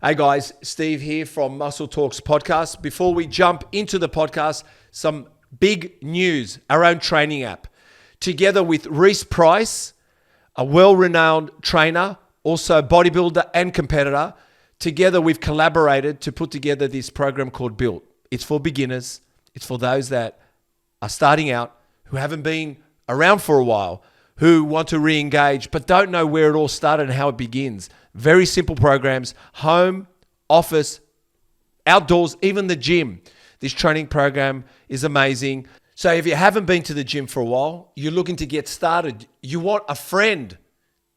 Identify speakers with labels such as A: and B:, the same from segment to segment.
A: Hey guys, Steve here from Muscle Talks podcast. Before we jump into the podcast, some big news. Our own training app. Together with Reese Price, a well-renowned trainer, also bodybuilder and competitor, together we've collaborated to put together this program called BILT. It's for beginners. It's for those that are starting out, who haven't been around for a while, who want to re-engage but don't know where it all started and how it begins. Very simple programs, home, office, outdoors, even the gym. This training program is amazing. So if you haven't been to the gym for a while, you're looking to get started, you want a friend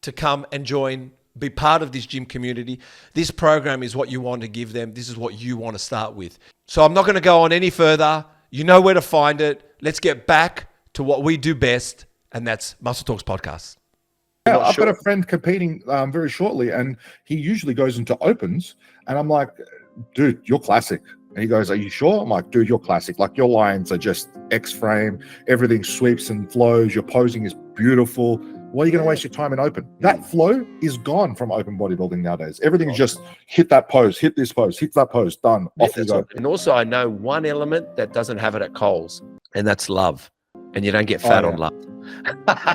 A: to come and join, be part of this gym community, this program is what you want to give them. This is what you want to start with. So I'm not going to go on any further. You know where to find it. Let's get back to what we do best, and that's Muscle Talks Podcast.
B: Yeah, I've got a friend competing very shortly, and he usually goes into opens, and I'm like, dude, you're classic. And he goes, are you sure? I'm like, dude, you're classic. Like, your lines are just X-frame. Everything sweeps and flows. Your posing is beautiful. Why are you going to waste your time in open? That flow is gone from open bodybuilding nowadays. Everything's just hit that pose, hit this pose, hit that pose, done. Off you go.
A: And also, I know one element that doesn't have it at Coles, and that's love. And you don't get fat on love.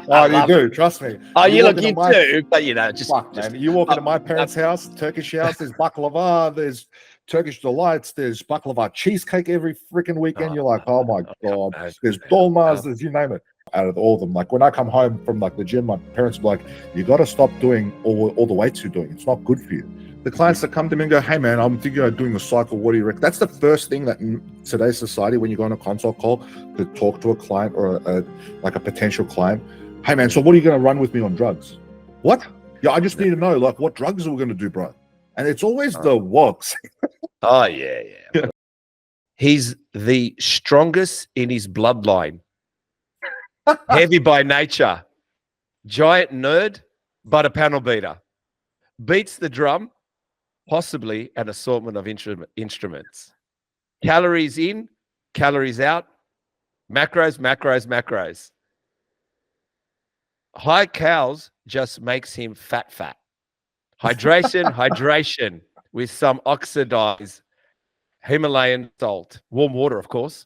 B: Oh, you do, trust me.
A: Oh, you do, but you know, just
B: man. You walk into my parents' house, Turkish house, there's baklava, there's Turkish delights, there's baklava cheesecake every freaking weekend. You're like, oh my God, there's dolmas, there's you name it. Out of all of them, like when I come home from like the gym, my parents are like, you got to stop doing all the weights you're doing. It's not good for you. The clients that come to me and go, hey man, I'm thinking of doing a cycle. What do you reckon? That's the first thing that in today's society, when you go on a consult call to talk to a client or like a potential client, hey man, so what are you going to run with me on drugs? What? Yeah, I just need to know like what drugs are we going to do, bro? And it's always the woks.
A: Oh yeah. He's the strongest in his bloodline. Heavy by nature, giant nerd, but a panel beater. Beats the drum, possibly an assortment of instruments. Calories in, calories out, macros. High calories just makes him fat. Hydration with some oxidized Himalayan salt. Warm water, of course.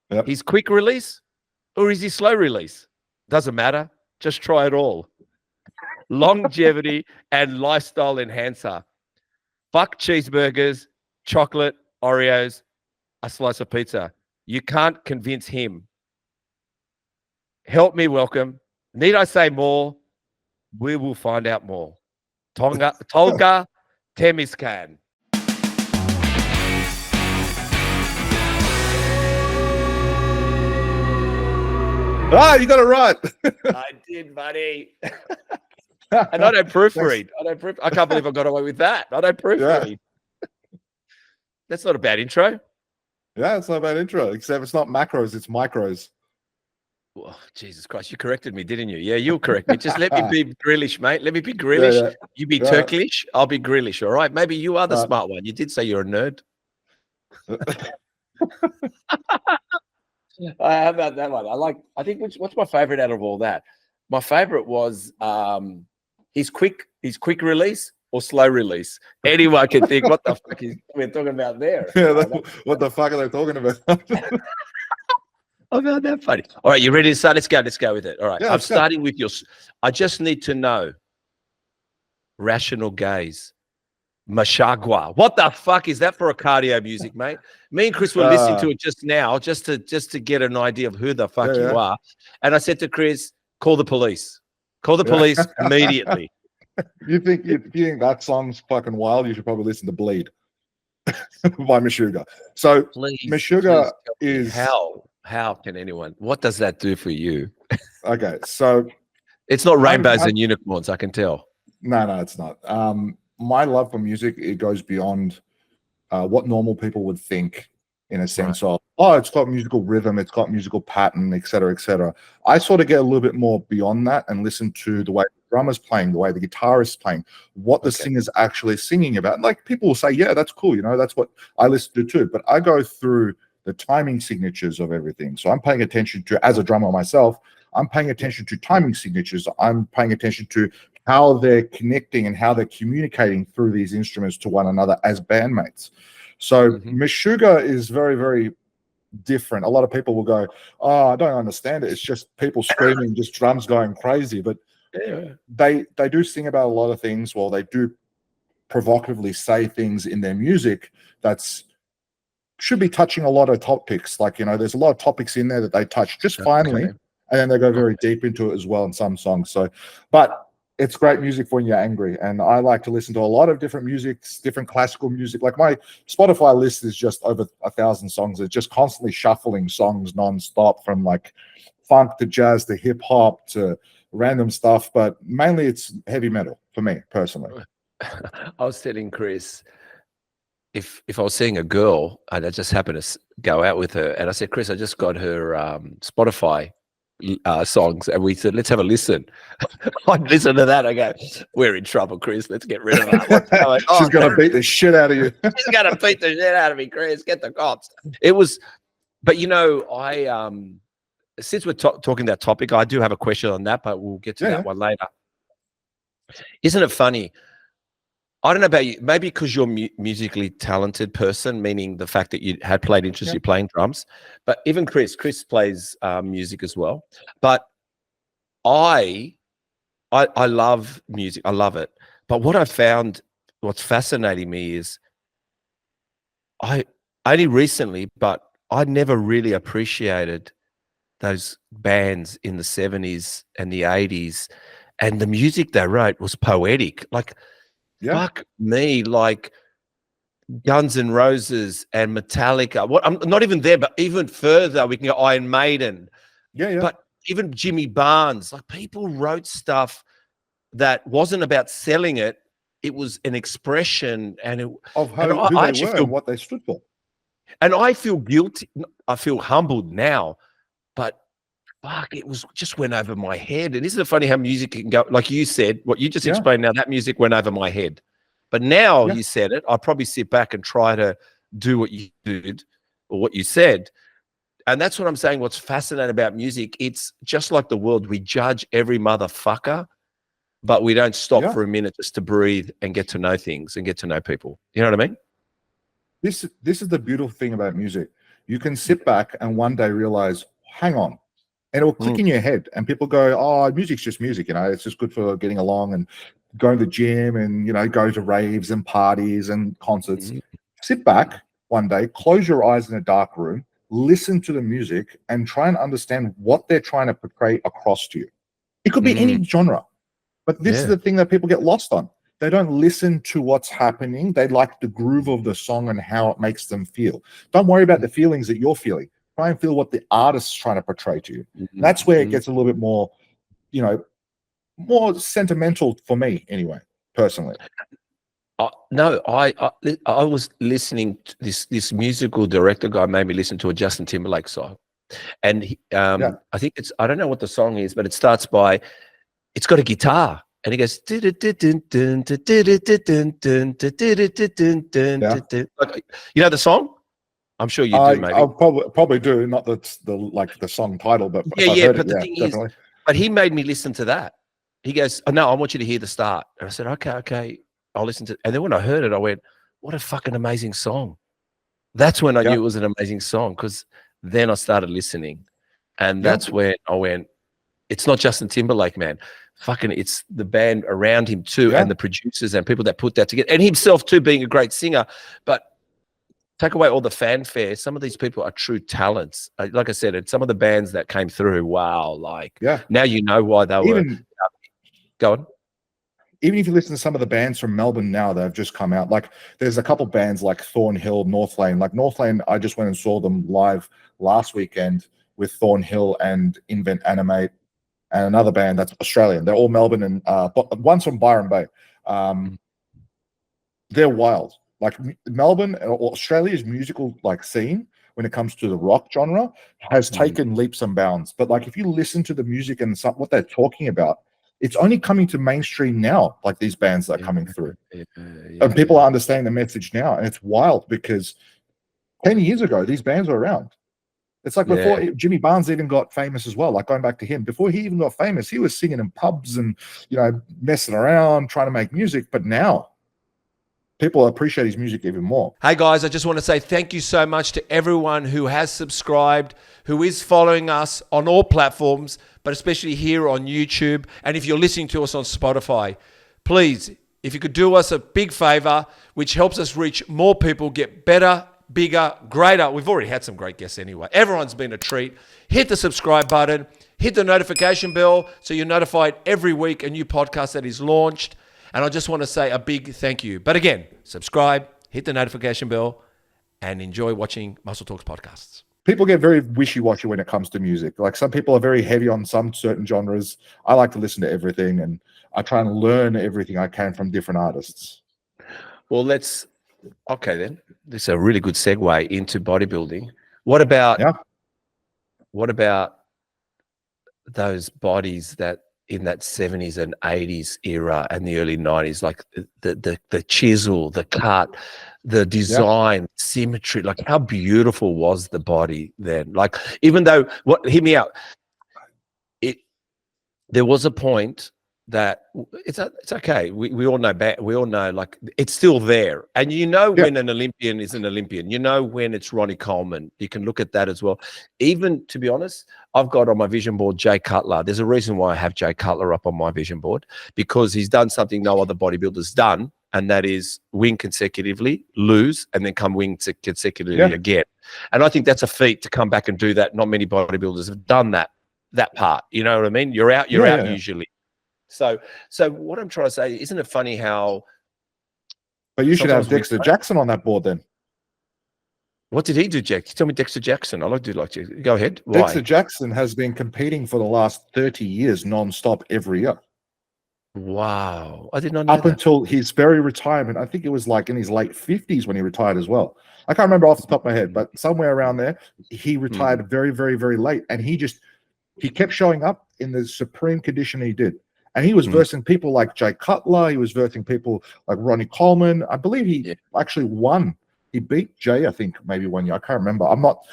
B: Yep.
A: He's quick release. Or is he slow release? Doesn't matter. Just try it all. Longevity and lifestyle enhancer. Fuck cheeseburgers, chocolate, Oreos, a slice of pizza. You can't convince him. Help me welcome. Need I say more? We will find out more. Tolga Temizkan.
B: Ah, you got it right.
A: I did, buddy. And I don't proofread. I can't believe I got away with that. I don't proofread. Yeah. That's not a bad intro.
B: Yeah, it's not a bad intro, except it's not macros, it's micros.
A: Oh, Jesus Christ, you corrected me, didn't you? Yeah, you'll correct me. Just let me be Grealish, mate. Let me be Grealish. Yeah. You be Turkish, I'll be Grealish, all right? Maybe you are the smart one. You did say you're a nerd. How about that one? I think what's my favorite out of all that? My favorite was his quick release or slow release. Anyone can think what the fuck we're talking about there.
B: Yeah, what the fuck are they talking about?
A: I found that funny. All right, you ready to start? Let's go with it. All right.
B: Yeah,
A: I'm starting with your I just need to know. Rational gaze. Mashagwa. What the fuck is that for a cardio music, mate? Me and Chris were listening to it just now, just to get an idea of who the fuck you are. And I said to Chris, call the police. Call the police immediately.
B: You think that song's fucking wild? You should probably listen to Bleed by Meshuggah. So Meshuggah is
A: how can anyone? What does that do for you?
B: Okay, so
A: it's not rainbows and unicorns, I can tell.
B: No, it's not. My love for music, it goes beyond what normal people would think in a sense of, oh, it's got musical rhythm, it's got musical pattern, et cetera, et cetera. I sort of get a little bit more beyond that and listen to the way the drummer's playing, the way the guitarist's playing, what the singer's actually singing about. Like, people will say, yeah, that's cool, you know, that's what I listen to too. But I go through the timing signatures of everything. So I'm paying attention to, as a drummer myself, I'm paying attention to timing signatures. I'm paying attention to how they're connecting and how they're communicating through these instruments to one another as bandmates. So Meshuggah is very, very different. A lot of people will go, oh, I don't understand it. It's just people screaming, just drums going crazy. But they do sing about a lot of things. Well, they do provocatively say things in their music that's should be touching a lot of topics. Like, you know, there's a lot of topics in there that they touch just finally, and then they go very deep into it as well in some songs. So, but it's great music for when you're angry. And I like to listen to a lot of different musics, different classical music. Like my Spotify list is just over 1,000 songs. It's just constantly shuffling songs nonstop, from like funk to jazz to hip hop to random stuff. But mainly it's heavy metal for me personally.
A: I was telling Chris, if I was seeing a girl and I just happened to go out with her, and I said, Chris, I just got her Spotify songs, and we said, let's have a listen. I'd listen to that. I go, we're in trouble, Chris. Let's get rid of her.
B: She's going to beat the shit out of you.
A: She's going to beat the shit out of me, Chris. Get the cops. It was, but you know, I since we're talking that topic, I do have a question on that, but we'll get to that one later. Isn't it funny? I don't know about you, maybe because you're a musically talented person, meaning the fact that you had played instruments, you're playing drums, but even Chris plays music as well. But I love music. I love it. But what I found, what's fascinating me is I only recently, but I never really appreciated those bands in the 70s and the 80s, and the music they wrote was poetic. Like, fuck me, like Guns N' Roses and Metallica. What, I'm not even there, but even further, we can go Iron Maiden. But even Jimmy Barnes, like people wrote stuff that wasn't about selling it. It was an expression, and it,
B: of how, who they were and what they stood for.
A: And I feel guilty. I feel humbled now, but fuck, it was just went over my head. And isn't it funny how music can go, like you said, what you just explained now, that music went over my head. But now you said it, I'll probably sit back and try to do what you did or what you said. And that's what I'm saying. What's fascinating about music, it's just like the world. We judge every motherfucker, but we don't stop for a minute just to breathe and get to know things and get to know people. You know what I mean?
B: This is the beautiful thing about music. You can sit back and one day realize, hang on, and it will click in your head, and people go, oh, music's just music, you know, it's just good for getting along and going to the gym and, you know, go to raves and parties and concerts. Sit back one day, close your eyes in a dark room, listen to the music, and try and understand what they're trying to portray across to you. It could be any genre, but this is the thing that people get lost on. They don't listen to what's happening. They like the groove of the song and how it makes them feel. Don't worry about the feelings that you're feeling. Try and feel what the artist's trying to portray to you. That's where it gets a little bit more, you know, more sentimental for me anyway, personally.
A: No, I was listening to this musical director guy made me listen to a Justin Timberlake song. And he, I think it's, I don't know what the song is, but it starts by, it's got a guitar. And he goes, like, you know the song? I'm sure you do, maybe.
B: I probably do, not the song title, but
A: but the thing is, but he made me listen to that. He goes, oh, no, I want you to hear the start. And I said, okay, I'll listen to it. And then when I heard it, I went, what a fucking amazing song. That's when I knew it was an amazing song, because then I started listening. And that's when I went, it's not Justin Timberlake, man. Fucking, it's the band around him too, and the producers and people that put that together, and himself too, being a great singer. But take away all the fanfare, some of these people are true talents. Like I said, it's some of the bands that came through, wow, like now you know why they were. Go on.
B: Even if you listen to some of the bands from Melbourne now that have just come out, like there's a couple bands like Thornhill, Northlane. Like Northlane, I just went and saw them live last weekend with Thornhill and Invent Animate, and another band that's Australian. They're all Melbourne, and one's from Byron Bay. They're wild. Like Melbourne or Australia's musical like scene when it comes to the rock genre has taken leaps and bounds. But like if you listen to the music and what they're talking about, it's only coming to mainstream now, like these bands that are coming through. And people are understanding the message now. And it's wild because 10 years ago, these bands were around. It's like before Jimmy Barnes even got famous as well, like going back to him, before he even got famous, he was singing in pubs and, you know, messing around, trying to make music. But now people appreciate his music even more.
A: Hey guys, I just want to say thank you so much to everyone who has subscribed, who is following us on all platforms, but especially here on YouTube. And if you're listening to us on Spotify, please, if you could do us a big favor, which helps us reach more people, get better, bigger, greater. We've already had some great guests anyway. Everyone's been a treat. Hit the subscribe button, hit the notification bell so you're notified every week a new podcast that is launched. And I just want to say a big thank you. But again, subscribe, hit the notification bell, and enjoy watching Muscle Talks podcasts.
B: People get very wishy-washy when it comes to music. Like some people are very heavy on some certain genres. I like to listen to everything, and I try and learn everything I can from different artists.
A: Well, okay then. This is a really good segue into bodybuilding. What about those bodies that in that 70s and 80s era and the early 90s, like the chisel, the cut, the design, symmetry, like how beautiful was the body then? Like, even though, hear me out, there was a point that it's okay. We all know like it's still there. And you know when an Olympian is an Olympian, you know when it's Ronnie Coleman. You can look at that as well. Even, to be honest, I've got on my vision board Jay Cutler. There's a reason why I have Jay Cutler up on my vision board, because he's done something no other bodybuilder's done, and that is win consecutively, lose, and then come win consecutively again. And I think that's a feat to come back and do that. Not many bodybuilders have done that part. You know what I mean? You're out usually. So what I'm trying to say, isn't it funny how?
B: But you should have Dexter Jackson on that board then.
A: What did he do, Jack? Tell me Dexter Jackson. I'd like to go ahead. Why?
B: Dexter Jackson has been competing for the last 30 years non-stop every year.
A: Wow. I did not know
B: Up until his very retirement. I think it was like in his late 50s when he retired as well. I can't remember off the top of my head, but somewhere around there, he retired very, very, very late. And he kept showing up in the supreme condition he did. And he was versing people like Jay Cutler. He was versing people like Ronnie Coleman. I believe he actually won. He beat Jay, I think, maybe one year. I can't remember. I'm not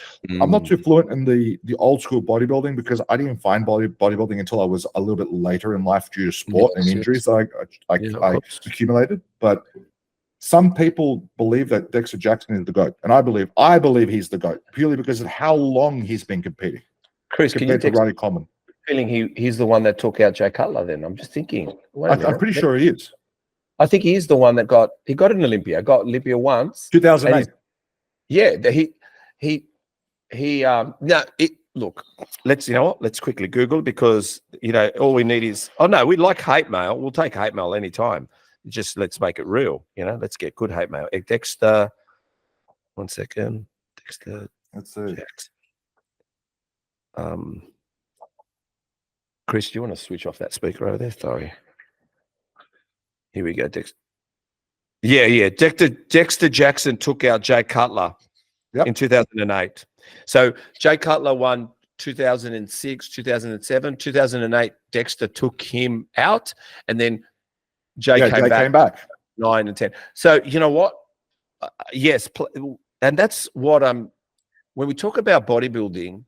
B: too fluent in the old school bodybuilding, because I didn't find bodybuilding until I was a little bit later in life due to sport and injuries I accumulated. But some people believe that Dexter Jackson is the GOAT, and I believe he's the GOAT purely because of how long he's been competing.
A: Chris,
B: compared to Ronnie Coleman.
A: Feeling he's the one that took out Jay Cutler then. I'm just thinking.
B: I'm pretty sure he is.
A: I think he is the one that got an Olympia. Got Olympia once.
B: 2008.
A: Look, let's quickly Google, because all we need is we like hate mail. We'll take hate mail anytime. Just let's make it real. Let's get good hate mail. Dexter, 1 second. Dexter.
B: Let's see.
A: Chris, do you want to switch off that speaker over there? Sorry. Here we go, Dexter. Yeah. Dexter Jackson took out Jay Cutler in 2008. So Jay Cutler won 2006, 2007, 2008. Dexter took him out, and then Jay came back 9 and 10. So you know what? Yes, and that's what when we talk about bodybuilding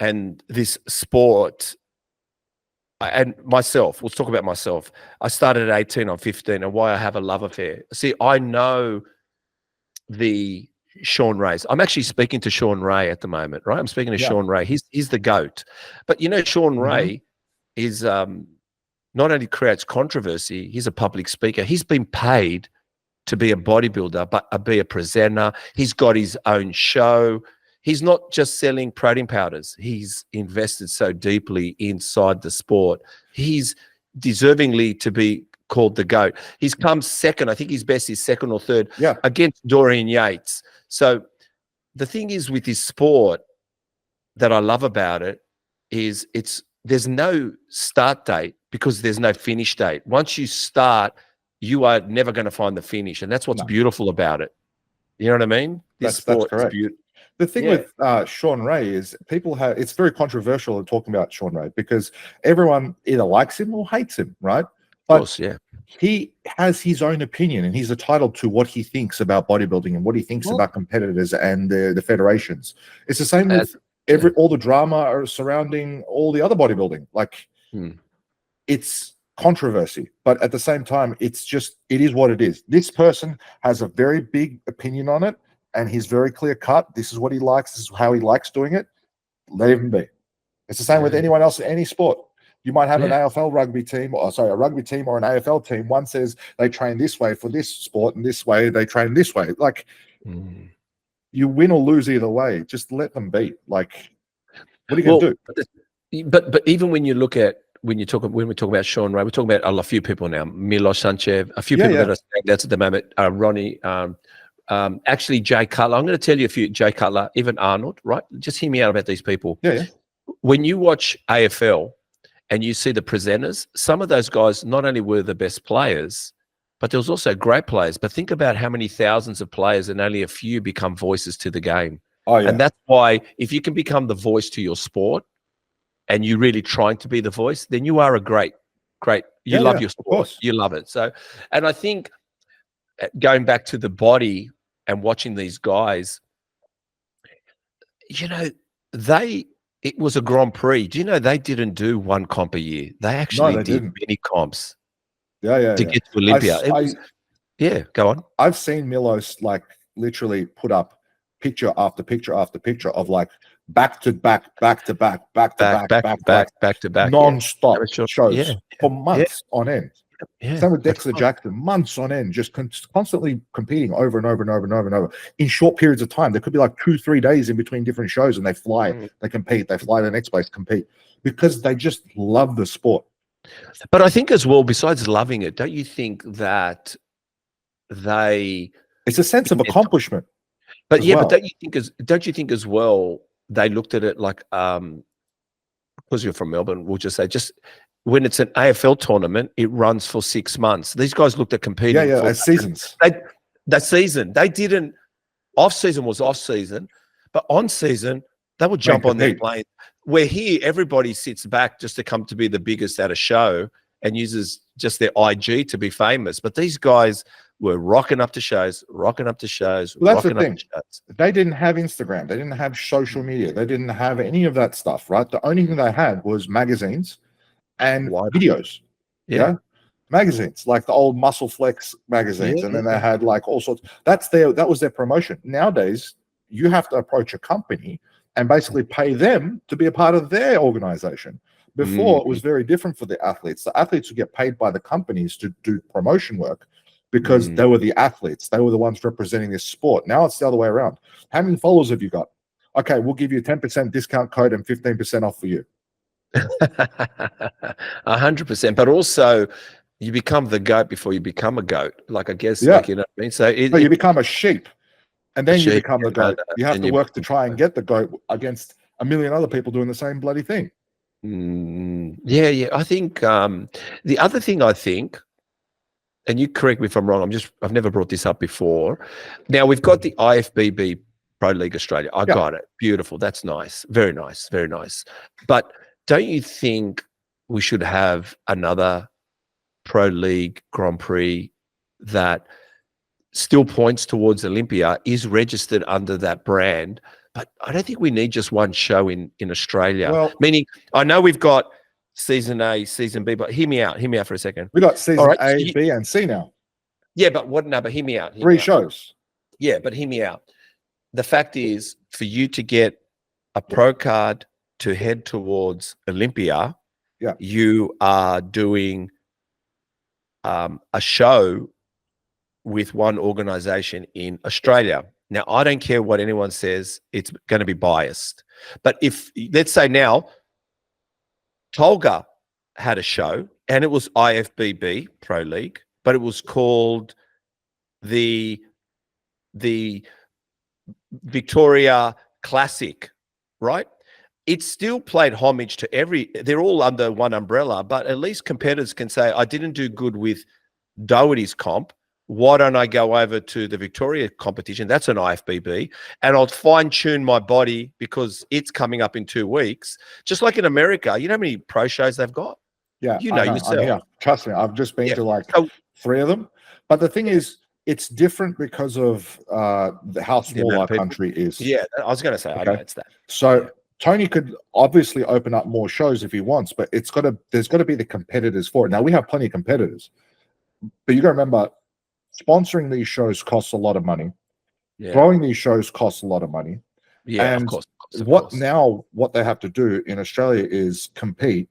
A: and this sport. And myself, let's talk about myself. I started at 18, I'm 15, and why I have a love affair. See, I know the Sean Rays. I'm actually speaking to Sean Ray at the moment, right? I'm speaking to Sean Ray. He's the GOAT. But Sean Ray is not only creates controversy, he's a public speaker. He's been paid to be a bodybuilder, but be a presenter. He's got his own show. He's not just selling protein powders. He's invested so deeply inside the sport. He's deservingly to be called the GOAT. He's come second. I think his best is second or third against Dorian Yates. So the thing is with this sport that I love about it is there's no start date because there's no finish date. Once you start, you are never going to find the finish. And that's what's beautiful about it. You know what I mean?
B: That's correct. The thing with Sean Ray is it's very controversial talking about Sean Ray, because everyone either likes him or hates him, right? But
A: of course,
B: he has his own opinion, and he's entitled to what he thinks about bodybuilding and what he thinks about competitors and the federations. It's the same with all the drama are surrounding all the other bodybuilding. Like it's controversy, but at the same time, it is what it is. This person has a very big opinion on it, and he's very clear cut. This is what he likes. This is how he likes doing it. Let him be. It's the same with anyone else in any sport. You might have an AFL rugby team, or sorry, a rugby team or an AFL team. One says they train this way for this sport, and this way they train this way. Like you win or lose either way. Just let them be. Like, what are you going to
A: do? But even when you look at when we talk about Sean Ray, we're talking about a few people now. Milos Sanchez, a few people that are saying that's at the moment. Ronnie, actually Jay Cutler. I'm going to tell you a few. Jay Cutler, even Arnold. Right? Just hear me out about these people.
B: Yeah.
A: When you watch AFL and you see the presenters, some of those guys not only were the best players, but there was also great players. But think about how many thousands of players and only a few become voices to the game.
B: Oh, yeah.
A: And that's why if you can become the voice to your sport and you're really trying to be the voice, then you are a great, you love your sport. You love it. So, and I think going back to the body and watching these guys, you know, it was a Grand Prix. Do you know they didn't do one comp a year? They actually did many comps.
B: To
A: get to Olympia. Go on.
B: I've seen Milos like literally put up picture after picture after picture of like back to back, non-stop shows for months on end. Same with Dexter Jackson, months on end, just constantly competing over and over and over and over and over in short periods of time. There could be like 2-3 days in between different shows, and they fly, they compete, they fly to the next place, compete, because they just love the sport.
A: But I think as well, besides loving it, don't you think that
B: it's a sense of accomplishment?
A: But but don't you think as well they looked at it like because you're from Melbourne, we'll just say when it's an AFL tournament, it runs for 6 months. These guys looked at competing for
B: seasons.
A: That season. They didn't off season was off season, but on season they would jump on their plane. Where here everybody sits back just to come to be the biggest at a show and uses just their IG to be famous. But these guys were rocking up to shows. Well, that's the thing. They didn't have Instagram. They didn't have social media. They didn't have any of that stuff, right? The only thing they had was magazines and videos. Magazines, like the old Muscle Flex magazines. And then they had like all sorts. That was their promotion. Nowadays, you have to approach a company and basically pay them to be a part of their organization. Before, it was very different for the athletes. The athletes would get paid by the companies to do promotion work because they were the athletes. They were the ones representing this sport. Now it's the other way around. How many followers have you got? Okay, we'll give you a 10% discount code and 15% off for you. 100%. But also, you become the goat before you become a goat. Like, I guess, like, you know what I mean? So
B: you become a sheep. And then you become the GOAT. You have to work to try and get the GOAT against a million other people doing the same bloody thing.
A: I think the other thing I think, and you correct me if I'm wrong, I've never brought this up before. Now we've got the IFBB Pro League Australia. I got it. Beautiful. That's nice. Very nice. Very nice. But don't you think we should have another Pro League Grand Prix that still points towards Olympia, is registered under that brand, but I don't think we need just one show in Australia. Well, meaning, I know we've got season A, season B, but hear me out for a second.
B: We got season A, B, and C now.
A: Yeah, but but hear me out.
B: 3 shows.
A: Yeah, but hear me out. The fact is, for you to get a pro card to head towards Olympia, you are doing a show with one organization in Australia. Now, I don't care what anyone says, it's going to be biased. But if, let's say now, Tolga had a show and it was IFBB Pro League, but it was called the Victoria Classic, right? It still played homage to they're all under one umbrella, but at least competitors can say, I didn't do good with Doherty's comp. Why don't I go over to the Victoria competition? That's an IFBB. And I'll fine-tune my body because it's coming up in 2 weeks. Just like in America, you know how many pro shows they've got?
B: Yeah,
A: you know yourself.
B: Trust me, I've just been to like 3 of them. But the thing is, it's different because of how small our country is.
A: Yeah, I was going to say, I know it's that.
B: So Tony could obviously open up more shows if he wants, but there's got to be the competitors for it. Now we have plenty of competitors, but you got to remember, sponsoring these shows costs a lot of money.
A: Yeah.
B: Throwing these shows costs a lot of money.
A: Yeah,
B: and
A: of course.
B: What they have to do in Australia is compete,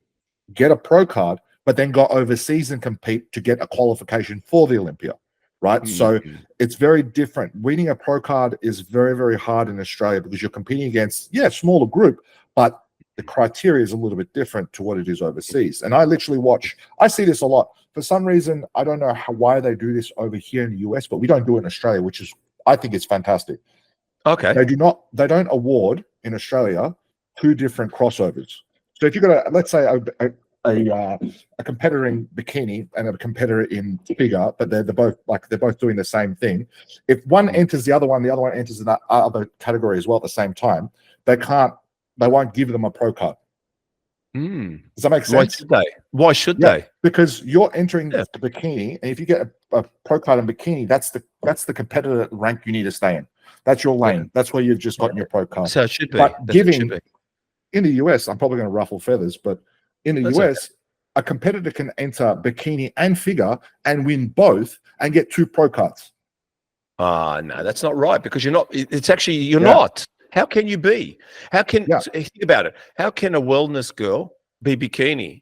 B: get a pro card, but then go overseas and compete to get a qualification for the Olympia, right? So it's very different. Winning a pro card is very, very hard in Australia because you're competing against, a smaller group, but the criteria is a little bit different to what it is overseas. And I see this a lot. For some reason, I don't know why they do this over here in the US, but we don't do it in Australia, which is, I think it's fantastic.
A: Okay.
B: They don't award in Australia 2 different crossovers. So if you've got let's say a competitor in bikini and a competitor in figure, but they're both doing the same thing. If one enters the other one enters in that other category as well at the same time, they won't give them a pro card. Does that make sense?
A: Why should they?
B: Because you're entering the bikini, and if you get a pro card in bikini, that's the competitor rank you need to stay in. That's your lane. Yeah. That's where you've just gotten your pro card.
A: So it should be.
B: But in the US, I'm probably going to ruffle feathers, but in the US, a competitor can enter bikini and figure and win both and get 2 pro cards.
A: No, that's not right, because you're not. It's actually you're not. How can you be? Think about it. How can a wellness girl be bikini?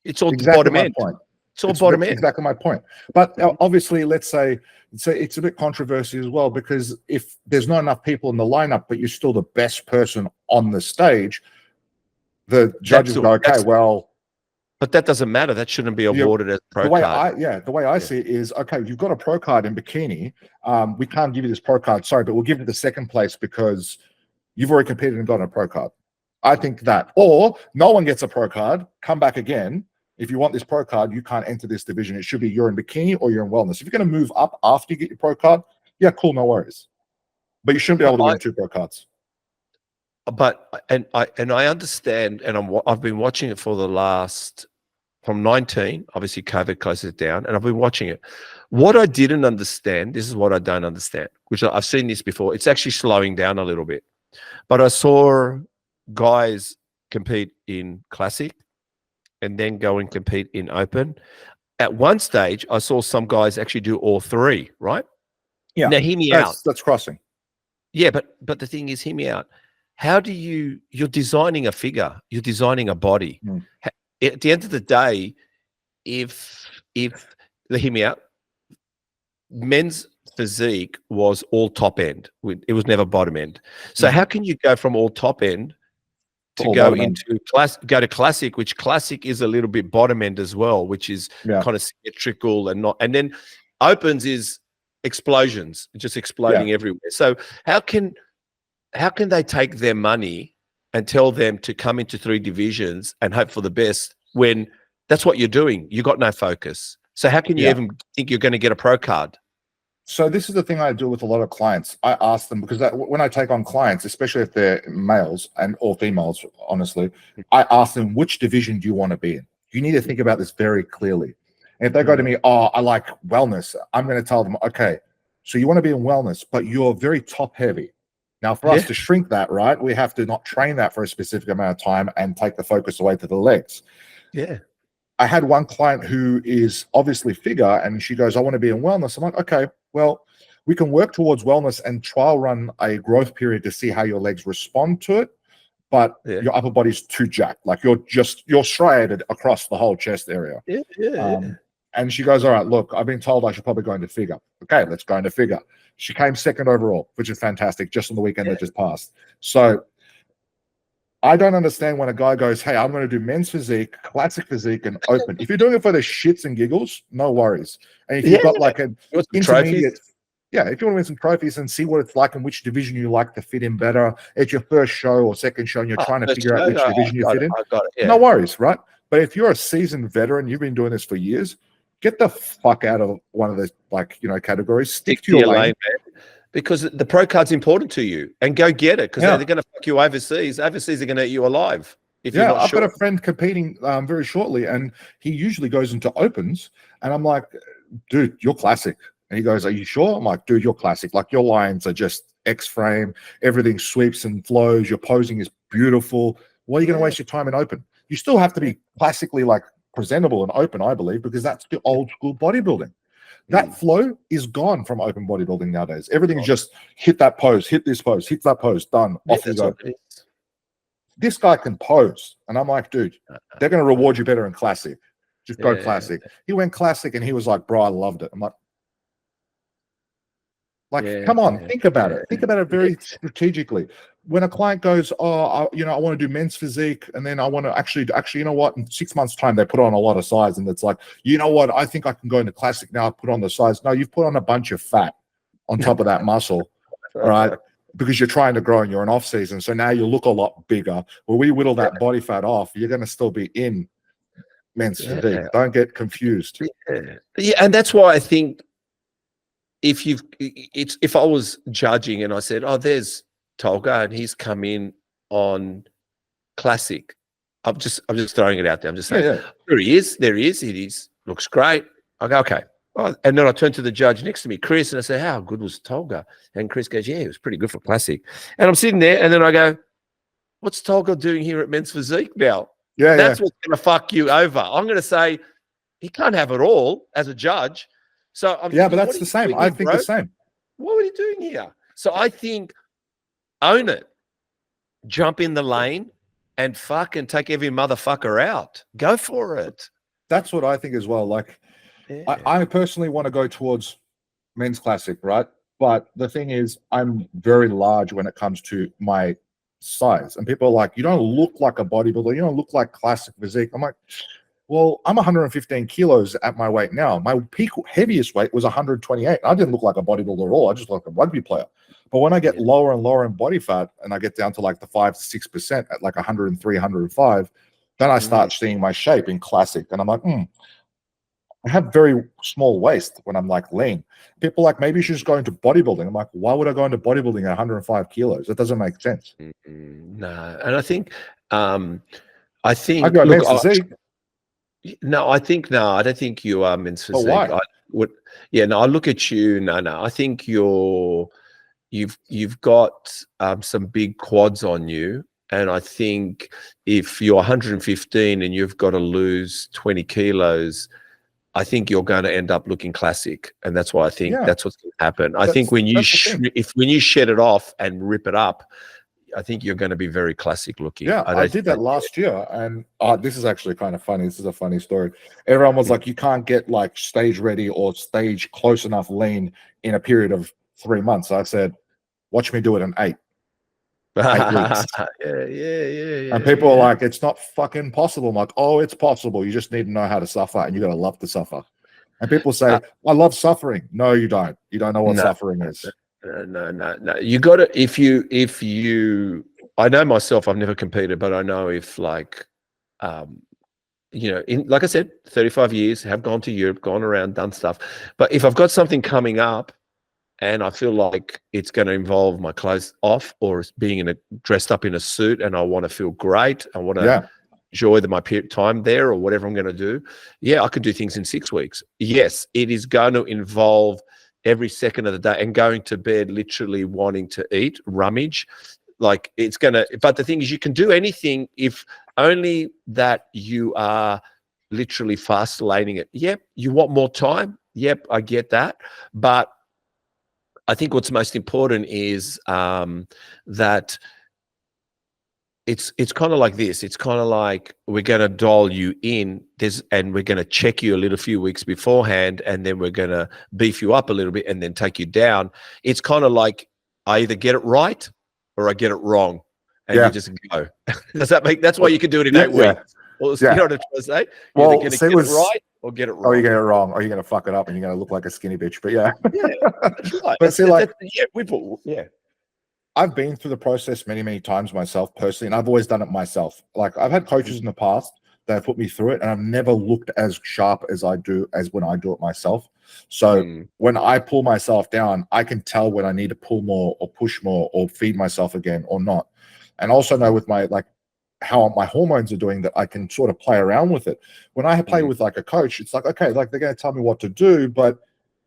A: It's all
B: exactly
A: bottom end.
B: Point.
A: It's bottom end.
B: Exactly my point. But obviously, let's say it's a bit controversial as well, because if there's not enough people in the lineup, but you're still the best person on the stage, the judges go, okay, well.
A: But that doesn't matter. That shouldn't be awarded as a pro card.
B: The way I see it is, okay, you've got a pro card in bikini. We can't give you this pro card, sorry, but we'll give you the second place because you've already competed and gotten a pro card. I think that. Or no one gets a pro card, come back again. If you want this pro card, you can't enter this division. It should be you're in bikini or you're in wellness. If you're going to move up after you get your pro card, yeah, cool, no worries. But you shouldn't be able to win 2 pro cards.
A: But I understand, and I've been watching it for the last. From 19, obviously COVID closes it down, and I've been watching it. What I didn't understand, this is what I don't understand, which I've seen this before. It's actually slowing down a little bit. But I saw guys compete in Classic and then go and compete in Open. At one stage, I saw some guys actually do all 3, right?
B: Yeah.
A: Now, hear me out.
B: That's crossing.
A: Yeah, but the thing is, hear me out. How do you're designing a figure, you're designing a body. At the end of the day, if hear me out, men's physique was all top end. It was never bottom end. So how can you go from all top end to go into classic, which classic is a little bit bottom end as well, which is kind of symmetrical and then opens is explosions, just exploding everywhere. So how can they take their money and tell them to come into 3 divisions and hope for the best when that's what you're doing? You got no focus. So how can you even think you're going to get a pro card?
B: So this is the thing I do with a lot of clients. I ask them, because when I take on clients, especially if they're males or females, honestly, I ask them, which division do you want to be in? You need to think about this very clearly. And if they go to me, oh, I like wellness, I'm going to tell them, okay, so you want to be in wellness, but you're very top heavy. Now, for us to shrink that, right, we have to not train that for a specific amount of time and take the focus away to the legs.
A: Yeah.
B: I had one client who is obviously figure, and she goes, I want to be in wellness. I'm like, okay, well, we can work towards wellness and trial run a growth period to see how your legs respond to it. But your upper body's too jacked. Like you're striated across the whole chest area. And she goes, all right, look, I've been told I should probably go into figure. Okay, let's go into figure. She came 2nd overall, which is fantastic, just on the weekend that just passed. So I don't understand when a guy goes, hey, I'm going to do men's physique, classic physique, and open. If you're doing it for the shits and giggles, no worries. And if you've got like an intermediate, if you want to win some trophies and see what it's like and which division you like to fit in better, it's your first show or second show and you're trying to figure out which division you fit in, no worries, right? But if you're a seasoned veteran, you've been doing this for years, get the fuck out of one of those categories. Stick to your lane.
A: Because the pro card's important to you, and go get it, because they're going to fuck you overseas. Overseas, they're going to eat you alive. If you're not
B: I've
A: sure.
B: got a friend competing very shortly, and he usually goes into opens, and I'm like, dude, you're classic. And he goes, are you sure? I'm like, dude, you're classic. Like your lines are just X-frame. Everything sweeps and flows. Your posing is beautiful. Why are you going to waste your time in open? You still have to be classically like presentable and open, I believe, because that's the old school bodybuilding. That flow is gone from open bodybuilding nowadays. Everything is just hit that pose, hit this pose, hit that pose, done, off you go. This guy can pose. And I'm like, dude, they're going to reward you better in classic. Just go classic. He went classic and he was like, bro, I loved it. I'm like, come on, think about it. Think about it very strategically. When a client goes, oh, I want to do men's physique, and then I want to actually, you know what? In 6 months' time, they put on a lot of size, and it's like, you know what? I think I can go into classic now. Put on the size. No, you've put on a bunch of fat on top of that muscle, right? Because you're trying to grow and you're in off season, so now you look a lot bigger. Well, we whittle that body fat off. You're going to still be in men's physique. Don't get confused.
A: Yeah, and that's why I think if I was judging and I said, oh, there's Tolga and he's come in on classic, I'm just throwing it out there. I'm just saying, there he is. It is. Looks great. I go, okay. Oh, and then I turn to the judge next to me, Chris, and I say, how good was Tolga? And Chris goes, yeah, it was pretty good for classic. And I'm sitting there, and then I go, what's Tolga doing here at Men's Physique now? That's what's going to fuck you over. I'm going to say he can't have it all as a judge. So I'm
B: thinking, but that's the same. I think the same.
A: What are you doing here? So I think own it, jump in the lane, and fucking take every motherfucker out. Go for it.
B: That's what I think as well. Like, I personally want to go towards men's classic, right? But the thing is, I'm very large when it comes to my size, and people are like, "You don't look like a bodybuilder. You don't look like classic physique." I'm like, well, I'm 115 kilos at my weight now. My peak heaviest weight was 128. I didn't look like a bodybuilder at all. I just looked like a rugby player. But when I get lower and lower in body fat and I get down to like the 5 to 6% at like 103, 105, then I start seeing my shape in classic. And I'm like, I have very small waist when I'm like lean. People are like, maybe you should just go into bodybuilding. I'm like, why would I go into bodybuilding at 105 kilos? That doesn't make sense.
A: No. And I think I
B: go men's physique.
A: No, I don't think you are men's physique.
B: Why?
A: I look at you. No. I think you've got some big quads on you. And I think if you're 115 and you've got to lose 20 kilos, I think you're going to end up looking classic. And that's why I think that's what's going to happen. I think when you shed it off and rip it up, I think you're going to be very classic looking.
B: Yeah, I did that last year. And this is actually kind of funny. This is a funny story. Everyone was like, you can't get like stage ready or stage close enough lean in a period of 3 months. I said, watch me do it in 8 weeks. And people are like, it's not fucking possible. I'm like, oh, it's possible. You just need to know how to suffer, and you got to love to suffer. And people say, I love suffering. No, you don't. You don't know what suffering is.
A: No. You got to, if you, I know myself, I've never competed, but I know if like, like I said, 35 years, have gone to Europe, gone around, done stuff. But if I've got something coming up and I feel like it's going to involve my clothes off or being dressed up in a suit and I want to feel great, I want to enjoy my time there or whatever I'm going to do. Yeah, I could do things in 6 weeks. Yes, it is going to involve every second of the day and going to bed literally wanting to eat, rummage. Like it's going to, but the thing is you can do anything if only that you are literally fast laning it. Yep. You want more time. Yep. I get that. But I think what's most important is that it's kind of like this. It's kind of like we're going to dial you in and we're going to check you a little few weeks beforehand, and then we're going to beef you up a little bit and then take you down. It's kind of like I either get it right or I get it wrong, and you just go. Does that make? That's why you can do it in 8 weeks. Well, you know what I'm trying to say? You're either going to get it right or get it wrong.
B: Or you get it wrong, or you're going to fuck it up and you're going to look like a skinny bitch. But
A: that's right.
B: But see, like,
A: yeah.
B: I've been through the process many, many times myself personally, and I've always done it myself. Like I've had coaches in the past that have put me through it, and I've never looked as sharp as I do as when I do it myself. So when I pull myself down, I can tell when I need to pull more or push more or feed myself again or not. And also know with my how my hormones are doing that I can sort of play around with it. When I play with like a coach, it's like, okay, like they're going to tell me what to do, but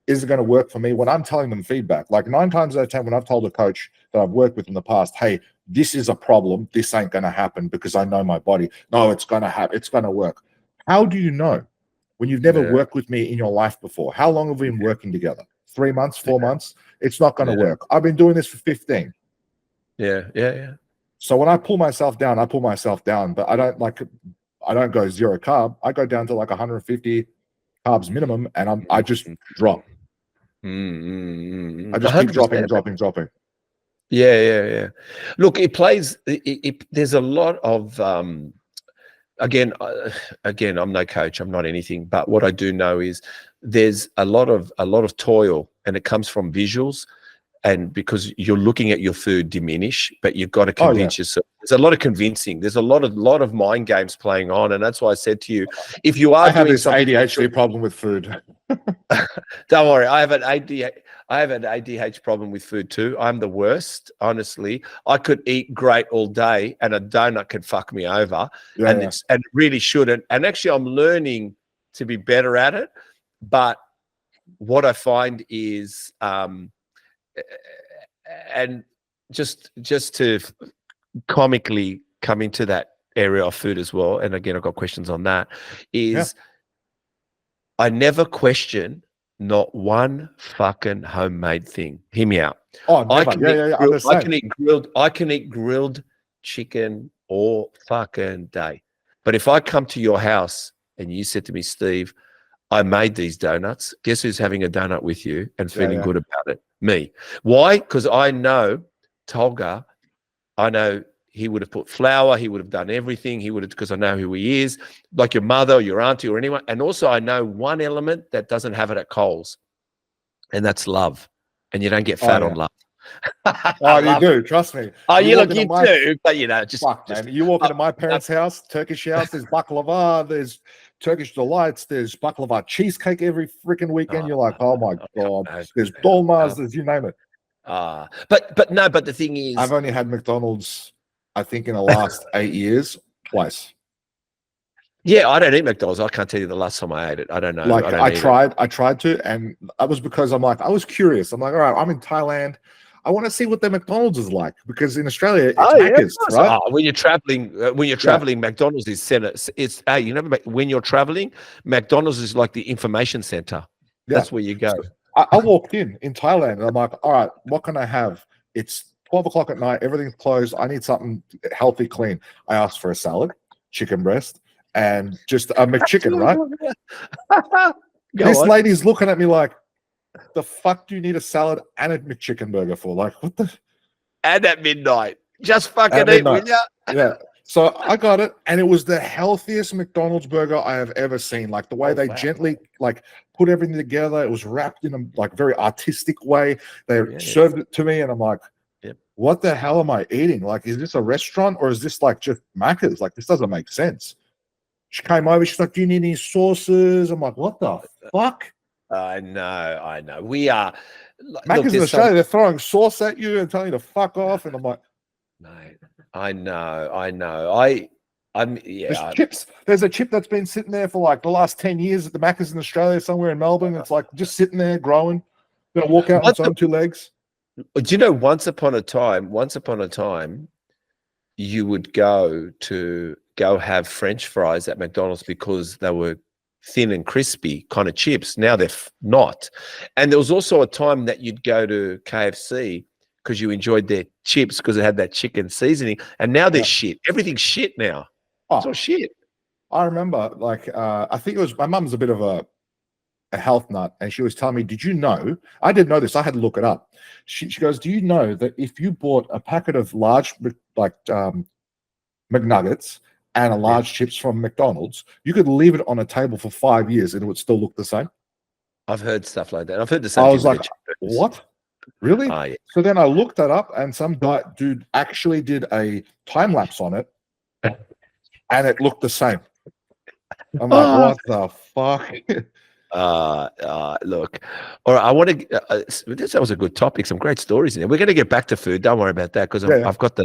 B: is it going to work for me when I'm telling them feedback? Like 9 times out of 10, when I've told a coach that I've worked with in the past, hey, this is a problem. This ain't going to happen because I know my body. No, it's going to happen. It's going to work. How do you know when you've never worked with me in your life before? How long have we been working together? 3 months, 4 months? It's not going to work. I've been doing this for 15.
A: Yeah.
B: So when I pull myself down, I pull myself down, but I don't go 0 carb. I go down to like 150 carbs minimum, and I just drop. I just keep dropping.
A: Yeah. Look, it plays. There's a lot of again, I'm no coach. I'm not anything. But what I do know is there's a lot of toil, and it comes from visuals. And because you're looking at your food diminish, but you've got to convince yourself. There's a lot of convincing. There's a lot of mind games playing on, and that's why I said to you, if you are doing
B: this ADHD problem with food.
A: Don't worry, I have an ADHD problem with food too. I'm the worst, honestly. I could eat great all day, and a donut could fuck me over, and it really shouldn't. And actually, I'm learning to be better at it. But what I find is, and just to comically come into that area of food as well, and again, I've got questions on that, is I never question not one fucking homemade thing. Hear me out.
B: Oh, never.
A: I can eat grilled chicken all fucking day. But if I come to your house and you said to me, Steve, I made these donuts, guess who's having a donut with you and feeling good about it? Me. Why? Because I know Tolga, I know he would have put flour, he would have done everything, he would have, because I know who he is, like your mother or your auntie or anyone. And also I know one element that doesn't have it at Coles, and that's love. And you don't get fat on love.
B: Oh, you do, trust me.
A: Oh, you do, but
B: man, you walk into my parents' house, Turkish house, there's baklava, there's Turkish delights, there's baklava cheesecake every freaking weekend. You're like, oh my God, there's dolmas, there's you name it.
A: But the thing is,
B: I've only had McDonald's, I think, in the last 8 years, twice.
A: Yeah, I don't eat McDonald's. I can't tell you the last time I ate it. I don't know.
B: Like I tried to, and that was because I was curious. I'm like, all right, I'm in Thailand. I want to see what their McDonald's is like, because in Australia it's Macca's, right?
A: When you're traveling, McDonald's is center. It's when you're traveling, McDonald's is like the information center. That's where you go.
B: I walked in Thailand, and I'm like, all right, what can I have? It's 12 o'clock at night. Everything's closed. I need something healthy, clean. I asked for a salad, chicken breast, and just a McChicken, right? This lady's looking at me like, the fuck do you need a salad and a McChicken burger for? Like, what the?
A: And at midnight. Just fucking eat, will ya?
B: Yeah. So I got it, and it was the healthiest McDonald's burger I have ever seen. Like the way they gently put everything together. It was wrapped in a very artistic way. They served it to me, and I'm like, what the hell am I eating? Like, is this a restaurant, or is this like just Macca's? Like, this doesn't make sense. She came over, she's like, do you need any sauces? I'm like, what the fuck?
A: I know. We are
B: Macca's in Australia, they're throwing sauce at you and telling you to fuck off, and I'm like,
A: mate, I know.
B: There's chips. There's a chip that's been sitting there for like the last 10 years at the Macca's in Australia, somewhere in Melbourne. It's like just sitting there growing. Gonna walk out on its own 2 legs.
A: Do you know, once upon a time, you would go have French fries at McDonald's because they were thin and crispy kind of chips. Now they're not. And there was also a time that you'd go to KFC because you enjoyed their chips because it had that chicken seasoning. And now they're shit. Everything's shit now. It's all shit.
B: I remember, I think it was, my mum's a bit of a health nut, and she was telling me, did you know, I didn't know this, I had to look it up. She goes, do you know that if you bought a packet of large McNuggets and a large chips from McDonald's, you could leave it on a table for 5 years and it would still look the same?
A: I've heard stuff like that. I've heard the same.
B: I was like, what? Really?
A: Yeah.
B: So then I looked that up, and some dude actually did a time lapse on it, and it looked the same. I'm like, what the fuck?
A: Look, all right. I want to. That was a good topic. Some great stories in there. We're going to get back to food. Don't worry about that because I've got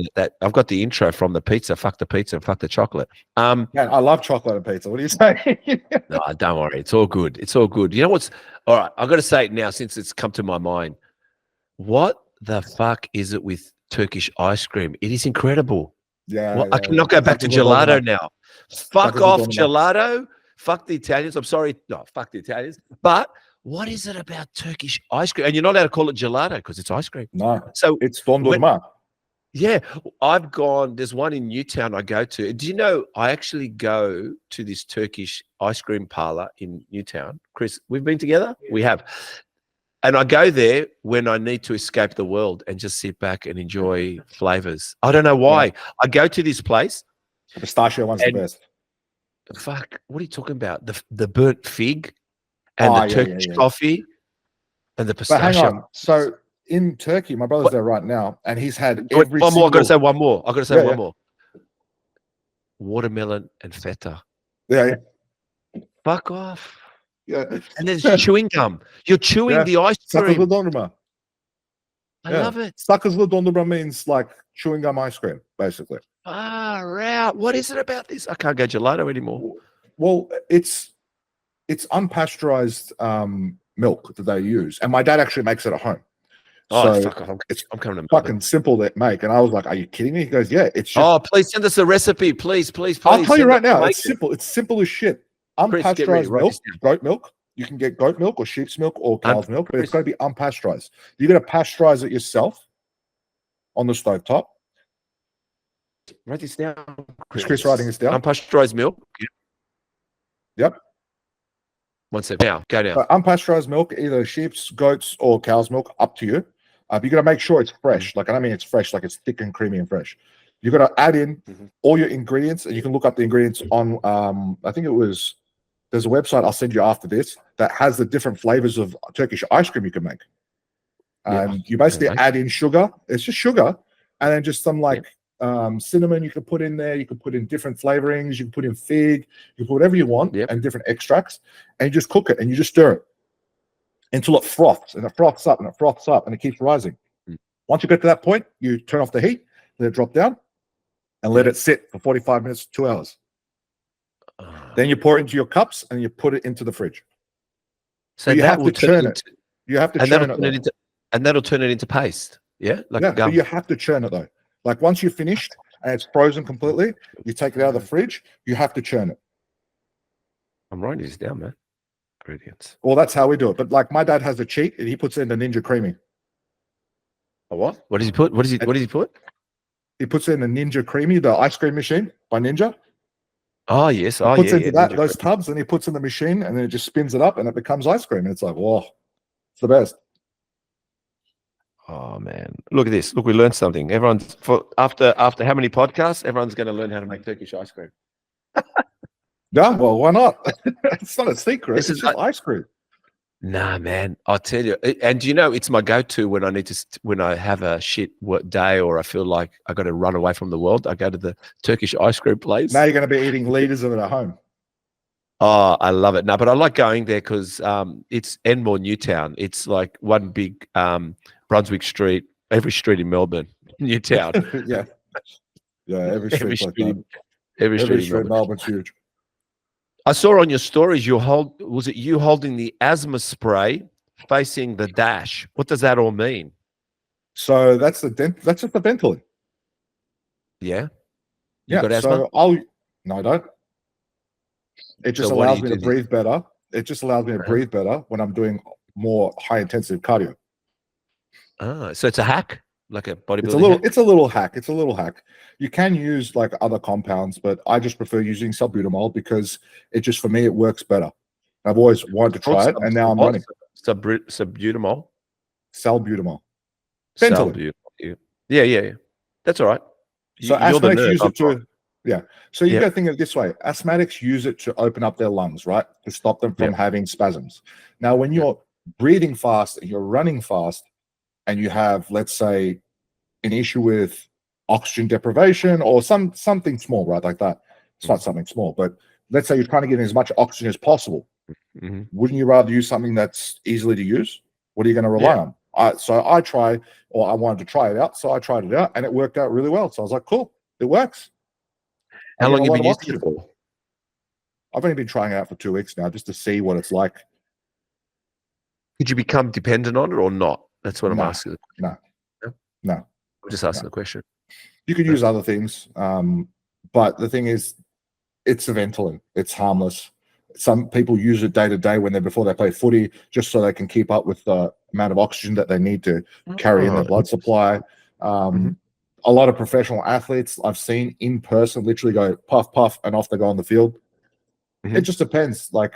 A: the intro from the pizza. Fuck the pizza and fuck the chocolate.
B: Man, I love chocolate and pizza. What do you say?
A: No, don't worry. It's all good. It's all good. You know what's all right? I've got to say it now since it's come to my mind. What the fuck is it with Turkish ice cream? It is incredible.
B: Yeah,
A: I cannot go back to gelato now. Fuck off gelato. Fuck the Italians. I'm sorry. No, fuck the Italians. But what is it about Turkish ice cream? And you're not allowed to call it gelato because it's ice cream.
B: No.
A: So
B: it's dondurma.
A: Yeah. I've gone, there's one in Newtown I go to. Do you know I actually go to this Turkish ice cream parlor in Newtown? Chris, we've been together? Yeah. We have. And I go there when I need to escape the world and just sit back and enjoy flavors. I don't know why. Yeah. I go to this place.
B: The pistachio one's the best.
A: Fuck, what are you talking about? The burnt fig and the Turkish coffee and the pistachio.
B: But hang on. So in Turkey, my brother's there right now, and he's had every
A: one more. I've got to say one more. One more. Watermelon and feta.
B: Yeah.
A: Fuck off.
B: Yeah.
A: And there's chewing gum. You're chewing the ice cream. I love it.
B: Sakızlı dondurma means like chewing gum ice cream, basically.
A: Right. What is it about this? I can't go gelato anymore.
B: Well, it's unpasteurized milk that they use, and my dad actually makes it at home.
A: Oh, fuck off. I'm coming to
B: fucking simple to make. And I was like, "Are you kidding me?" He goes, "Yeah, it's just."
A: Oh, please send us a recipe, please.
B: I'll tell you right now, it's simple. It's simple as shit. Unpasteurized milk, goat milk. You can get goat milk or sheep's milk or cow's milk, but it's got to be unpasteurized. You're going to pasteurize it yourself on the stovetop.
A: Write this down.
B: Is Chris writing this down?
A: Unpasteurized milk.
B: Yep.
A: One second. Now, go down.
B: Unpasteurized milk, either sheep's, goat's, or cow's milk, up to you. But you got to make sure it's fresh. Like, I don't mean it's fresh, like it's thick and creamy and fresh. You got to add in all your ingredients, and you can look up the ingredients on, I think it was, there's a website I'll send you after this that has the different flavors of Turkish ice cream you can make. And you basically add in sugar. It's just sugar, and then just some like cinnamon you can put in there. You can put in different flavorings. You can put in fig. You can put whatever you want and different extracts, and you just cook it and you just stir it until it froths, and it froths up and it froths up and it keeps rising. Once you get to that point, you turn off the heat, let it drop down, and let it sit for 45 minutes, 2 hours. Then you pour it into your cups and you put it into the fridge.
A: So you have to churn it.
B: You have to churn it,
A: and that'll turn it into paste. Yeah, like
B: gum. But you have to churn it though. Like once you've finished and it's frozen completely, you take it out of the fridge. You have to churn it.
A: I'm writing this down, man. Ingredients.
B: Well, that's how we do it. But like my dad has a cheat, and he puts in the Ninja Creamy.
A: A what? What does he put? What does he put?
B: He puts in the Ninja Creamy, the ice cream machine by Ninja.
A: Oh yes.
B: He puts into those tubs, and he puts in the machine, and then it just spins it up, and it becomes ice cream. And it's like, whoa, it's the best.
A: Oh man, look at this. Look, we learned something. Everyone's after how many podcasts? Everyone's going to learn how to make Turkish ice cream.
B: Yeah, well, why not? It's not a secret. It's just ice cream.
A: Nah, man, I'll tell you. And you know, it's my go-to when I need to, when I have a shit day or I feel like I got to run away from the world. I go to the Turkish ice cream place.
B: Now you're going to be eating liters of it at home.
A: Oh, I love it. No, but I like going there because it's Enmore Newtown. It's like one big Brunswick Street, every street in Melbourne, Newtown.
B: Yeah, every street in Melbourne's huge.
A: I saw on your stories was it you holding the asthma spray facing the dash? What does that all mean?
B: So that's just the Ventolin.
A: Yeah. You got asthma?
B: No, I don't. It just allows me to breathe better. It just allows me to breathe better when I'm doing more high intensive cardio.
A: Ah, so it's a hack, like a bodybuilding hack?
B: It's a little hack. It's a little hack. You can use like other compounds, but I just prefer using salbutamol because it just, for me, it works better. I've always wanted to try it, and now I'm running.
A: Salbutamol?
B: Salbutamol.
A: Salbutamol. Yeah. That's all right.
B: So asthmatics use it to, So you got to think of it this way. Asthmatics use it to open up their lungs, right? To stop them from having spasms. Now, when you're breathing fast and you're running fast and you have, let's say, an issue with oxygen deprivation or something small, right? Like that. It's not something small, but let's say you're trying to get in as much oxygen as possible.
A: Mm-hmm.
B: Wouldn't you rather use something that's easily to use? What are you going to rely on? I wanted to try it out, so I tried it out, and it worked out really well. So I was like, cool, it works.
A: How long have you been using it for?
B: I've only been trying it out for 2 weeks now, just to see what it's like.
A: Could you become dependent on it or not? That's what I'm asking.
B: No.
A: I'm just asking the question.
B: You could use other things, but the thing is, it's a Ventolin. It's harmless. Some people use it day to day before they play footy, just so they can keep up with the amount of oxygen that they need to carry in their blood supply. A lot of professional athletes I've seen in person literally go puff, puff, and off they go on the field. It just depends. Like,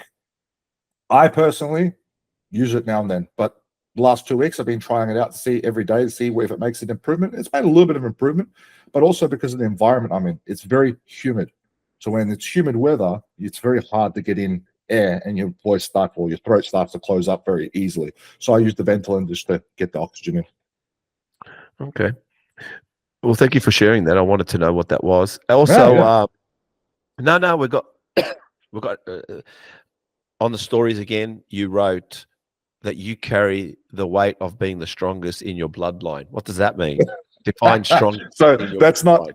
B: I personally use it now and then, but the last 2 weeks I've been trying it out to see every day to see if it makes an improvement. It's made a little bit of improvement, but also because of the environment I'm in. It's very humid. So when it's humid weather, it's very hard to get in air, and your voice starts, or your throat starts to close up very easily. So I use the Ventolin just to get the oxygen in.
A: Okay. Well, thank you for sharing that. I wanted to know what that was. Also, we got on the stories again. You wrote that you carry the weight of being the strongest in your bloodline. What does that mean? Define strong.
B: So that's not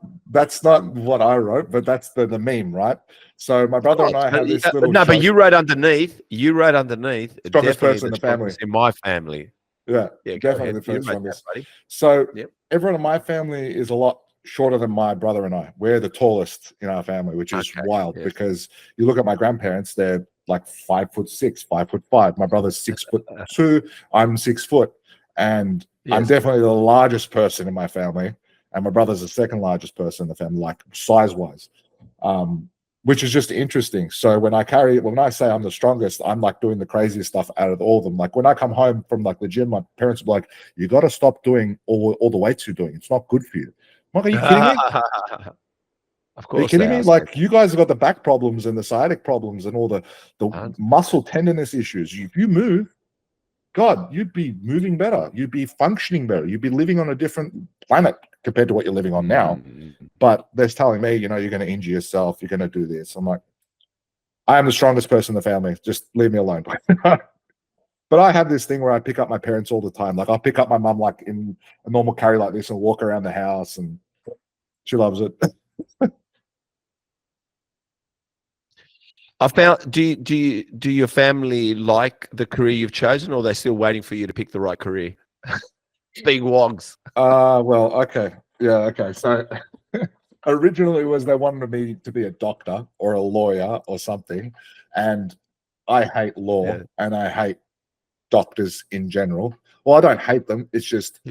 B: what I wrote, but that's the meme, right? So my brother and I have this little.
A: No, but you wrote underneath.
B: Strongest person in the family.
A: In my family.
B: Yeah, definitely the first strongest. So everyone in my family is a lot shorter than my brother and I. We're the tallest in our family, which is wild because you look at my grandparents; they're like 5'6", 5'5". My brother's 6'2". I'm 6 foot, and I'm definitely the largest person in my family, and my brother's the second largest person in the family, like size-wise, which is just interesting. So when I say I'm the strongest, I'm like doing the craziest stuff out of all of them. Like when I come home from like the gym, my parents will be like, "You got to stop doing all the weights you're doing. It's not good for you." I'm like, "Are you kidding me?"
A: Of course.
B: Are you kidding me? Like, you guys have got the back problems and the sciatic problems and all the muscle tenderness issues. If you move, God, you'd be moving better. You'd be functioning better. You'd be living on a different planet compared to what you're living on now. But they're telling me, you're going to injure yourself. You're going to do this. I'm like, I am the strongest person in the family. Just leave me alone. But I have this thing where I pick up my parents all the time. Like, I'll pick up my mum like in a normal carry like this and walk around the house, and she loves it.
A: I found. Do your family like the career you've chosen, or are they still waiting for you to pick the right career? Being wogs.
B: Well, okay, yeah, okay. So originally they wanted me to be a doctor or a lawyer or something, and I hate law and I hate doctors in general. Well, I don't hate them. It's just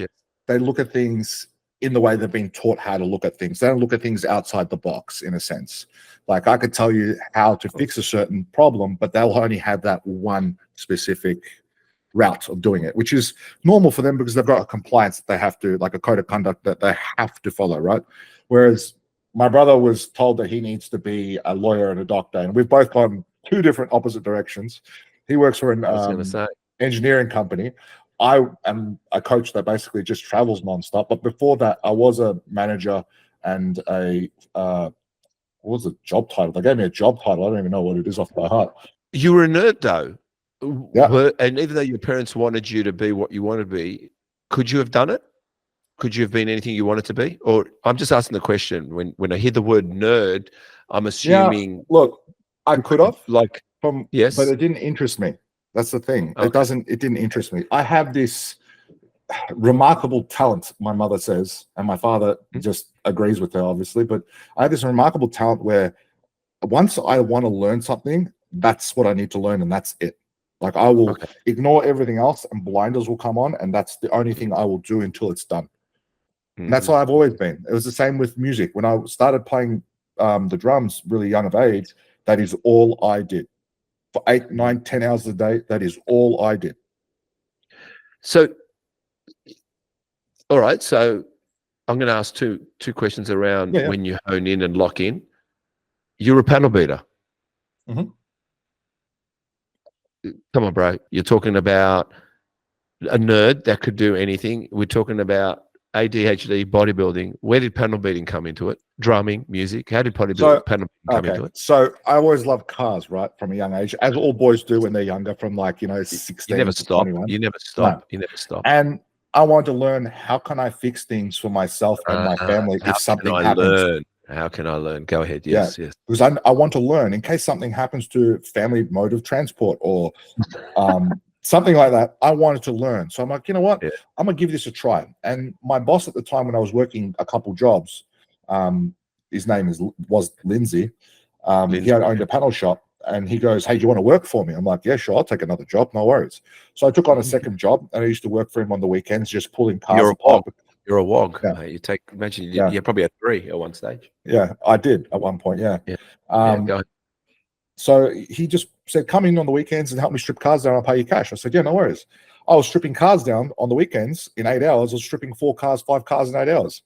B: they look at things in the way they've been taught how to look at things. They don't look at things outside the box, in a sense. Like, I could tell you how to fix a certain problem, but they'll only have that one specific route of doing it, which is normal for them because they've got a compliance that they have to, like a code of conduct that they have to follow, right? Whereas my brother was told that he needs to be a lawyer and a doctor, and we've both gone two different opposite directions. He works for an engineering company. I am a coach that basically just travels nonstop. But before that, I was a manager and what was the job title? They gave me a job title. I don't even know what it is off by heart.
A: You were a nerd, though.
B: Yeah.
A: And even though your parents wanted you to be what you wanted to be, could you have done it? Could you have been anything you wanted to be? Or I'm just asking the question. When I hear the word nerd, I'm assuming.
B: Yeah, look, I could have.
A: Like,
B: but it didn't interest me. That's the thing.
A: Okay.
B: It didn't interest me. I have this remarkable talent, my mother says, and my father just agrees with her, obviously. But I have this remarkable talent where once I want to learn something, that's what I need to learn, and that's it. Like, I will ignore everything else, and blinders will come on, and that's the only thing I will do until it's done. And that's how I've always been. It was the same with music. When I started playing the drums really young of age, that is all I did. For 8, 9, 10 hours a day, that is all I did.
A: So, all right. So I'm going to ask two questions around when you hone in and lock in. You're a panel beater. Come on, bro. You're talking about a nerd that could do anything. We're talking about ADHD, bodybuilding. Where did panel beating come into it? Drumming, music. How did panel beating come into it?
B: So I always loved cars, right, from a young age, as all boys do when they're younger, from like 16
A: You never
B: to
A: stop.
B: 21.
A: You never stop.
B: No.
A: You never stop.
B: And I wanted to learn, how can I fix things for myself and my family if something happens.
A: How can I learn? Go ahead. Yes, yes.
B: Because I want to learn in case something happens to family mode of transport or something like that. I wanted to learn. So I'm like, you know what?
A: Yeah.
B: I'm going to give this a try. And my boss at the time when I was working a couple jobs, his name was Lindsay. He had owned a panel shop. And he goes, hey, do you want to work for me? I'm like, yeah, sure. I'll take another job. No worries. So I took on a second job, and I used to work for him on the weekends, just pulling cars apart.
A: You're a wog.
B: Yeah.
A: Mate. Imagine you probably had 3 at one stage.
B: Yeah, I did at one point. Yeah.
A: Go ahead.
B: So he just said, come in on the weekends and help me strip cars down. I'll pay you cash. I said, yeah, no worries. I was stripping cars down on the weekends in 8 hours. I was stripping 4 cars, 5 cars in 8 hours.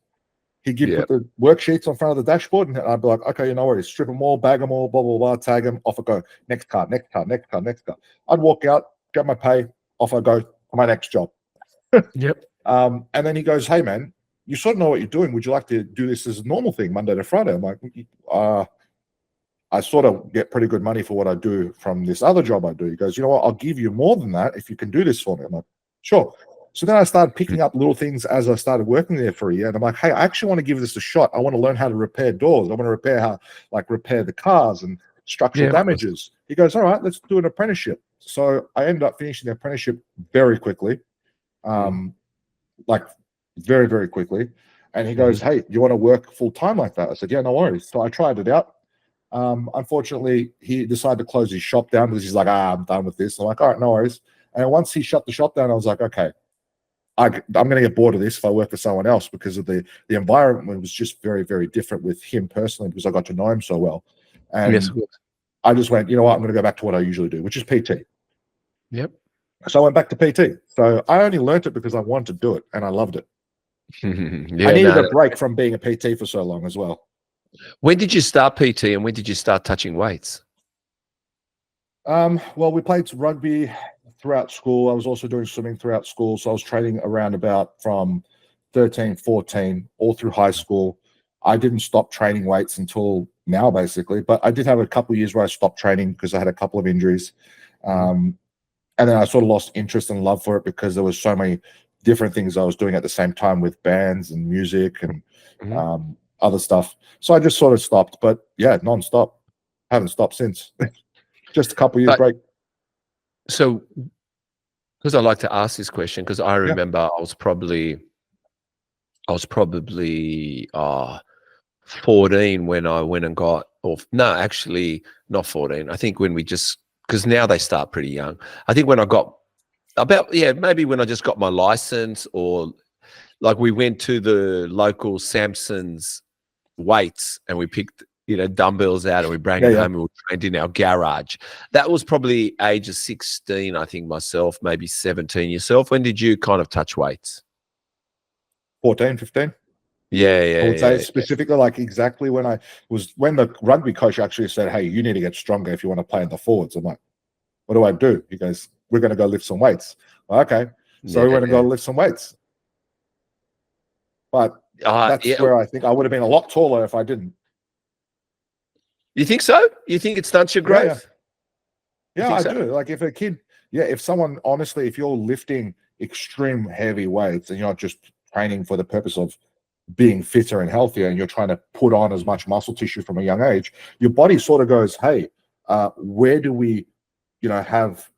B: He'd put the worksheets on front of the dashboard, and I'd be like, okay, no worries. Strip them all, bag them all, blah, blah, blah, tag them, off I go. Next car, next car, next car, next car. I'd walk out, get my pay, off I go to my next job.
A: Yep.
B: And then he goes, hey, man, you sort of know what you're doing. Would you like to do this as a normal thing, Monday to Friday? I'm like, I sort of get pretty good money for what I do from this other job I do. He goes, you know what? I'll give you more than that if you can do this for me. I'm like, sure. So then I started picking up little things as I started working there for a year. And I'm like, hey, I actually want to give this a shot. I want to learn how to repair doors. I want to repair the cars and structural damages. He goes, all right, let's do an apprenticeship. So I ended up finishing the apprenticeship very quickly, like very, very quickly. And he goes, hey, you want to work full time like that? I said, yeah, no worries. So I tried it out. Unfortunately, he decided to close his shop down because he's like, I'm done with this. I'm like, all right, no worries. And once he shut the shop down, I was like, okay, I'm going to get bored of this if I work for someone else, because of the environment was just very, very different with him personally, because I got to know him so well. And I just went, you know what, I'm going to go back to what I usually do, which is PT.
A: Yep.
B: So I went back to PT. So I only learned it because I wanted to do it, and I loved it. I needed a break from being a PT for so long as well.
A: When did you start PT, and when did you start touching weights?
B: Well, we played rugby throughout school. I was also doing swimming throughout school. So I was training around about from 13, 14, all through high school. I didn't stop training weights until now, basically. But I did have a couple of years where I stopped training because I had a couple of injuries. And then I sort of lost interest and love for it because there was so many different things I was doing at the same time with bands and music and other stuff. So I just sort of stopped. But yeah, non-stop. Haven't stopped since. Just a couple of years break.
A: So, because I like to ask this question, because I remember I was probably 14 when I went and got, or no, actually not 14. I think when we just, because now they start pretty young. I think when I got maybe when I just got my license, or like we went to the local Samson's weights and we picked dumbbells out and we bring it home and we trained in our garage. That was probably age of 16, I think, myself, maybe 17 yourself. When did you kind of touch weights?
B: 14, 15.
A: I
B: would say specifically, like exactly when the rugby coach actually said, hey, you need to get stronger if you want to play in the forwards. I'm like, what do I do? He goes, we're going to go lift some weights. Okay. So we went to go lift some weights. But that's where I think I would have been a lot taller if I didn't.
A: You think so? You think it stunts your growth?
B: Yeah, I do. Like if a kid, if someone, honestly, if you're lifting extreme heavy weights and you're not just training for the purpose of being fitter and healthier, and you're trying to put on as much muscle tissue from a young age, your body sort of goes, hey, where do we, have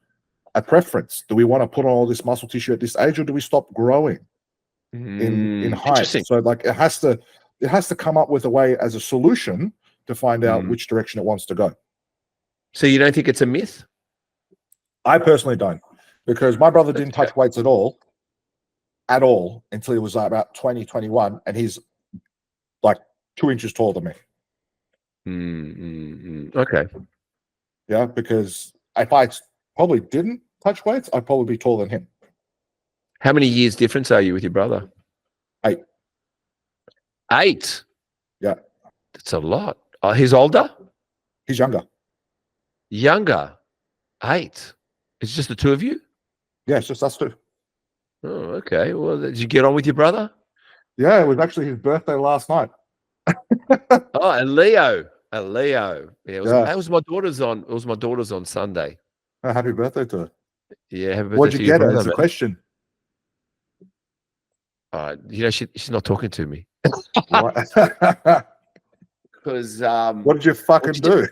B: a preference? Do we want to put on all this muscle tissue at this age, or do we stop growing in height? So like it has to come up with a way as a solution to find out which direction it wants to go.
A: So you don't think it's a myth?
B: I personally don't, because my brother didn't touch weights at all until he was about 20, 21, and he's like 2 inches taller than me.
A: Okay.
B: Yeah, because if I probably didn't touch weights, I'd probably be taller than him.
A: How many years difference are you with your brother?
B: 8.
A: 8?
B: Yeah.
A: That's a lot. He's older?
B: He's younger.
A: Younger? 8? It's just the two of you?
B: Yeah, it's just us two.
A: Oh, okay. Well, did you get on with your brother?
B: Yeah, it was actually his birthday last night.
A: Oh, and Leo. Leo. Yeah,
B: Yeah.
A: it was my daughter's on. It was my daughter's on Sunday.
B: Oh, happy birthday to her.
A: Yeah, happy birthday
B: What'd you
A: to your
B: get her?
A: brother,
B: Is the
A: man.
B: question.
A: She's not talking to me
B: What,
A: because
B: what did you fucking do?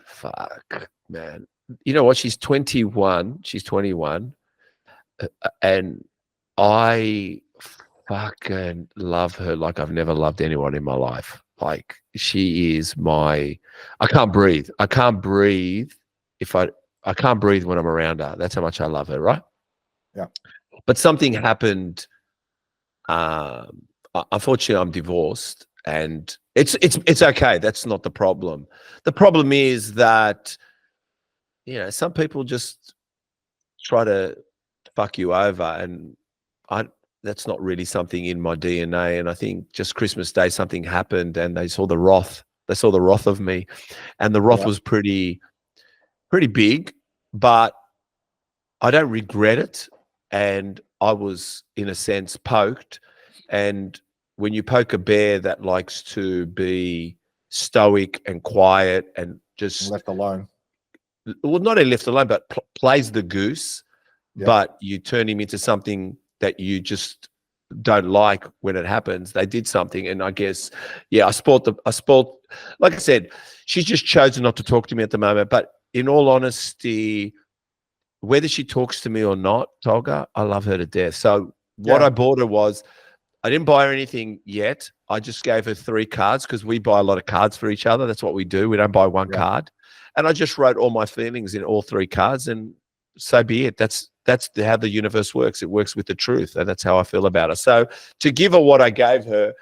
A: fuck, man. You know what? She's 21. She's 21, and I fucking love her like I've never loved anyone in my life. Like she is my. I can't breathe. I can't breathe I can't breathe when I'm around her. That's how much I love her, right?
B: Yeah.
A: But something happened. Unfortunately, I'm divorced, and it's okay. That's not the problem. The problem is that some people just try to fuck you over, and that's not really something in my DNA. And I think just Christmas Day something happened, and they saw the wrath. They saw the wrath of me, and the wrath was pretty big, but I don't regret it. And I was, in a sense, poked. And when you poke a bear that likes to be stoic and quiet and just
B: Left alone.
A: well, not only left alone, but plays the goose,
B: Yeah.
A: but you turn him into something that you just don't like when it happens. They did something, and I guess, I spoiled. Like I said, she's just chosen not to talk to me at the moment. But in all honesty, whether she talks to me or not, Tolga, I love her to death. So what I bought her was, I didn't buy her anything yet. I just gave her 3 cards because we buy a lot of cards for each other. That's what we do. We don't buy one card. And I just wrote all my feelings in all 3 cards, and so be it. That's how the universe works. It works with the truth, and that's how I feel about her. So to give her what I gave her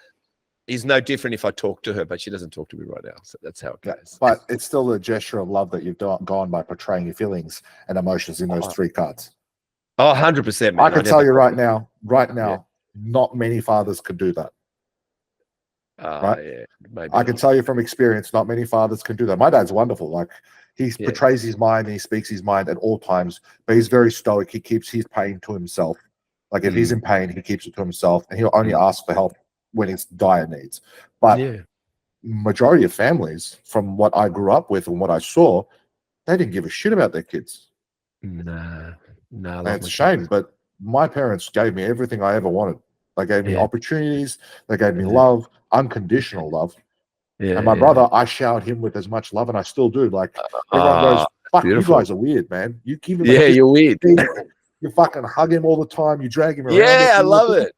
A: is no different if I talk to her, but she doesn't talk to me right now. So that's how it goes.
B: But it's still a gesture of love that you've gone by portraying your feelings and emotions in those 3 cards.
A: Oh, 100%, man.
B: I can tell you right now, not many fathers could do that. Right?
A: Yeah, maybe
B: I can tell you from experience, not many fathers can do that. My dad's wonderful. Like he portrays his mind and he speaks his mind at all times, but he's very stoic. He keeps his pain to himself. Like if he's in pain, he keeps it to himself, and he'll only ask for help when it's dire needs. But majority of families, from what I grew up with and what I saw, they didn't give a shit about their kids.
A: No.
B: And it's a shame, but my parents gave me everything I ever wanted. They gave me opportunities. They gave me love, unconditional love. And my brother, I showered him with as much love, and I still do. Like everyone goes, "Fuck, beautiful. You guys are weird, man. You give him,
A: you're weird.
B: You fucking hug him all the time. You drag him around.
A: Yeah, I love it.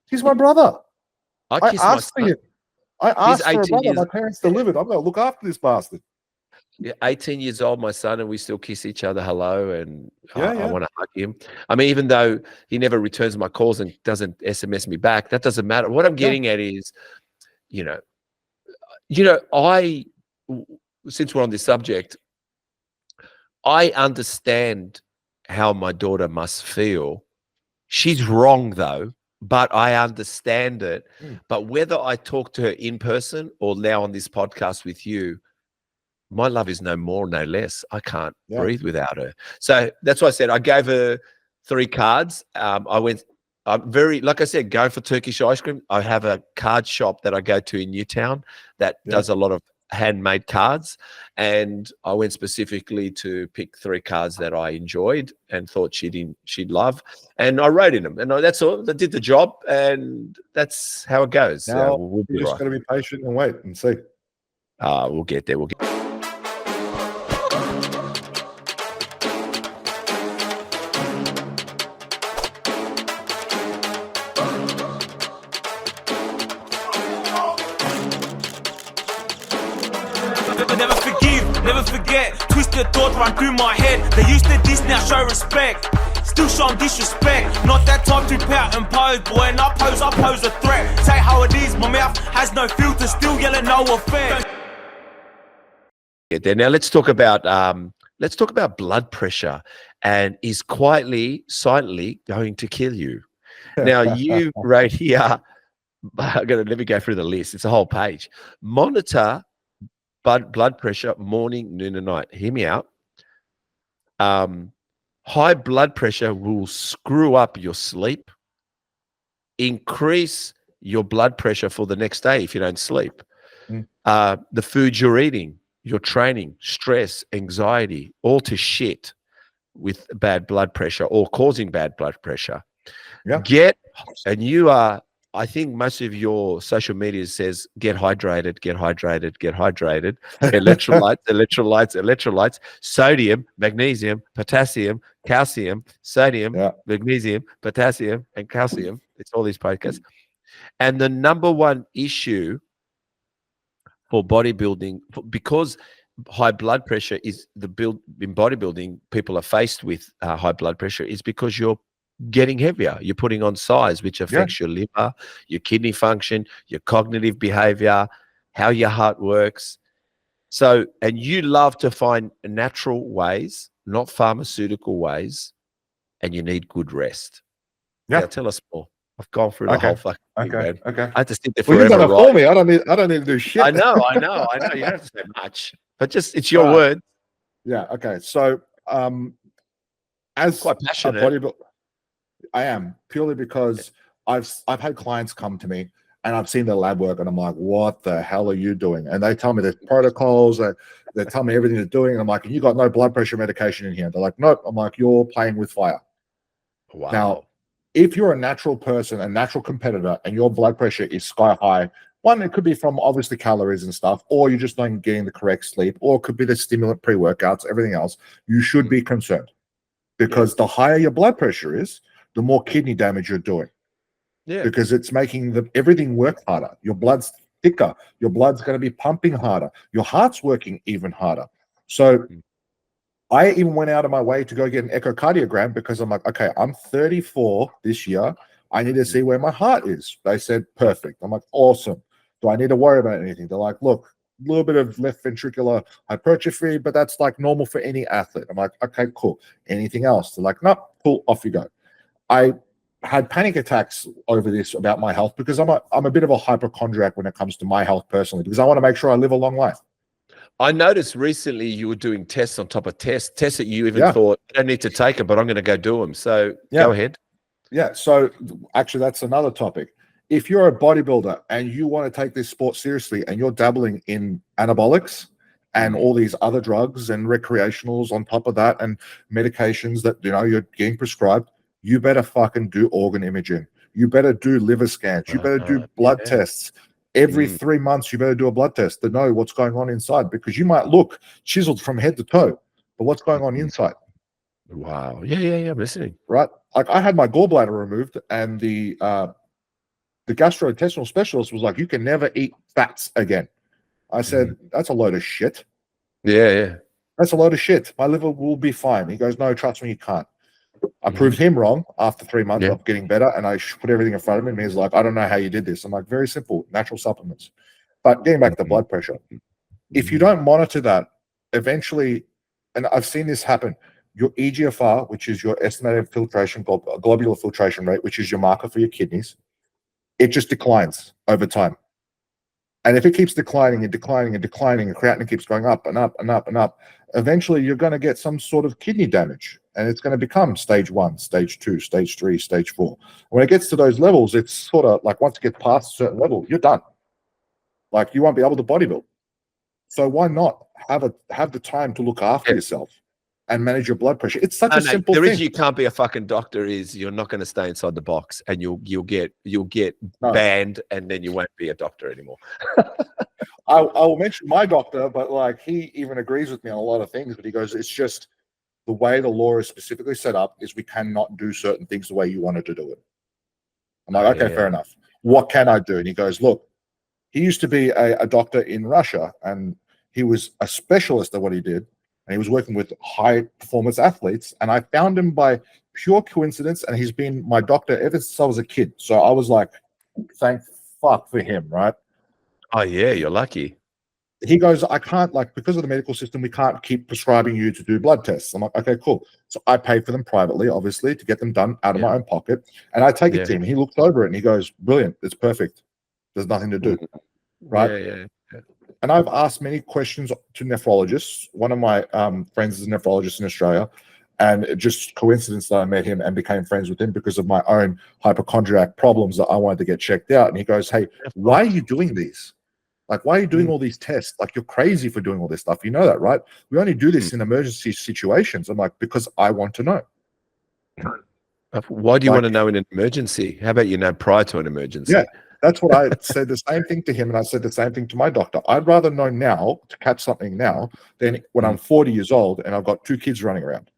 B: He's my brother.
A: I
B: asked for him. I asked for a brother. My parents delivered. I'm going to look after this bastard.
A: Yeah, 18 years old, my son, and we still kiss each other hello, and I want to hug him. I mean, even though he never returns my calls and doesn't SMS me back, that doesn't matter. What I'm getting at is, since we're on this subject, I understand how my daughter must feel. She's wrong though, but I understand it. But whether I talk to her in person or now on this podcast with you, my love is no more, no less. I can't breathe without her. So that's why I said I gave her 3 cards. I'm very, like I said, going for Turkish ice cream. I have a card shop that I go to in Newtown that does a lot of handmade cards, and I went specifically to pick 3 cards that I enjoyed and thought she'd love, and I wrote in them, and that's all. That did the job, and that's how it goes.
B: Now we'll you just got to be patient and wait and see.
A: We'll get there.
C: Never forget, twisted thoughts run through my head. They used to diss, now show respect. Still show them disrespect. Not that type to pout and pose, but when I pose a threat. Say how it is, my mouth has no filter, still yelling no effect.
A: Now let's talk about blood pressure, and is quietly, silently going to kill you. Now you right here, let me go through the list. It's a whole page. Monitor blood pressure morning, noon, and night. Hear me out. High blood pressure will screw up your sleep. increase your blood pressure for the next day if you don't sleep.
B: Mm.
A: The food you're eating, your training, stress, anxiety, all to shit with bad blood pressure or causing bad blood pressure.
B: Yeah.
A: And you are, I think most of your social media says, get hydrated, get hydrated, get hydrated, electrolytes, sodium, magnesium, potassium, calcium, sodium, magnesium, potassium, and calcium. It's all these podcasts. And the number one issue for bodybuilding, because high blood pressure is in bodybuilding, people are faced with high blood pressure, is because you're getting heavier. You're putting on size, which affects your liver, your kidney function, your cognitive behavior, how your heart works. So, and you love to find natural ways, not pharmaceutical ways, and you need good rest. Yeah, tell us more. I've gone through the whole fucking thing, man. I had to sit there forever.
B: You've done it for me. I don't need to do shit.
A: I know. You don't have to say much, but just it's your word.
B: Yeah. Okay. So, as
A: quite passionate
B: bodybuilder, I am, purely because I've had clients come to me and I've seen their lab work and I'm like, what the hell are you doing? And they tell me there's protocols, they tell me everything they're doing, and I'm like, you got no blood pressure medication in here. They're like, nope. I'm like, you're playing with fire.
A: Wow.
B: Now, if you're a natural person, a natural competitor, and your blood pressure is sky high, one, it could be from obviously calories and stuff, or you're just not getting the correct sleep, or it could be the stimulant pre-workouts, everything else. You should be concerned, because the higher your blood pressure is, the more kidney damage you're doing. Yeah. Because it's making everything work harder. Your blood's thicker. Your blood's going to be pumping harder. Your heart's working even harder. So I even went out of my way to go get an echocardiogram, because I'm like, okay, I'm 34 this year. I need to see where my heart is. They said, perfect. I'm like, awesome. Do I need to worry about anything? They're like, look, a little bit of left ventricular hypertrophy, but that's like normal for any athlete. I'm like, okay, cool. Anything else? They're like, no, cool, off you go. I had panic attacks over this about my health, because I'm a bit of a hypochondriac when it comes to my health personally, because I want to make sure I live a long life.
A: I noticed recently you were doing tests on top of tests that you even thought, I don't need to take it, but I'm going to go do them. So go ahead.
B: Yeah. So actually, that's another topic. If you're a bodybuilder and you want to take this sport seriously and you're dabbling in anabolics and all these other drugs and recreationals on top of that and medications that, you're getting prescribed, you better fucking do organ imaging. You better do liver scans. You better do blood tests. Every 3 months, you better do a blood test to know what's going on inside, because you might look chiseled from head to toe, but what's going on inside?
A: Wow. Yeah. I'm listening.
B: Right. Like, I had my gallbladder removed, and the gastrointestinal specialist was like, you can never eat fats again. I said, that's a load of shit.
A: Yeah.
B: That's a load of shit. My liver will be fine. He goes, no, trust me, you can't. I proved him wrong after 3 months of getting better, and I put everything in front of him, and he's like, I don't know how you did this. I'm like, very simple, natural supplements. But getting back to blood pressure, if you don't monitor that, eventually, and I've seen this happen, your EGFR, which is your estimated filtration, globular filtration rate, which is your marker for your kidneys, it just declines over time. And if it keeps declining and declining and declining, and creatinine keeps going up and up and up and up, eventually you're going to get some sort of kidney damage, and it's going to become stage 1, stage 2, stage 3, stage 4. When it gets to those levels, it's sort of like, once it gets past a certain level, you're done. Like, you won't be able to bodybuild. So why not have the time to look after yourself and manage your blood pressure? It's such a simple thing. The reason
A: you can't be a fucking doctor is you're not going to stay inside the box, and you'll get banned, and then you won't be a doctor anymore.
B: I will mention my doctor, but like, he even agrees with me on a lot of things, but he goes, it's just the way the law is specifically set up is we cannot do certain things the way you wanted to do it. I'm like, okay, fair enough. What can I do? And he goes, look, he used to be a doctor in Russia, and he was a specialist at what he did. And he was working with high performance athletes. And I found him by pure coincidence. And he's been my doctor ever since I was a kid. So I was like, thank fuck for him, right?
A: Oh, yeah, you're lucky.
B: He goes, I can't, like, because of the medical system, we can't keep prescribing you to do blood tests. I'm like, okay, cool. So I pay for them privately, obviously, to get them done out of my own pocket. And I take it to him. He looks over it and he goes, brilliant. It's perfect. There's nothing to do. Right?
A: Yeah.
B: And I've asked many questions to nephrologists. One of my friends is a nephrologist in Australia. And it just coincidence that I met him and became friends with him because of my own hypochondriac problems that I wanted to get checked out. And he goes, hey, why are you doing these? Like, why are you doing all these tests? Like, you're crazy for doing all this stuff. You know that, right? We only do this in emergency situations. I'm like, because I want to know.
A: Why do you want to know in an emergency? How about prior to an emergency?
B: Yeah, that's what I said. The same thing to him, and I said the same thing to my doctor. I'd rather know now to catch something now than when I'm 40 years old and I've got 2 kids running around.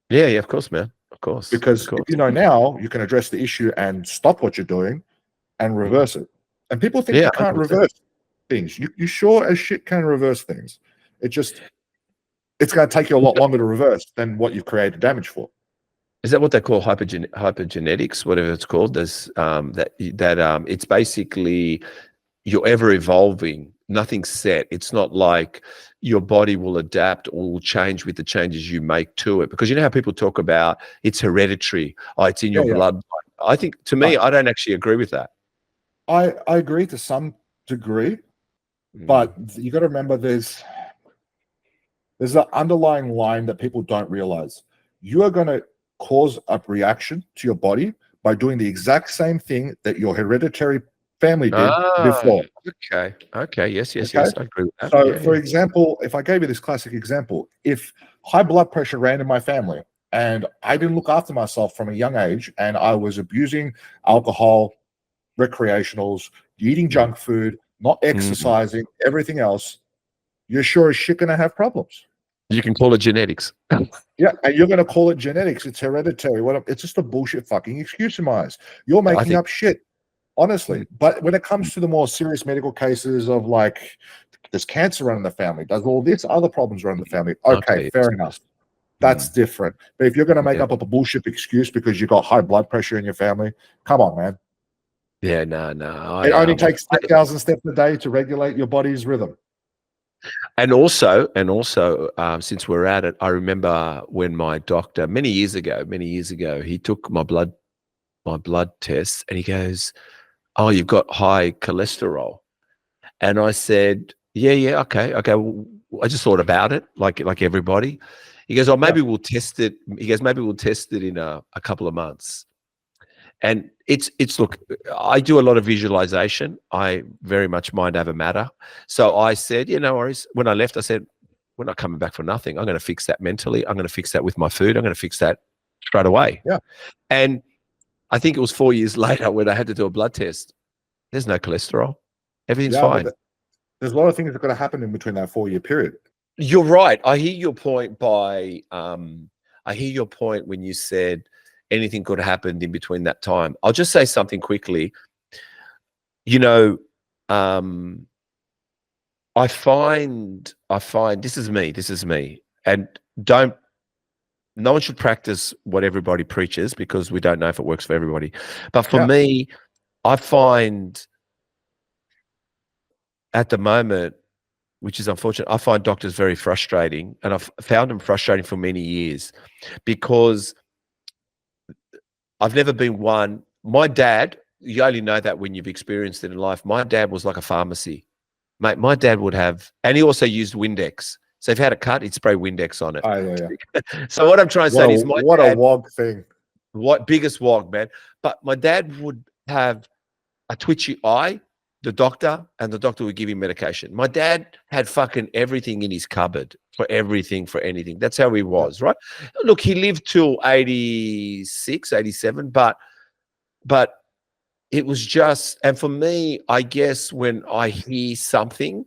A: Yeah, of course, man. Of course.
B: Because if you know now, you can address the issue and stop what you're doing and reverse it. And people think you can't
A: 100%.
B: reverse things. You sure as shit can reverse things. It's going to take you a lot longer to reverse than what you've created damage for.
A: Is that what they call hypergenetics, whatever it's called? There's it's basically you're ever evolving. Nothing's set. It's not like your body will adapt or will change with the changes you make to it. Because you know how people talk about it's hereditary. Oh, it's in your blood. I think, to me, I don't actually agree with that.
B: I agree to some degree, but you got to remember there's an underlying line that people don't realize. You are going to cause a reaction to your body by doing the exact same thing that your hereditary family did before.
A: Okay. Yes, I agree with that.
B: So, for example, if I gave you this classic example, if high blood pressure ran in my family and I didn't look after myself from a young age and I was abusing alcohol, recreationals, eating junk food, not exercising, everything else, you're sure as shit going to have problems.
A: You can call it genetics.
B: Yeah, and you're going to call it genetics. It's hereditary. It's just a bullshit fucking excuse in my eyes. You're making up shit, honestly. But when it comes to the more serious medical cases of like, there's cancer running in the family, does all this other problems run in the family? Okay, fair enough. That's different. But if you're going to make up a bullshit excuse because you've got high blood pressure in your family, come on, man.
A: Yeah, no.
B: It only takes 10,000 steps a day to regulate your body's rhythm.
A: And also, since we're at it, I remember when my doctor many years ago, he took my blood tests and he goes, "Oh, you've got high cholesterol," and I said, "Yeah, okay." Well, I just thought about it, like everybody. He goes, "Oh, maybe we'll test it." He goes, "Maybe we'll test it in a couple of months." And it's look, I do a lot of visualization. I very much mind over matter. So I said, no worries. When I left, I said, we're not coming back for nothing. I'm going to fix that mentally. I'm going to fix that with my food. I'm going to fix that straight away.
B: Yeah.
A: And I think it was 4 years later when I had to do a blood test. There's no cholesterol. Everything's fine.
B: There's a lot of things that are going to happen in between that 4-year period.
A: You're right. I hear your point when you said anything could have happened in between that time. I'll just say something quickly. I find this is me. And no one should practice what everybody preaches because we don't know if it works for everybody. But for me, I find at the moment, which is unfortunate, I find doctors very frustrating, and I've found them frustrating for many years because I've never been one. My dad, you only know that when you've experienced it in life. My dad was like a pharmacy. Mate, my dad would have, and he also used Windex. So if he had a cut, he'd spray Windex on it.
B: Oh, yeah.
A: So what I'm trying to say is
B: what a wog thing.
A: What biggest wog, man. But my dad would have a twitchy eye, the doctor would give him medication. My dad had fucking everything in his cupboard for everything, for anything. That's how he was, right? Look, he lived till 86, 87, but it was just, and for me, I guess when I hear something,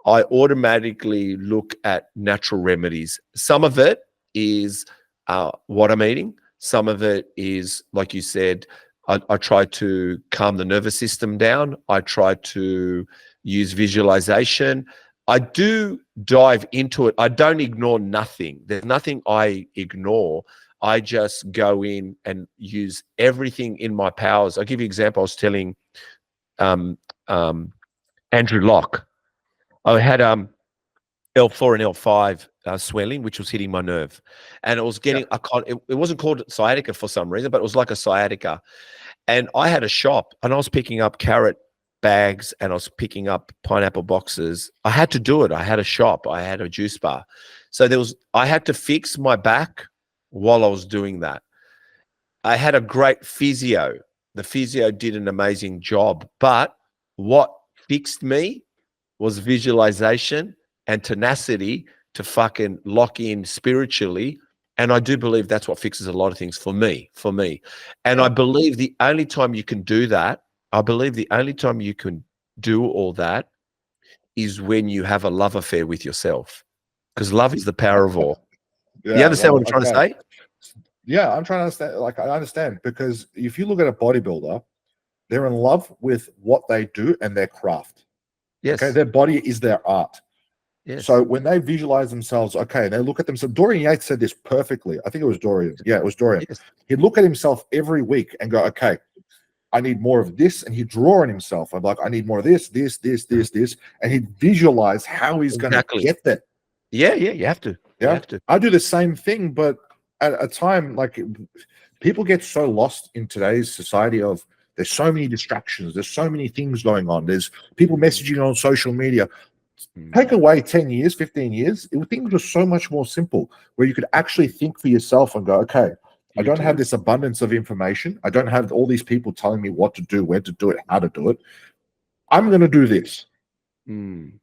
A: I automatically look at natural remedies. Some of it is what I'm eating. Some of it is, like you said, I try to calm the nervous system down. I try to use visualization. I do dive into it. I don't ignore nothing. There's nothing I ignore. I just go in and use everything in my powers. I'll give you an example. I was telling Andrew Locke, I had L4 and L5 swelling, which was hitting my nerve. And it was getting, it wasn't called sciatica for some reason, but it was like a sciatica. And I had a shop and I was picking up carrot bags and I was picking up pineapple boxes. I had to do it. I had a shop. I had a juice bar. So I had to fix my back while I was doing that. I had a great physio. The physio did an amazing job, but what fixed me was visualization and tenacity to fucking lock in spiritually. And I do believe that's what fixes a lot of things for me. And I believe the only time you can do that, do all that is when you have a love affair with yourself, because love is the power of all.
B: Yeah,
A: You understand what I'm trying to say?
B: Yeah, I'm trying to understand. Like, I understand, because if you look at a bodybuilder, they're in love with what they do and their craft.
A: Yes.
B: Okay, their body is their art.
A: Yes.
B: So when they visualize themselves, okay, they look at themselves. Dorian Yates said this perfectly. I think it was Dorian. Yeah, it was Dorian.
A: Yes.
B: He'd look at himself every week and go, okay, I need more of this. And he'd draw on himself. I'm like, I need more of this. And he'd visualize how he's going to get that.
A: Yeah, you have to.
B: Yeah.
A: You have to.
B: I do the same thing, but at a time, like, people get so lost in today's society of there's so many distractions. There's so many things going on. There's people messaging on social media. Take away 10 years, 15 years, things were so much more simple, where you could actually think for yourself and go, okay, I don't have this abundance of information. I don't have all these people telling me what to do, where to do it, how to do it. I'm going to do this. And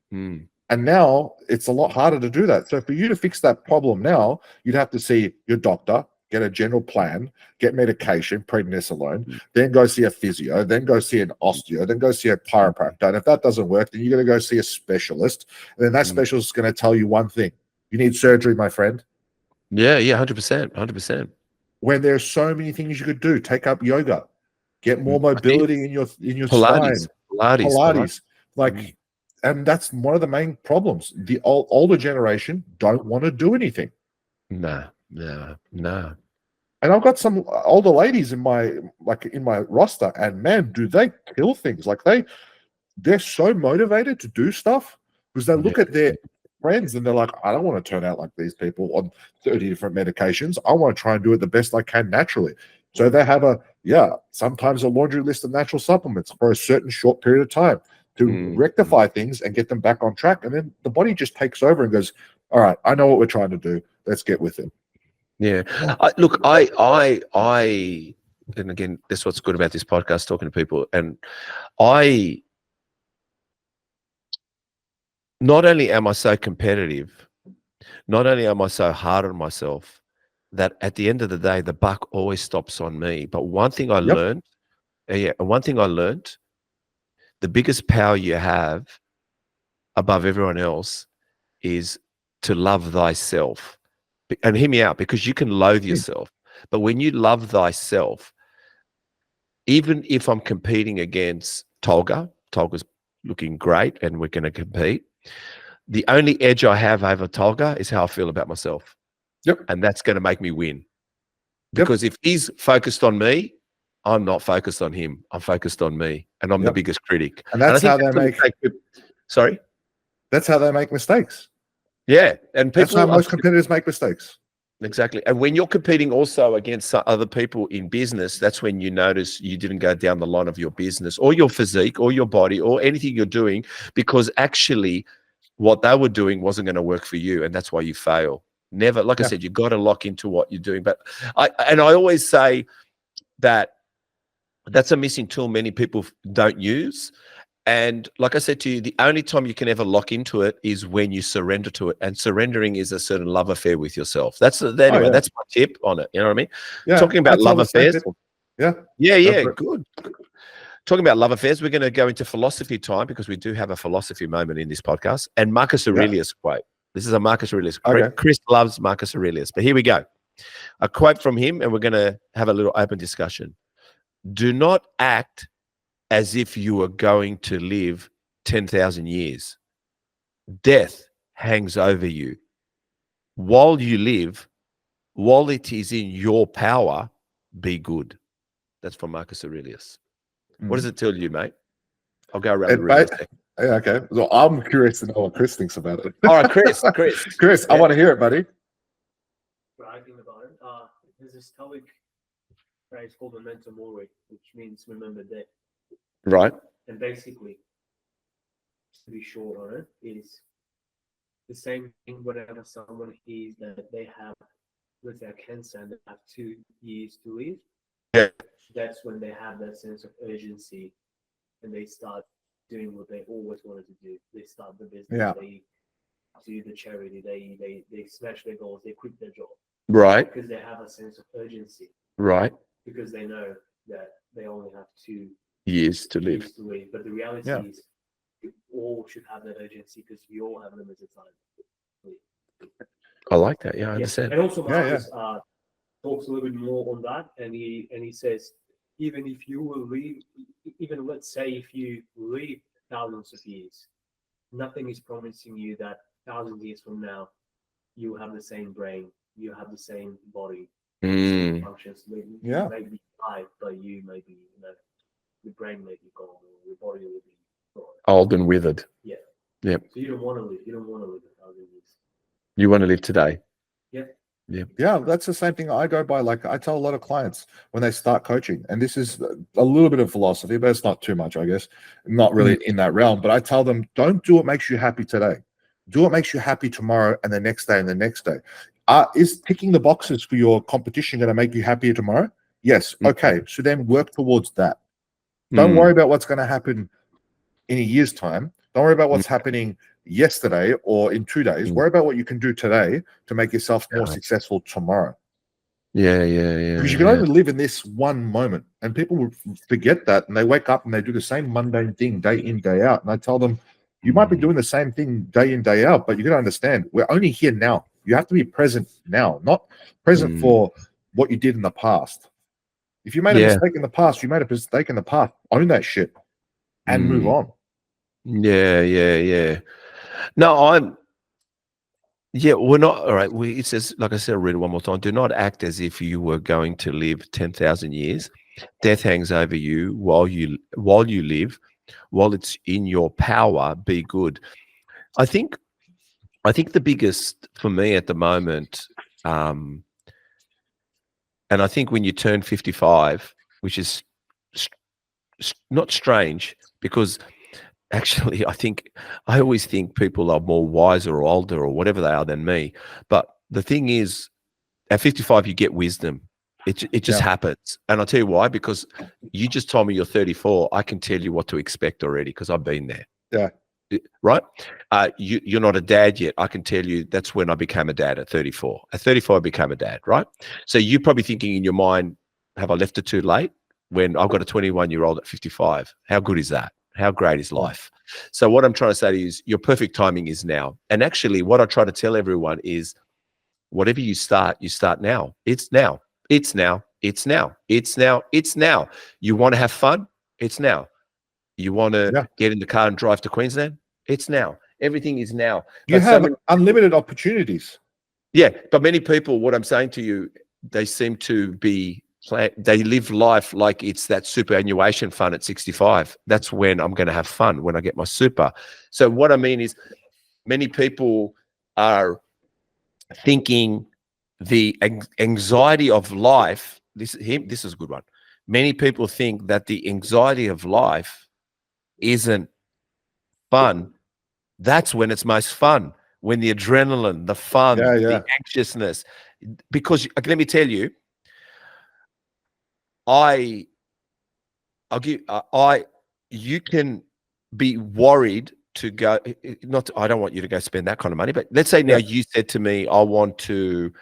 B: now it's a lot harder to do that. So for you to fix that problem now, you'd have to see your doctor, get a general plan, get medication, prednisolone, then go see a physio, then go see an osteo, then go see a chiropractor. And if that doesn't work, then you're going to go see a specialist. And then that specialist is going to tell you one thing: you need surgery, my friend.
A: Yeah, 100%.
B: When there's so many things you could do, take up yoga, get more mobility in your
A: Pilates,
B: spine, Pilates. Like, and that's one of the main problems. The older generation don't want to do anything.
A: No.
B: And I've got some older ladies in my roster, and man, do they kill things. Like, they're so motivated to do stuff because they look at their friends and they're like, I don't want to turn out like these people on 30 different medications. I want to try and do it the best I can naturally. So they have sometimes a laundry list of natural supplements for a certain short period of time to rectify things and get them back on track. And then the body just takes over and goes, all right, I know what we're trying to do. Let's get with it.
A: Yeah. I and again, that's what's good about this podcast, talking to people. And not only am I so competitive, not only am I so hard on myself, that at the end of the day, the buck always stops on me. But one thing I learned, the biggest power you have above everyone else is to love thyself. And hear me out, because you can loathe yourself. But when you love thyself, even if I'm competing against Tolga's looking great and we're going to compete, the only edge I have over Tolga is how I feel about myself. And that's going to make me win. Because if he's focused on me, I'm not focused on him. I'm focused on me. And I'm the biggest critic.
B: And that's how they make...
A: Sorry?
B: That's how they make mistakes.
A: Yeah. And
B: that's how most competitors make mistakes.
A: Exactly. And when you're competing also against other people in business, that's when you notice you didn't go down the line of your business or your physique or your body or anything you're doing, because actually what they were doing wasn't going to work for you. And that's why you fail. Never, like I said, you've got to lock into what you're doing. But I always say that that's a missing tool many people don't use. And like I said to you, the only time you can ever lock into it is when you surrender to it. And surrendering is a certain love affair with yourself. That's my tip on it. You know what I mean?
B: Yeah,
A: talking about love affairs.
B: Yeah.
A: Good. Talking about love affairs, we're going to go into philosophy time, because we do have a philosophy moment in this podcast. And Marcus Aurelius quote. This is a Marcus Aurelius quote. Okay. Chris loves Marcus Aurelius, but here we go. A quote from him, and we're going to have a little open discussion. Do not act as if you are going to live 10,000 years. Death hangs over you. While you live, while it is in your power, be good. That's from Marcus Aurelius. What does it tell you, mate? I'll go around the room.
B: Yeah, okay. So I'm curious to know what Chris thinks about it.
A: All right, Chris.
B: Chris, I want to hear it, buddy.
D: There's this Stoic phrase called memento mori, which means remember death.
A: Right.
D: And basically, to be short on it, is the same thing whenever someone hears that they have let's say a cancer and they have 2 years to live,
A: Yeah.
D: that's when they have that sense of urgency and they start doing what they always wanted to do. They start the business,
B: Yeah.
D: they do the charity, they smash their goals, they quit their job.
A: Right.
D: Because they have a sense of urgency.
A: Right.
D: Because they know that they only have 2
A: Years to live.
D: years to live. But the reality is, we all should have that urgency because we all have limited time.
A: I like that. Yeah, I understand.
D: And also,
B: Yeah,
D: Marcus talks a little bit more on that, and he says, even if you will live, even let's say if you live thousands of years, nothing is promising you that 1,000 years from now you have the same brain, you have the same body, same functions. Maybe you may be alive, but you may be, your brain may be gone, or your body will be gone.
A: Old and withered.
D: Yeah.
A: Yep.
D: So you don't want to live. You don't want to live 1,000 years.
A: You want to live today.
D: Yeah.
A: Yeah.
B: Yeah, that's the same thing I go by. Like I tell a lot of clients when they start coaching, and this is a little bit of philosophy, but it's not too much, I guess. Not really in that realm. But I tell them, don't do what makes you happy today. Do what makes you happy tomorrow and the next day and the next day. Is ticking the boxes for your competition going to make you happier tomorrow? Yes. Okay. So then work towards that. Don't worry about what's going to happen in a year's time. Don't worry about what's happening yesterday or in 2 days. Worry about what you can do today to make yourself more successful tomorrow.
A: Yeah.
B: Because you can only live in this one moment, and people will forget that, and they wake up and they do the same mundane thing day in, day out. And I tell them, you might be doing the same thing day in, day out, but you got to understand, we're only here now. You have to be present now, not present for what you did in the past. If you made a mistake in the past, you made a mistake in the past. Own that shit and move on.
A: Yeah. No, we're not. All right. It says, like I said, I'll read it one more time. Do not act as if you were going to live 10,000 years. Death hangs over you while you live. While it's in your power, be good. I think the biggest for me at the moment, and I think when you turn 55, which is not strange, because actually I always think people are more wiser or older or whatever they are than me. But the thing is, at 55, you get wisdom. It just happens. And I'll tell you why, because you just told me you're 34. I can tell you what to expect already because I've been there.
B: Yeah.
A: Right? You're not a dad yet. I can tell you that's when I became a dad at 34. At 34, I became a dad, right? So you're probably thinking in your mind, have I left it too late? When I've got a 21-year-old at 55. How good is that? How great is life? So what I'm trying to say to you is your perfect timing is now. And actually what I try to tell everyone is whatever you start now. It's now. It's now. It's now. It's now. It's now. You want to have fun? It's now. You want to get in the car and drive to Queensland? It's now. Everything is now.
B: You have unlimited opportunities.
A: Yeah, but many people, what I'm saying to you, they seem to be they live life like it's that superannuation fund at 65. That's when I'm going to have fun, when I get my super. So what I mean is many people are thinking the anxiety of life, this is a good one. Many people think that the anxiety of life isn't fun. That's when it's most fun, when the adrenaline, the fun, the anxiousness. Because let me tell you, you can be worried to go. I don't want you to go spend that kind of money, but let's say now you said to me, I want to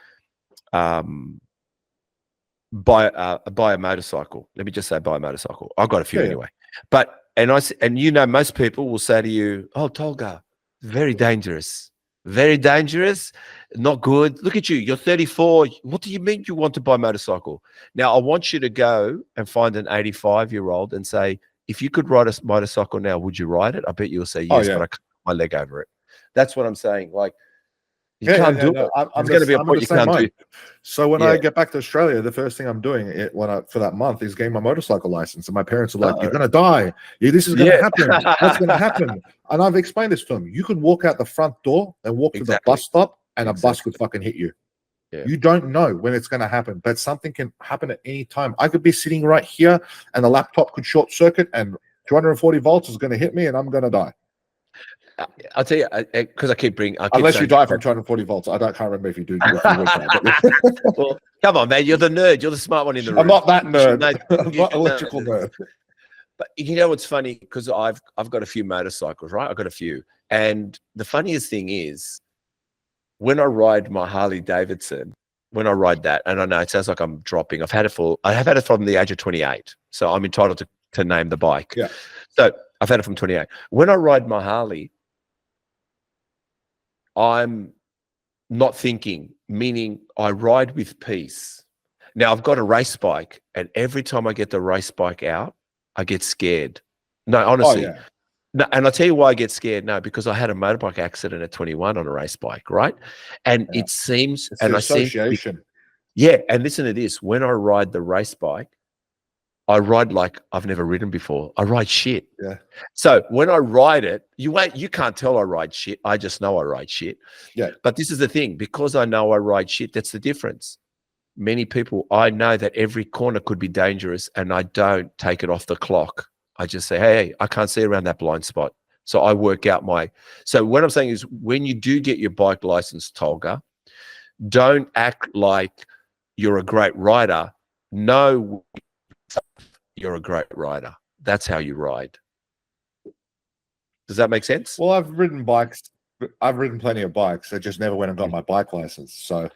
A: buy a motorcycle. Let me just say buy a motorcycle. I've got a few anyway. But most people will say to you, oh, Tolga, very dangerous. Very dangerous, not good. Look at you, you're 34. What do you mean you want to buy a motorcycle? Now, I want you to go and find an 85-year-old and say, if you could ride a motorcycle now, would you ride it? I bet you'll say yes, but I can't put my leg over it. That's what I'm saying. Like, you can't do it. There's going to be a point you can't do.
B: So when I get back to Australia, the first thing I'm doing for that month is getting my motorcycle license. And my parents are like, you're going to die. This is going to happen. What's going to happen? And I've explained this to them. You could walk out the front door and walk to the bus stop and a bus could fucking hit you. Yeah. You don't know when it's going to happen, but something can happen at any time. I could be sitting right here and the laptop could short circuit and 240 volts is going to hit me and I'm going to die.
A: I'll tell you, because I keep bringing.
B: Unless you die from 240 volts. I can't remember if you do.
A: Well, come on, man. You're the nerd. You're the smart one in the room.
B: I'm not that nerd. I'm
A: I'm
B: not electrical nerd.
A: But you know what's funny? Because I've got a few motorcycles, right? I've got a few. And the funniest thing is, when I ride my Harley Davidson, when I ride that, and I know it sounds like I'm dropping. I have had it from the age of 28. So I'm entitled to name the bike.
B: Yeah.
A: So I've had it from 28. When I ride my Harley, I'm not thinking, meaning I ride with peace. Now I've got a race bike, and every time I get the race bike out, I get scared. No, honestly.
B: Oh, yeah.
A: No, and I'll tell you why I get scared. No, because I had a motorbike accident at 21 on a race bike, right? And it seems,
B: it's
A: and
B: the
A: I seem,
B: association.
A: yeah. And listen to this: when I ride the race bike, I ride like I've never ridden before. I ride shit.
B: Yeah.
A: So when I ride it, you can't tell I ride shit. I just know I ride shit.
B: Yeah.
A: But this is the thing: because I know I ride shit, that's the difference. Many people, I know that every corner could be dangerous, and I don't take it off the clock. I just say, hey, I can't see around that blind spot. So I work out so what I'm saying is, when you do get your bike license, Tolga, don't act like you're a great rider. No, you're a great rider. That's how you ride. Does that make sense?
B: Well, I've ridden bikes. I've ridden plenty of bikes. I just never went and got my bike license. So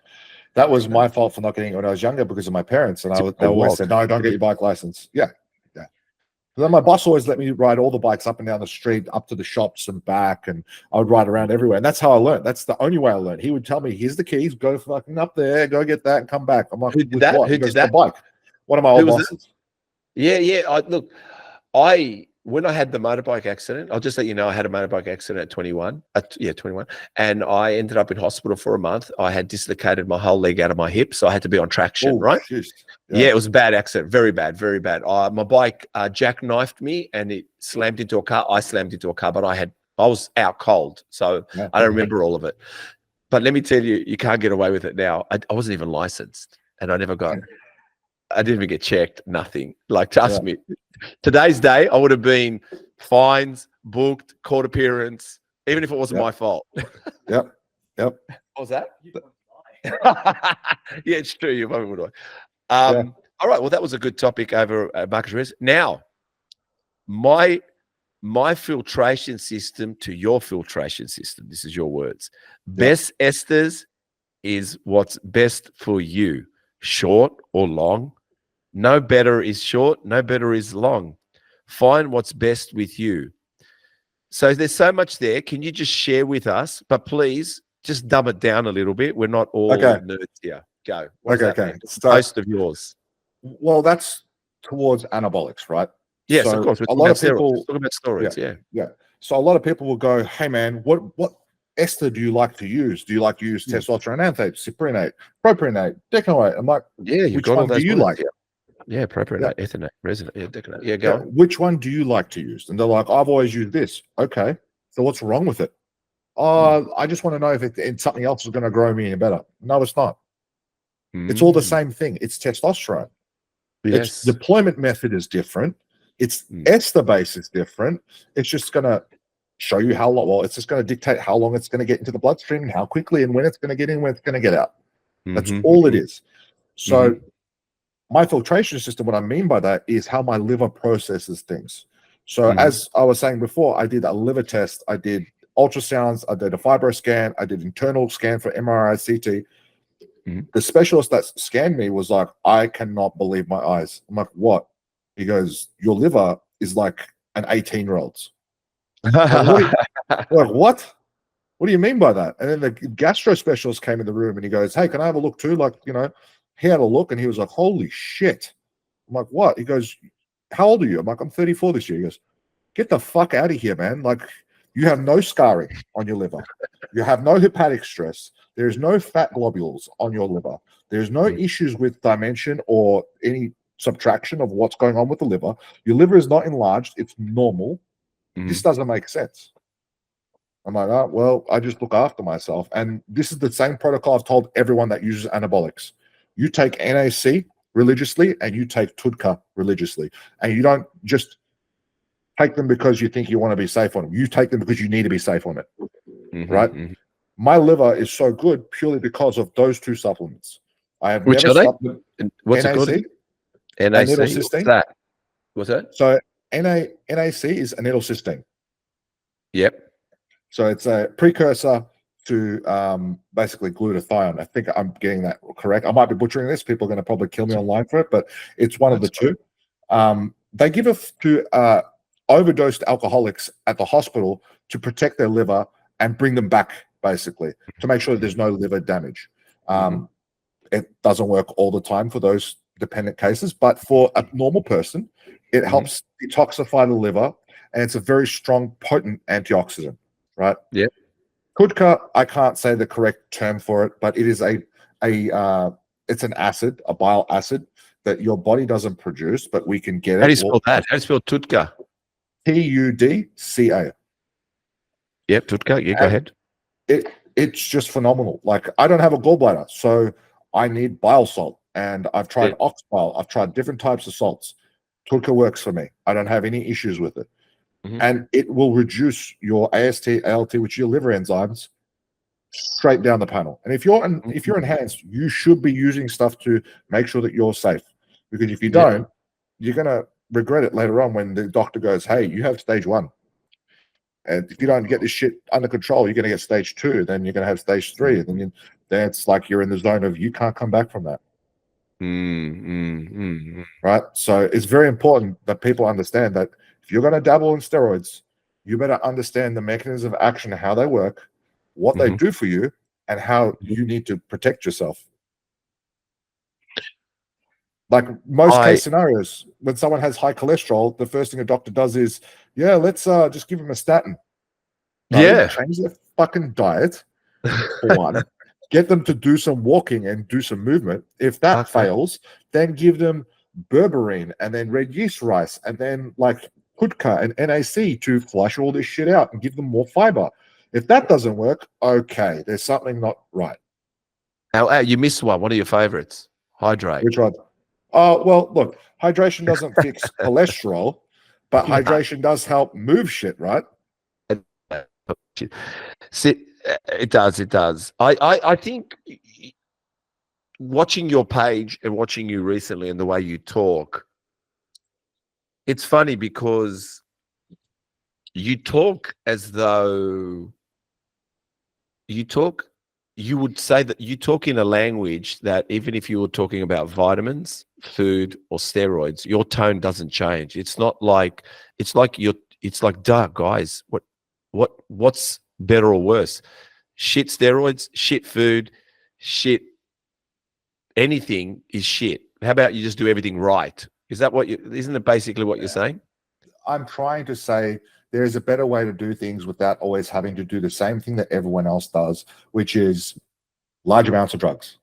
B: that was my fault for not getting it when I was younger because of my parents. And they always said, no, don't get your bike license. Yeah. Then my boss always let me ride all the bikes up and down the street, up to the shops and back, and I would ride around everywhere. And that's how I learned. That's the only way I learned. He would tell me, here's the keys, go fucking up there, go get that and come back. I'm like,
A: who did that? Who did that?
B: The bike. One of my old bosses.
A: Yeah. When I had the motorbike accident, I'll just let you know, I had a motorbike accident at 21. 21. And I ended up in hospital for a month. I had dislocated my whole leg out of my hip, so I had to be on traction, right? Yeah, it was a bad accident. Very bad, very bad. My bike jackknifed me and it slammed into a car. I slammed into a car, but I was out cold, so I don't remember all of it. But let me tell you, you can't get away with it now. I wasn't even licensed, and I didn't even get checked, nothing. Like, trust me. Today's day, I would have been fines, booked, court appearance, even if it wasn't my fault.
B: Yep.
A: What was that? Yeah, it's true. You probably would. All right. Well, that was a good topic over Marcus Reyes. Now, my filtration system to your filtration system. This is your words. Best esters is what's best for you, short or long. No better is short, no better is long. Find what's best with you. So there's so much there. Can you just share with us? But please just dumb it down a little bit. We're not all nerds here. Go.
B: Okay.
A: So, post of yours.
B: Well, that's towards anabolics, right?
A: Yes,
B: so
A: of course.
B: A lot of people
A: talk about steroids. Yeah.
B: So a lot of people will go, "Hey, man, what ester do you like to use? Do you like to use testosterone, anthate, cyprinate, propionate, decanoate?" I'm like,
A: yeah,
B: which one do you like?
A: Yeah, propionate, ethanoate, resonate, decanoate. Yeah, go on.
B: Which one do you like to use? And they're like, "I've always used this." Okay, so what's wrong with it? I just want to know if something else is going to grow me any better. No, it's not. It's all the same thing. It's testosterone.
A: Yes.
B: Its deployment method is different. Its ester base is different. It's just going to show you how long. Well, it's just going to dictate how long it's going to get into the bloodstream and how quickly and when it's going to get in, when it's going to get out. That's all it is. So my filtration system, what I mean by that is how my liver processes things. So as I was saying before, I did a liver test. I did ultrasounds. I did a fibro scan. I did internal scan for MRI, CT. The specialist that scanned me was like, "I cannot believe my eyes." I'm like, "What?" He goes, "Your liver is like an 18-year-old's." Like, what? What do you mean by that? And then the gastro specialist came in the room and he goes, "Hey, can I have a look too?" Like, he had a look and he was like, "Holy shit." I'm like, "What?" He goes, "How old are you?" I'm like, "I'm 34 this year." He goes, "Get the fuck out of here, man. Like, you have no scarring on your liver. You have no hepatic stress. There's no fat globules on your liver. There's no issues with dimension or any subtraction of what's going on with the liver. Your liver is not enlarged. It's normal. This doesn't make sense." I'm like, "Oh, well, I just look after myself." And this is the same protocol I've told everyone that uses anabolics. You take NAC religiously and you take TUDCA religiously. And you don't just take them because you think you want to be safe on them. You take them because you need to be safe on it, right?
A: Mm-hmm.
B: My liver is so good purely because of those two supplements. I have
A: Which
B: never
A: are they?
B: stopped them.
A: What's it called?
B: NAC,
A: NAC.
B: Anetylcysteine.
A: What's that?
B: So NAC is anetylcysteine.
A: Yep.
B: So it's a precursor to basically glutathione. I think I'm getting that correct. I might be butchering this. People are going to probably kill me online for it, but it's one of the two. They give it to overdosed alcoholics at the hospital to protect their liver and bring them back, basically, to make sure that there's no liver damage. It doesn't work all the time for those dependent cases, but for a normal person, it helps detoxify the liver, and it's a very strong, potent antioxidant, right?
A: Yeah.
B: Kudka, I can't say the correct term for it, but it is it's an acid, a bile acid that your body doesn't produce, but we can get it.
A: How do you spell that? How do you spell Tudka?
B: TUDCA.
A: Yep, Tudka. Yeah, go ahead.
B: It's just phenomenal. Like, I don't have a gallbladder, so I need bile salt, and I've tried ox bile. I've tried different types of salts. Tudka works for me. I don't have any issues with it. And it will reduce your AST, ALT, which are your liver enzymes, straight down the panel. And if you're enhanced, you should be using stuff to make sure that you're safe. Because if you don't, you're going to regret it later on when the doctor goes, hey, you have stage 1. And if you don't get this shit under control, you're going to get stage 2. Then you're going to have stage 3. And then it's like you're in the zone of you can't come back from that. Right? So it's very important that people understand that if you're going to dabble in steroids, you better understand the mechanism of action, how they work, what they do for you, and how you need to protect yourself. Like most case scenarios, when someone has high cholesterol, the first thing a doctor does is, let's just give them a statin. Change their fucking diet, for one. Get them to do some walking and do some movement. If that fails, then give them berberine and then red yeast rice and then like Kudka and NAC to flush all this shit out and give them more fiber. If that doesn't work, okay, there's something not right.
A: Now, you missed one of your favorites. Hydrate.
B: Which one? Well, look, hydration doesn't fix cholesterol, but hydration does help move shit, right?
A: See, it does. I think watching your page and watching you recently and the way you talk, it's funny because you talk as though you would say that you talk in a language that even if you were talking about vitamins, food, or steroids, your tone doesn't change. It's like, duh, guys, what's better or worse? Shit steroids, shit food, shit anything is shit. How about you just do everything right? Isn't it basically what you're saying?
B: I'm trying to say there is a better way to do things without always having to do the same thing that everyone else does, which is large amounts of drugs.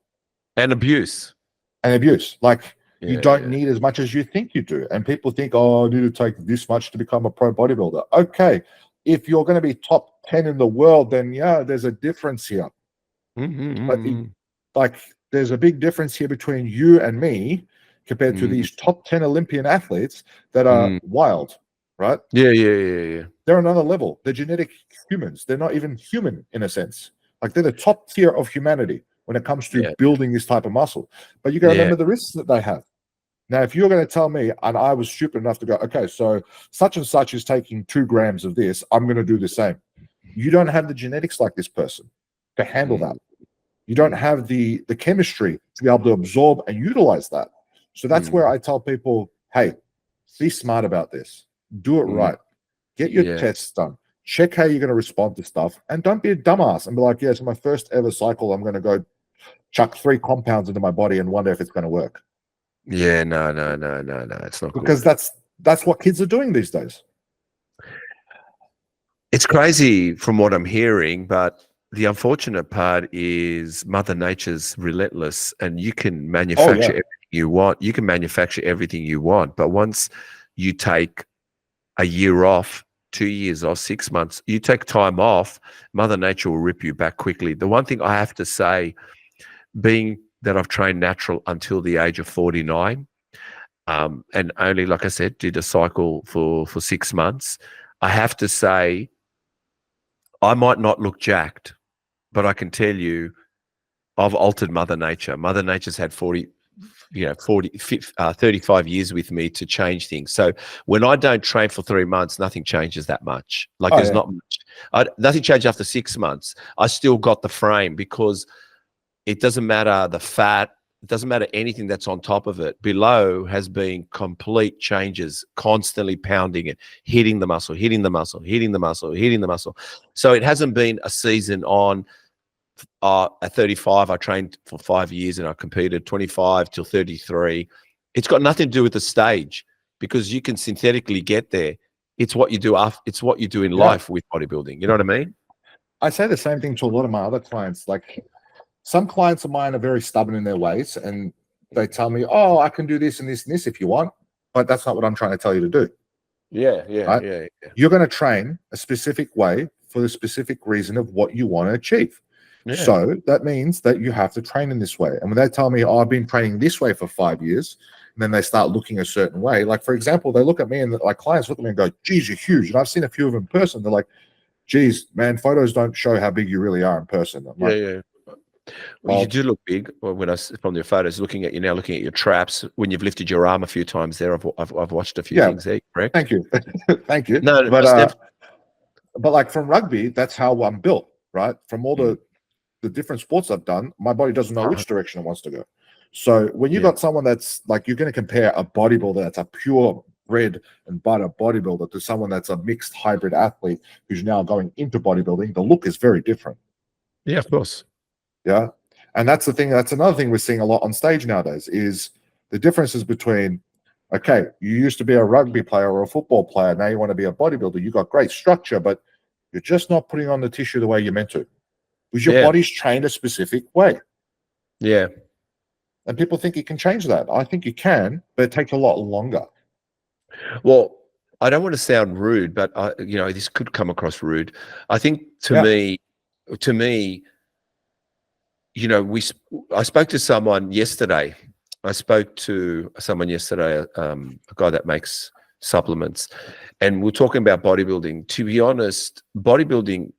A: And abuse.
B: Like, you don't need as much as you think you do. And people think, I need to take this much to become a pro bodybuilder. Okay. If you're going to be top 10 in the world, then there's a difference here. But there's a big difference here between you and me compared to these top 10 Olympian athletes that are wild, right?
A: Yeah.
B: They're another level. They're genetic humans. They're not even human in a sense. Like, they're the top tier of humanity when it comes to building this type of muscle. But you got to remember the risks that they have. Now, if you're going to tell me, and I was stupid enough to go, okay, so such and such is taking 2 grams of this, I'm going to do the same. You don't have the genetics like this person to handle that. You don't have the chemistry to be able to absorb and utilize that. So that's where I tell people, hey, be smart about this. Do it right. Get your tests done. Check how you're going to respond to stuff. And don't be a dumbass and be like, so my first ever cycle, I'm going to go chuck 3 compounds into my body and wonder if it's going to work.
A: Yeah, no. It's not
B: because
A: good.
B: That's what kids are doing these days.
A: It's crazy from what I'm hearing, but the unfortunate part is Mother Nature's relentless, and you can manufacture everything you want. You can manufacture everything you want, but once you take a year off, 2 years off, 6 months, you take time off, Mother Nature will rip you back quickly. The one thing I have to say, being that I've trained natural until the age of 49, and only, like I said, did a cycle for 6 months. I have to say, I might not look jacked, but I can tell you, I've altered Mother Nature. Mother Nature's had 35 years with me to change things. So when I don't train for 3 months, nothing changes that much. Like there's not much. Nothing changed after 6 months. I still got the frame because it doesn't matter the fat. It doesn't matter anything that's on top of it. Below has been complete changes, constantly pounding it, hitting the muscle, hitting the muscle, hitting the muscle, hitting the muscle. So it hasn't been a season on. At 35, I trained for 5 years and I competed 25 till 33. It's got nothing to do with the stage because you can synthetically get there. It's what you do after. It's what you do in life with bodybuilding. You know what I mean?
B: I say the same thing to a lot of my other clients. Like some clients of mine are very stubborn in their ways and they tell me, oh, I can do this and this and this if you want, but that's not what I'm trying to tell you to do.
A: Yeah.
B: You're going to train a specific way for the specific reason of what you want to achieve. Yeah. So that means that you have to train in this way. And when they tell me, oh, I've been training this way for 5 years, and then they start looking a certain way, like, for example, they look at me and like clients look at me and go, geez, you're huge. And I've seen a few of them in person. They're like, geez, man, photos don't show how big you really are in person. I'm like,
A: Well, you do look big. When I from your photos, looking at you now, looking at your traps, when you've lifted your arm a few times there, I've watched a few things there, correct?
B: Thank you. Thank you.
A: No,
B: but like from rugby, that's how I'm built, right? From all the different sports I've done, my body doesn't know which direction it wants to go. So when you got someone that's like, you're going to compare a bodybuilder that's a pure bread and butter bodybuilder to someone that's a mixed hybrid athlete who's now going into bodybuilding, the look is very different.
A: Yeah, of course.
B: Yeah. And that's the thing. That's another thing we're seeing a lot on stage nowadays is the differences between, okay, you used to be a rugby player or a football player. Now you want to be a bodybuilder. You got great structure, but you're just not putting on the tissue the way you're meant to. Because your body's trained a specific way.
A: Yeah.
B: And people think you can change that. I think you can, but it takes a lot longer.
A: Well, I don't want to sound rude, but this could come across rude. I think to me, I spoke to someone yesterday. A guy that makes supplements, and we're talking about bodybuilding. To be honest, bodybuilding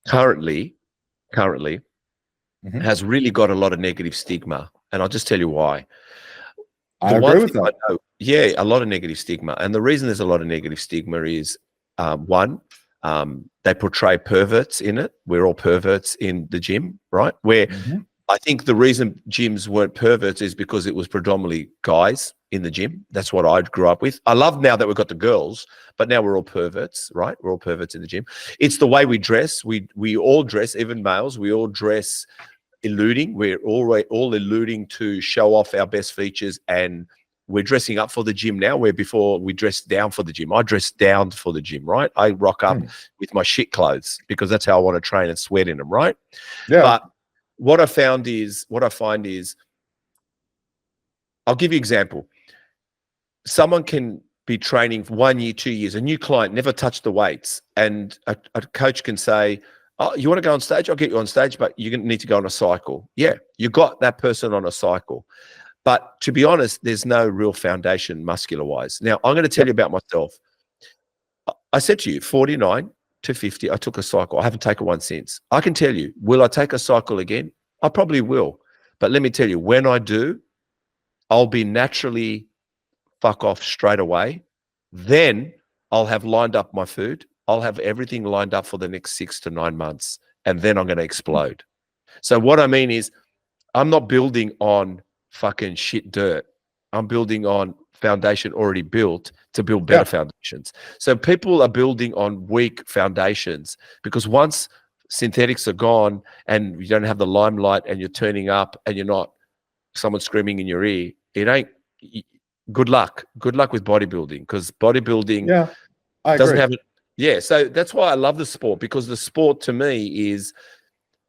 A: currently has really got a lot of negative stigma, and I'll just tell you why.
B: I agree with that.
A: A lot of negative stigma, and the reason there's a lot of negative stigma is one, they portray perverts in it. We're all perverts in the gym, right? Where I think the reason gyms weren't perverts is because it was predominantly guys in the gym. That's what I grew up with. I love now that we've got the girls, but now we're all perverts, right? We're all perverts in the gym. It's the way we dress. We all dress, even males. We all dress eluding. We're all eluding to show off our best features, and we're dressing up for the gym now, where before we dressed down for the gym. I dress down for the gym, right? I rock up with my shit clothes because that's how I want to train and sweat in them, right?
B: Yeah.
A: But what I find is, I'll give you an example. Someone can be training for 1 year, 2 years, a new client, never touched the weights, and a coach can say, oh, you want to go on stage? I'll get you on stage, but you're going to need to go on a cycle. Yeah, you got that person on a cycle. But to be honest, there's no real foundation muscular-wise. Now, I'm going to tell you about myself. I said to you, 49 to 50, I took a cycle. I haven't taken one since. I can tell you, will I take a cycle again? I probably will. But let me tell you, when I do, I'll be naturally fuck off straight away. Then I'll have lined up my food. I'll have everything lined up for the next 6 to 9 months, and then I'm going to explode. So what I mean is, I'm not building on fucking shit dirt. I'm building on foundation already built to build better foundations. So people are building on weak foundations because once synthetics are gone and you don't have the limelight and you're turning up and you're not someone screaming in your ear, it ain't good luck. Good luck with bodybuilding, because bodybuilding doesn't have it. Yeah, so that's why I love the sport, because the sport to me is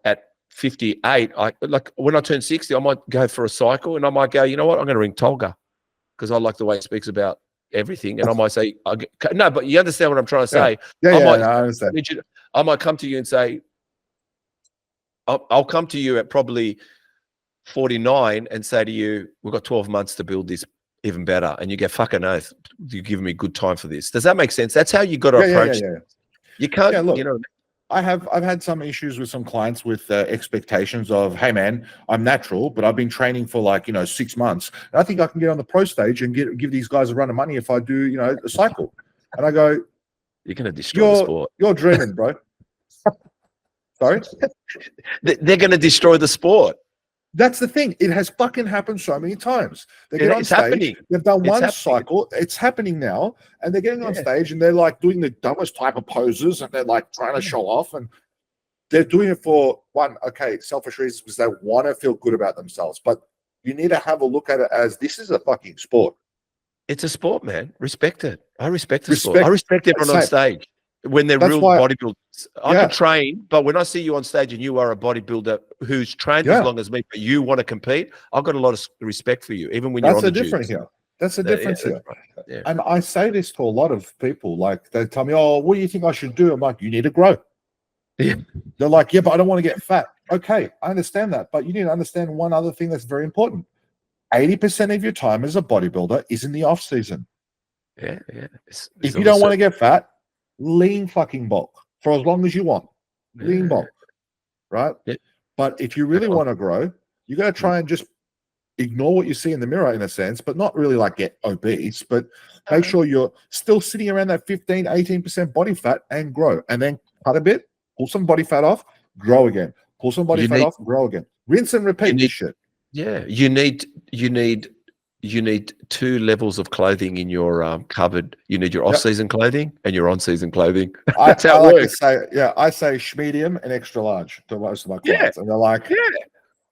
A: at 58. Like when I turn 60, I might go for a cycle and I might go, you know what, I'm going to ring Tolga because I like the way he speaks about everything. And I might say, no, but you understand what I'm trying to say.
B: I understand.
A: I might come to you and say, I'll come to you at probably 49 and say to you, we've got 12 months to build this even better. And you go, fucking oath, you're giving me good time for this. Does that make sense? That's how you got to approach it. You can't,
B: look,
A: you know.
B: I've had some issues with some clients with expectations of, hey man, I'm natural, but I've been training for like 6 months. And I think I can get on the pro stage and give these guys a run of money if I do a cycle. And I go,
A: you're going to destroy the sport.
B: You're dreaming, bro. Sorry,
A: they're going to destroy the sport.
B: That's the thing. It has fucking happened so many times. They get on stage. They've done one cycle. It's happening now, and they're getting on stage and they're like doing the dumbest type of poses, and they're like trying to show off, and they're doing it for selfish reasons because they want to feel good about themselves. But you need to have a look at it as this is a fucking sport.
A: It's a sport, man. Respect it. I respect the sport. I respect everyone on stage when they're real bodybuilders. I can train, but when I see you on stage and you are a bodybuilder who's trained as long as me, but you want to compete, I've got a lot of respect for you, even when you're on the
B: difference here. That's the difference here. Yeah. And I say this to a lot of people. Like, they tell me, oh, what do you think I should do? I'm like, you need to grow.
A: Yeah.
B: They're like, yeah, but I don't want to get fat. Okay, I understand that. But you need to understand one other thing that's very important. 80% of your time as a bodybuilder is in the off season.
A: Yeah.
B: If you don't want to get fat, lean fucking bulk for as long as you want. Lean bulk, right? Yeah. But if you really want to grow, you got to try and just ignore what you see in the mirror in a sense, but not really like get obese, but make sure you're still sitting around that 15, 18% body fat and grow. And then cut a bit, pull some body fat off, grow again. Pull some body fat off, grow again. Rinse and repeat this shit.
A: Yeah. You need 2 levels of clothing in your cupboard. You need your off-season clothing and your on-season clothing. That's how it works.
B: I say medium and extra large to most of my clients, and they're like,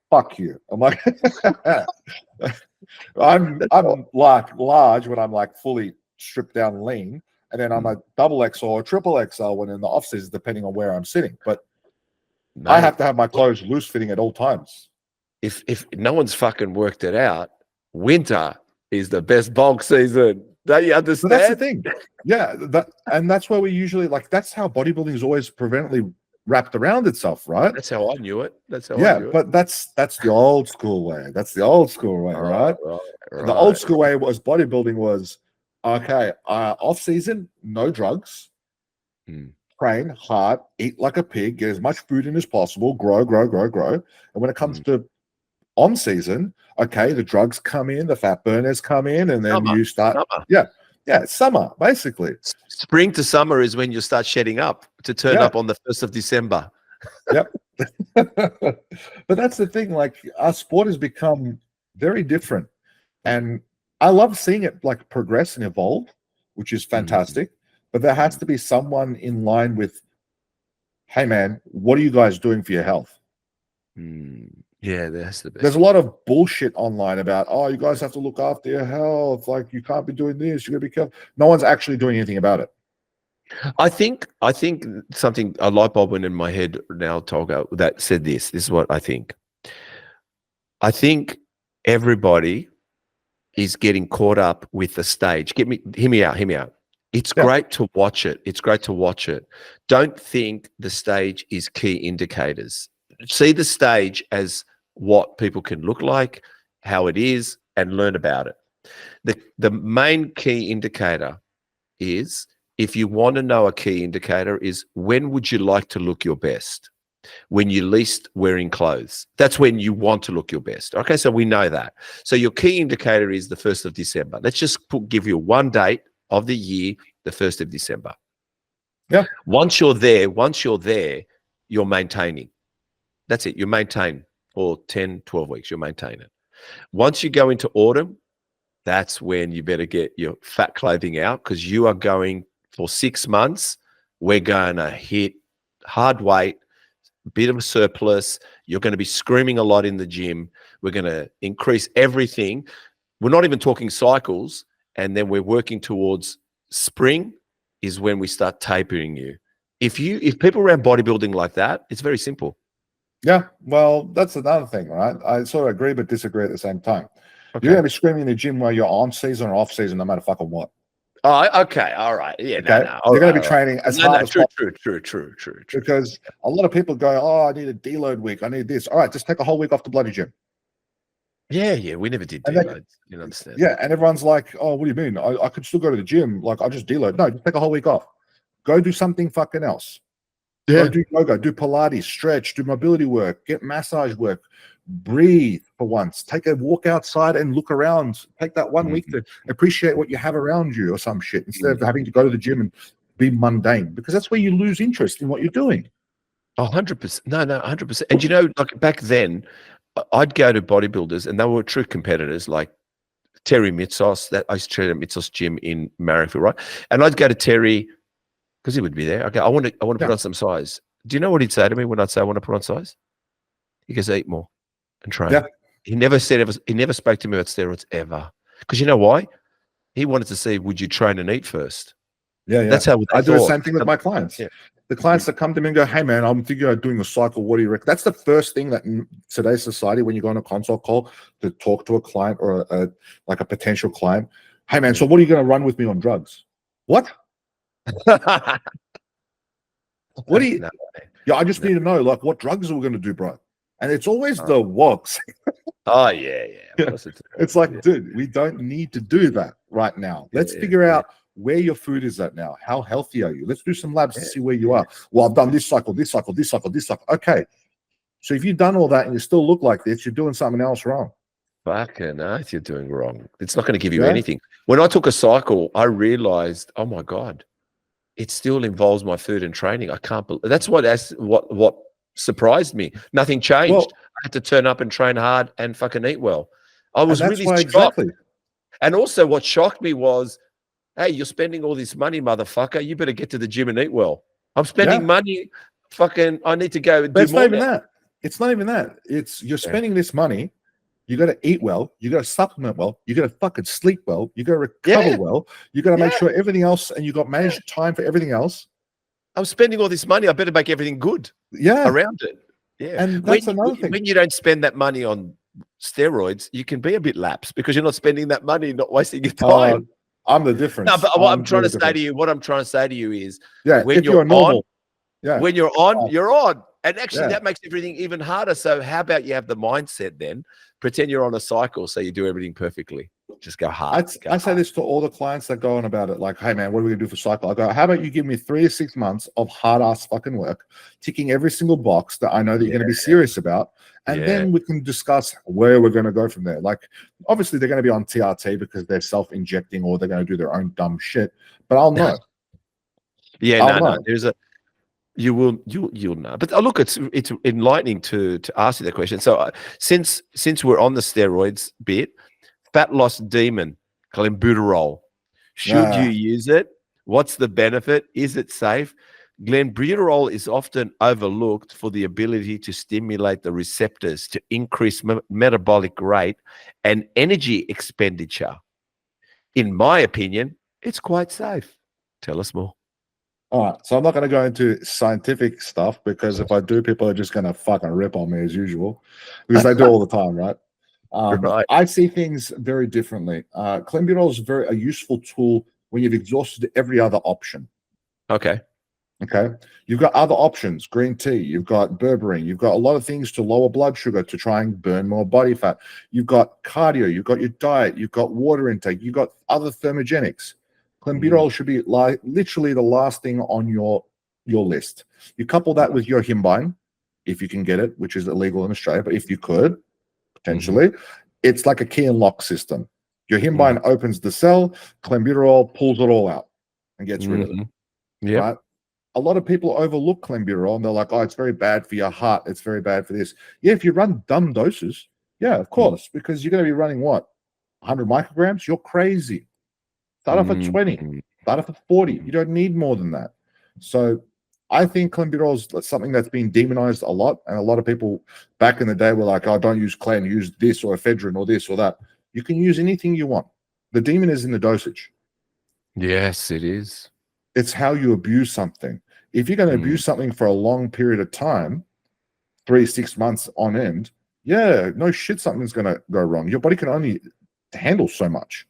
B: "Fuck you." I'm like, I'm like large when I'm like fully stripped down lean, and then I'm a double XL or triple XL when in the off-season, depending on where I'm sitting. But I have to have my clothes loose fitting at all times.
A: If no one's fucking worked it out, winter is the best bulk season. Don't you understand?
B: But that's the thing. Yeah, that's where we usually that's how bodybuilding is always preventively wrapped around itself, right?
A: That's how I knew it. That's how I knew it.
B: But that's the old school way. That's the old school way, right? The old school way was bodybuilding was off season, no drugs, train hard, eat like a pig, get as much food in as possible, grow. And when it comes to on season, the drugs come in, the fat burners come in, and then you start. It's summer, basically.
A: Spring to summer is when you start shedding up to turn up on the 1st of December.
B: Yep. But that's the thing, like our sport has become very different. And I love seeing it like progress and evolve, which is fantastic. But there has to be someone in line with, hey man, what are you guys doing for your health?
A: Yeah, that's the best.
B: There's a lot of bullshit online about, oh, you guys have to look after your health. Like, you can't be doing this. You got to be careful. No one's actually doing anything about it.
A: I think something, a light bulb went in my head now, Tolga, that said this. This is what I think. I think everybody is getting caught up with the stage. Hear me out. It's great to watch it. It's great to watch it. Don't think the stage is key indicators. See the stage as what people can look like, how it is, and learn about it. The main key indicator is, if you want to know a key indicator, is when would you like to look your best? When you're least wearing clothes. That's when you want to look your best. Okay, so we know that. So your key indicator is the 1st of December. Let's just give you one date of the year, the 1st of December.
B: Yeah.
A: Once you're there, you're maintaining. That's it. You maintain for 10, 12 weeks. You maintain it. Once you go into autumn, that's when you better get your fat clothing out, because you are going for 6 months. We're going to hit hard weight, bit of a surplus. You're going to be screaming a lot in the gym. We're going to increase everything. We're not even talking cycles. And then we're working towards spring is when we start tapering you. If people around bodybuilding like that, it's very simple.
B: Yeah, well, that's another thing, right? I sort of agree but disagree at the same time. Okay. You're going to be screaming in the gym while you're on season or off season, no matter fucking what.
A: Oh, okay, all right. Yeah,
B: okay? You're going to be training as hard as possible.
A: True.
B: Because a lot of people go, oh, I need a deload week. I need this. All right, just take a whole week off the bloody gym.
A: Yeah. We never did
B: And
A: deloads. You understand?
B: yeah, and everyone's like, oh, what do you mean? I could still go to the gym. Like, I just deload. No, just take a whole week off. Go do something fucking else. Go do yoga, do Pilates, stretch, do mobility work, get massage work, breathe for once. Take a walk outside and look around. Take that 1 week to appreciate what you have around you or some shit instead of having to go to the gym and be mundane, because that's where you lose interest in what you're doing.
A: 100%. No, 100%. And you know, like back then, I'd go to bodybuilders and they were true competitors, like Terry Mitsos. That I used to train at Mitsos gym in Marrickville, right? And I'd go to Terry because he would be there. Okay, I want to put on some size. Do you know what he'd say to me when I'd say I want to put on size? He goes, eat more and train.
B: Yeah.
A: He never spoke to me about steroids ever. Because you know why? He wanted to see, would you train and eat first?
B: Yeah.
A: That's how
B: I do the same thing with my clients. Yeah. The clients that come to me and go, hey, man, I'm thinking of doing a cycle. What do you reckon? That's the first thing that in today's society, when you go on a consult call to talk to a client or like a potential client, hey, man, so what are you going to run with me on drugs? What? What do you? No. Yeah, I just need to know, like, what drugs are we going to do, bro? And it's always the wogs.
A: Oh, yeah.
B: It's like, dude, we don't need to do that right now. Let's figure out where your food is at now. How healthy are you? Let's do some labs to see where you are. Well, I've done this cycle. Okay. So if you've done all that and you still look like this, you're doing something else wrong.
A: Fucking earth, you're doing wrong. It's not going to give you anything. When I took a cycle, I realized, oh my God, it still involves my food and training. I can't believe that's what surprised me. Nothing changed.
B: Well,
A: I had to turn up and train hard and fucking eat well. I was really shocked.
B: Exactly.
A: And also what shocked me was, hey, you're spending all this money, motherfucker. You better get to the gym and eat well. I'm spending money. Fucking, I need to go and do more.
B: It's not even that. It's not even that. It's you're spending this money. You got to eat well. You got to supplement well. You got to fucking sleep well. You got to recover well. You got to make sure everything else, and you got managed time for everything else.
A: I'm spending all this money. I better make everything good. Around it. Yeah.
B: And that's another thing.
A: When you don't spend that money on steroids, you can be a bit lax because you're not spending that money, not wasting your time.
B: I'm the difference.
A: No, but what I'm trying to say to you is,
B: when you're normal,
A: when you're on, you're on. And actually, that makes everything even harder. So how about you have the mindset then? Pretend you're on a cycle, so you do everything perfectly. Just go hard.
B: I say this to all the clients that go on about it. Like, hey, man, what are we going to do for cycle? I go, how about you give me 3 or 6 months of hard-ass fucking work, ticking every single box that I know that you're going to be serious about, and then we can discuss where we're going to go from there. Like, obviously, they're going to be on TRT because they're self-injecting or they're going to do their own dumb shit, but I'll know.
A: No. You'll know. But look, it's enlightening to ask you that question. So since we're on the steroids bit, fat loss demon, clenbuterol, should you use it? What's the benefit? Is it safe? Clenbuterol is often overlooked for the ability to stimulate the receptors to increase metabolic rate and energy expenditure. In my opinion, it's quite safe. Tell us more.
B: All right, so I'm not going to go into scientific stuff because if I do, people are just going to fucking rip on me as usual because they do all the time, right? I see things very differently. Clenbuterol is a useful tool when you've exhausted every other option.
A: Okay.
B: You've got other options, green tea, you've got berberine, you've got a lot of things to lower blood sugar to try and burn more body fat. You've got cardio, you've got your diet, you've got water intake, you've got other thermogenics. Clenbuterol should be literally the last thing on your list. You couple that with your Himbine, if you can get it, which is illegal in Australia, but if you could, potentially, it's like a key and lock system. Your Himbine opens the cell, Clenbuterol pulls it all out and gets rid of it.
A: Yeah.
B: Right? A lot of people overlook Clenbuterol and they're like, oh, it's very bad for your heart. It's very bad for this. Yeah, if you run dumb doses, yeah, of course, because you're going to be running what? 100 micrograms? You're crazy. Start off at 20, start off at 40. You don't need more than that. So I think clenbuterol is something that's been demonized a lot. And a lot of people back in the day were like, oh, don't use clen, use this or ephedrine or this or that. You can use anything you want. The demon is in the dosage.
A: Yes, it is.
B: It's how you abuse something. If you're going to abuse something for a long period of time, 3-6 months on end, yeah, no shit, something's going to go wrong. Your body can only handle so much.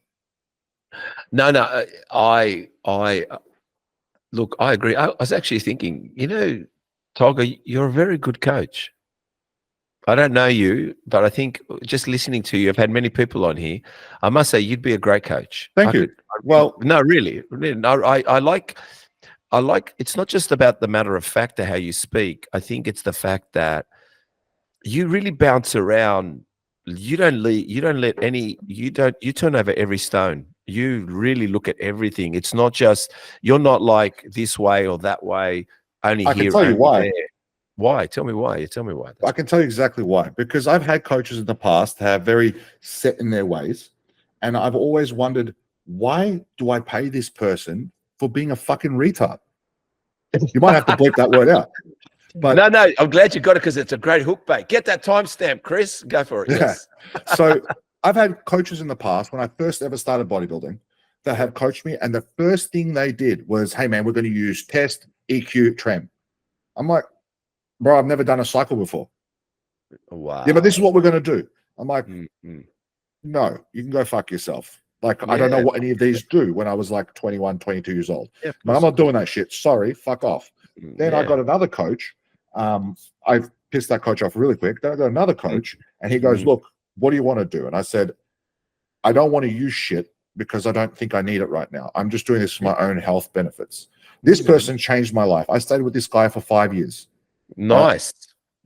A: No, I look, I agree. I was actually thinking, Tolga, you're a very good coach. I don't know you, but I think just listening to you, I've had many people on here. I must say you'd be a great coach.
B: Thank you. Well,
A: no, really, no, I like. It's not just about the matter of fact of how you speak. I think it's the fact that you really bounce around. You don't turn over every stone. You really look at everything. It's not just, you're not like this way or that way, only
B: I
A: here.
B: can tell you why.
A: There. Why? Tell me why. Tell me why.
B: I can tell you exactly why. Because I've had coaches in the past that are very set in their ways. And I've always wondered, why do I pay this person for being a fucking retard? You might have to bleep that word out. But
A: no, I'm glad you got it because it's a great hook bait. Get that timestamp, Chris. Go for it.
B: Yeah.
A: Yes.
B: So I've had coaches in the past when I first ever started bodybuilding that have coached me, and the first thing they did was, hey man, we're going to use test, EQ, trem. I'm like, bro, I've never done a cycle before.
A: Wow.
B: Yeah, but this is what we're going to do. I'm like, no, you can go fuck yourself. Like, I don't know what any of these do when I was like 21, 22 years old.
A: Yeah,
B: but I'm not doing that shit. Sorry, fuck off. Then I got another coach. I pissed that coach off really quick. Then I got another coach, and he goes, look, what do you want to do? And I said, I don't want to use shit because I don't think I need it right now. I'm just doing this for my own health benefits. This person changed my life. I stayed with this guy for 5 years.
A: Nice.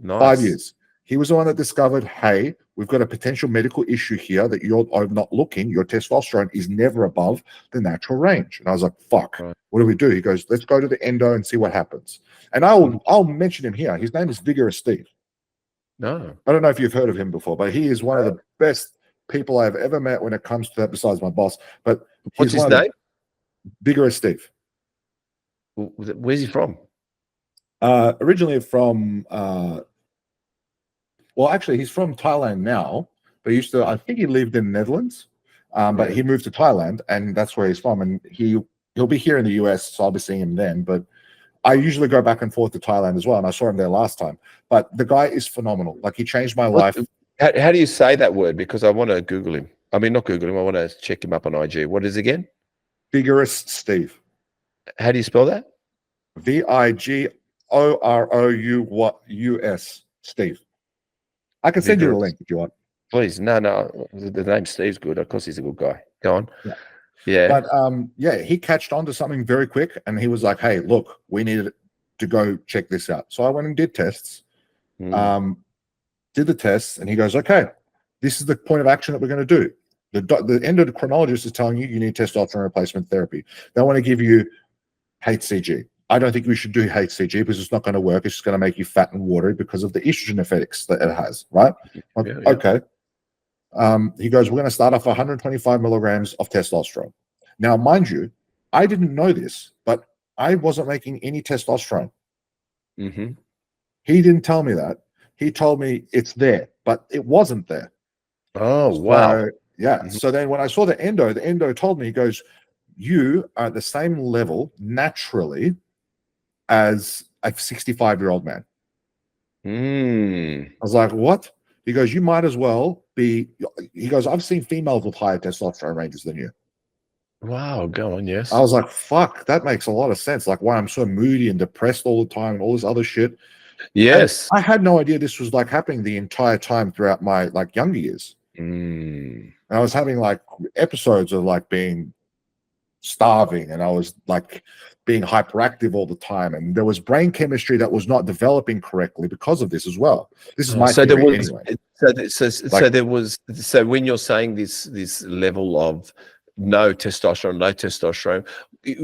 B: 5 years. He was the one that discovered, hey, we've got a potential medical issue here that you're not looking. Your testosterone is never above the natural range. And I was like, fuck, what do we do? He goes, let's go to the endo and see what happens. And I'll mention him here. His name is Vigorous Steve.
A: No.
B: I don't know if you've heard of him before, but he is one of the best people I've ever met when it comes to that, besides my boss. But
A: what's his name?
B: Vigorous Steve.
A: Where's he from?
B: Originally from well, actually, he's from Thailand now, but I think he lived in the Netherlands, but he moved to Thailand, and that's where he's from. And he'll be here in the US, so I'll be seeing him then. But I usually go back and forth to Thailand as well, and I saw him there last time. But the guy is phenomenal. Like, he changed my life.
A: How do you say that word? Because I want to Google him. I mean, not Google him. I want to check him up on IG. What is it again?
B: Vigorous Steve.
A: How do you spell that?
B: Vigorous Steve. I can send you the link if you want.
A: Please. No. The name Steve's good. Of course, he's a good guy. Go on. Yeah.
B: But he catched on to something very quick, and he was like, hey, look, we needed to go check this out. So I went and did tests, did the tests, and he goes, okay, this is the point of action that we're going to do. The endocrinologist is telling you need testosterone replacement therapy. They want to give you HCG. I don't think we should do HCG because it's not going to work. It's just going to make you fat and watery because of the estrogen effects that it has, right? Okay. He goes, we're going to start off 125 milligrams of testosterone. Now, mind you, I didn't know this, but I wasn't making any testosterone. He didn't tell me that. He told me it's there, but it wasn't there.
A: Oh, wow.
B: So then when I saw the endo told me, he goes, you are at the same level naturally as a 65-year-old man. I was like, what? He goes, you might as well be. He goes, I've seen females with higher testosterone ranges than you.
A: Wow, go on, yes.
B: I was like, fuck, that makes a lot of sense. Like, why I'm so moody and depressed all the time and all this other shit.
A: Yes.
B: And I had no idea this was like happening the entire time throughout my like younger years.
A: And
B: I was having like episodes of like being starving, and I was like being hyperactive all the time, and there was brain chemistry that was not developing correctly because of this as well. This is my theory anyway.
A: So when you're saying this level of no testosterone,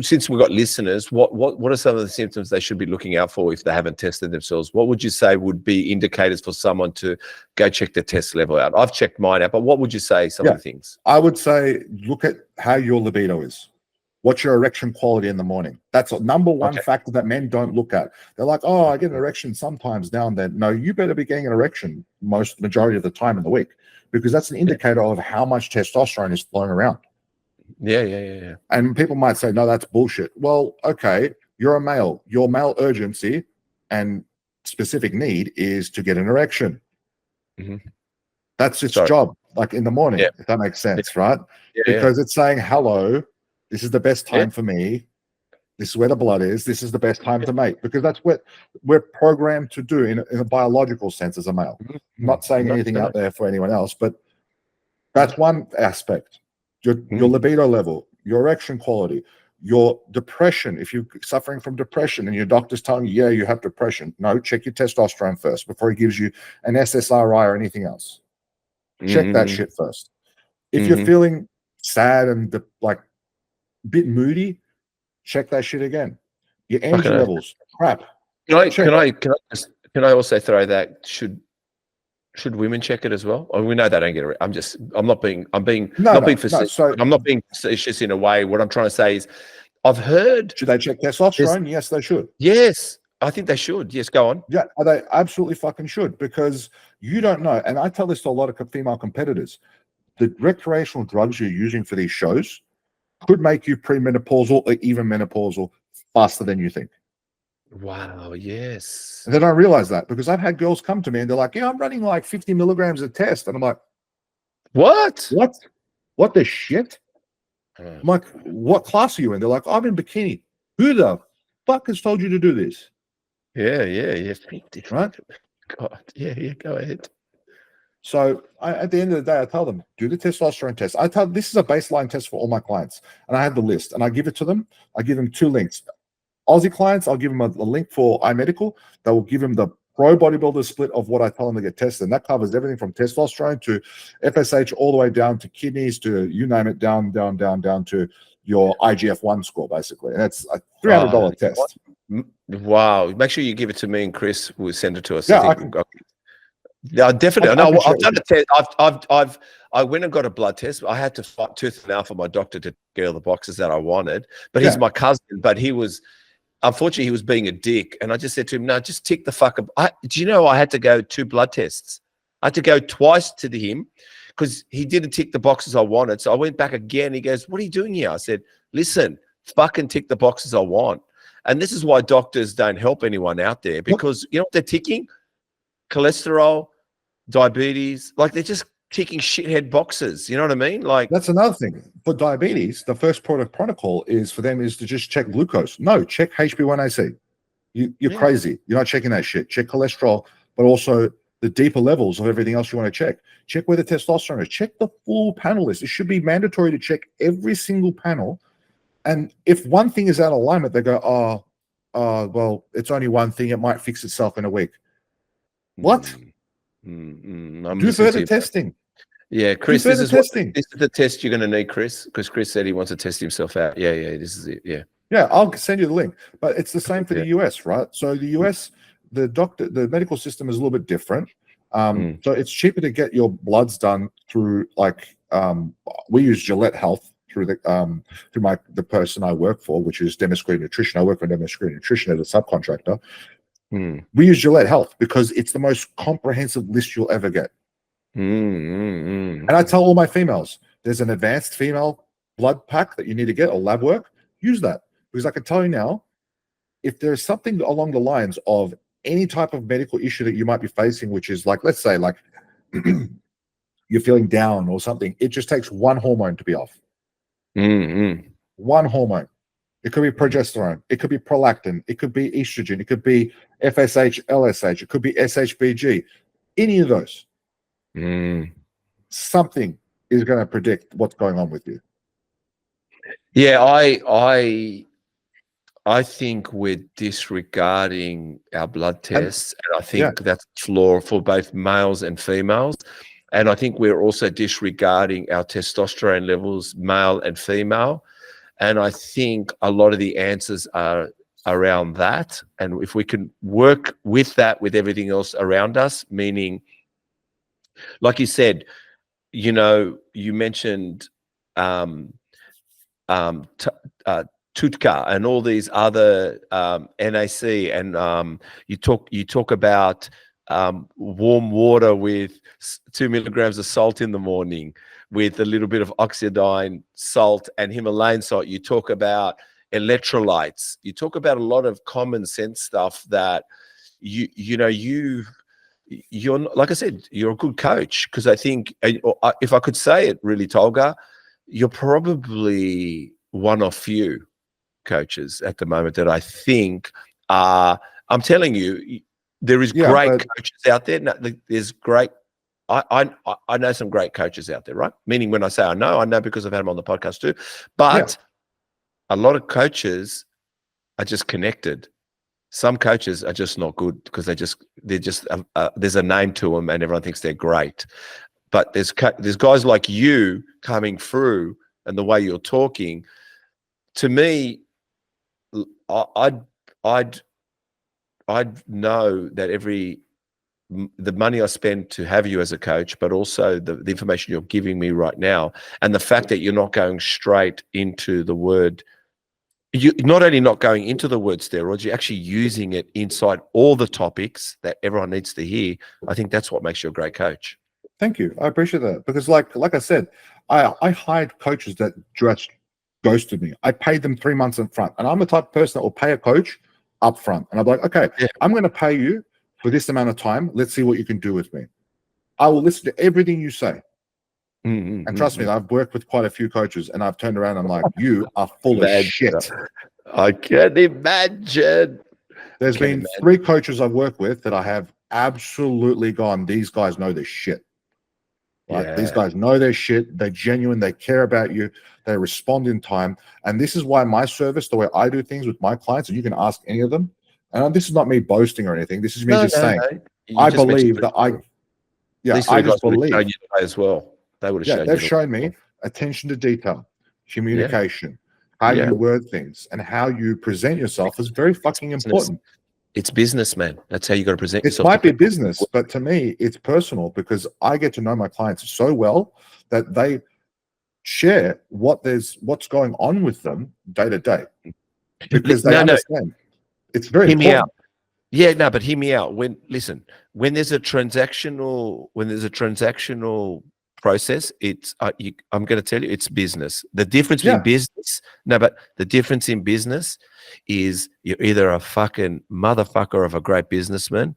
A: since we've got listeners, what are some of the symptoms they should be looking out for if they haven't tested themselves? What would you say would be indicators for someone to go check their test level out? I've checked mine out, but what would you say some of the things?
B: I would say look at how your libido is. What's your erection quality in the morning? That's a number one factor that men don't look at. They're like, oh, I get an erection sometimes now and then. No, you better be getting an erection majority of the time in the week, because that's an indicator of how much testosterone is flowing around.
A: Yeah.
B: And people might say, no, that's bullshit. Well, okay, you're a male. Your male urgency and specific need is to get an erection. That's its job, like in the morning, if that makes sense, right? Because it's saying, hello, this is the best time for me This is where the blood is. This is the best time to mate, because that's what we're programmed to do in a biological sense as a male. I'm not saying anything out there for anyone else, but that's one aspect. Your libido level, your erection quality, your depression. If you're suffering from depression and your doctor's telling you, yeah, you have depression, no, check your testosterone first before he gives you an SSRI or anything else. Check that shit first. If you're feeling sad and like a bit moody, check that shit again. Your energy levels, crap.
A: Can I also throw that should women check it as well? Oh, we know they don't get it. I'm not being facetious. I'm not being facetious in a way. What I'm trying to say is, I've heard.
B: Should they check testosterone? Yes, they should.
A: Yes, I think they should. Yes, go on.
B: Yeah, they absolutely fucking should, because you don't know. And I tell this to a lot of female competitors. The recreational drugs you're using for these shows could make you premenopausal or even menopausal faster than you think.
A: Wow, yes.
B: And they don't realize that, because I've had girls come to me and they're like, yeah, I'm running like 50 milligrams a test. And I'm like,
A: what?
B: What the shit? I'm like, what class are you in? They're like, I'm in bikini. Who the fuck has told you to do this?
A: Yeah.
B: Right?
A: God, yeah, go ahead.
B: So at the end of the day, I tell them, do the testosterone test. This is a baseline test for all my clients. And I have the list and I give it to them. I give them 2 links. Aussie clients, I'll give them a link for iMedical. That will give them the pro bodybuilder split of what I tell them to get tested. And that covers everything from testosterone to FSH all the way down to kidneys to you name it, down to your IGF-1 score, basically. And that's a $300 test.
A: Wow. Make sure you give it to me and Chris. We'll send it to us.
B: Yeah,
A: Yeah, definitely. No, I've done a test. I went and got a blood test. I had to fight tooth and nail for my doctor to get all the boxes that I wanted. But he's my cousin. But unfortunately, he was being a dick. And I just said to him, no, just tick the fuck up. Do you know I had to go 2 blood tests? I had to go twice to him because he didn't tick the boxes I wanted. So I went back again. He goes, what are you doing here? I said, listen, fucking tick the boxes I want. And this is why doctors don't help anyone out there, because you know what they're ticking? Cholesterol, diabetes, like they're just ticking shithead boxes. You know what I mean? Like,
B: that's another thing. For diabetes, the first protocol is for them is to just check glucose. No, check HbA1c. You're crazy. You're not checking that shit. Check cholesterol, but also the deeper levels of everything else you want to check. Check where the testosterone is. Check the full panel list. It should be mandatory to check every single panel. And if one thing is out of alignment, they go, well, it's only one thing. It might fix itself in a week. What? Do further testing.
A: Yeah, Chris, this is the test you're going to need, Chris, because Chris said he wants to test himself out. Yeah, this is it. Yeah,
B: I'll send you the link. But it's the same for the US, right? So the US, the medical system is a little bit different. So it's cheaper to get your bloods done through, like, we use Gillette Health through the person I work for, which is Demonstrated Nutrition. I work for Demonstrated Nutrition as a subcontractor. We use Gillette Health because it's the most comprehensive list you'll ever get. And I tell all my females, there's an advanced female blood pack that you need to get, or lab work. Use that, because I can tell you now, if there's something along the lines of any type of medical issue that you might be facing, which is like, let's say, like you're feeling down or something, it just takes one hormone to be off. One hormone. It could be progesterone. It could be prolactin. It could be estrogen. It could be FSH, LSH. It could be SHBG. Any of those. Something is going to predict what's going on with you.
A: Yeah, I think we're disregarding our blood tests, and I think that's a flaw for both males and females. And I think we're also disregarding our testosterone levels, male and female. And I think a lot of the answers are around that. And if we can work with that, with everything else around us, meaning, like you said, you know, you mentioned Tutka and all these other NAC, and you talk about warm water with 2 milligrams of salt in the morning, with a little bit of oxidine salt and Himalayan salt. You talk about electrolytes. You talk about a lot of common sense stuff that you're, like I said, you're a good coach, because I think, if I could say it really, Tolga, you're probably one of few coaches at the moment that I think are, I'm telling you, there is great coaches out there. No, there's great, I know some great coaches out there, right? Meaning when I say I know because I've had them on the podcast too. But a lot of coaches are just connected. Some coaches are just not good because they're just there's a name to them and everyone thinks they're great. But there's guys like you coming through and the way you're talking. To me, I'd know that the money I spend to have you as a coach, but also the information you're giving me right now, and the fact that you're not going straight into the word. You're not only not going into the word steroids, you're actually using it inside all the topics that everyone needs to hear. I think that's what makes you a great coach.
B: Thank you. I appreciate that because, like I said, I hired coaches that just ghosted me. I paid them 3 months in front, and I'm the type of person that will pay a coach up front. And I'm like, okay, I'm going to pay you for this amount of time. Let's see what you can do with me. I will listen to everything you say. And trust me, I've worked with quite a few coaches, and I've turned around and I'm like, you are full of shit.
A: I can't imagine.
B: There's been 3 coaches I've worked with that I have absolutely gone, these guys know their shit. Right? These guys know their shit. They're genuine. They care about you. They respond in time. And this is why my service, the way I do things with my clients, and you can ask any of them, and this is not me boasting or anything. This is me saying, I believe that I just believe
A: as well. They would have
B: they've shown me attention to detail, communication, how you word things, and how you present yourself is very fucking important.
A: It's business, man. That's how you got to present yourself.
B: It might be business, but to me, it's personal because I get to know my clients so well that they share what's going on with them day to day because they understand. It's very important.
A: Me out. Yeah, no, but hear me out. When there's a transactional process, it's I'm going to tell you, it's business. The difference in business, the difference in business is you're either a fucking motherfucker of a great businessman,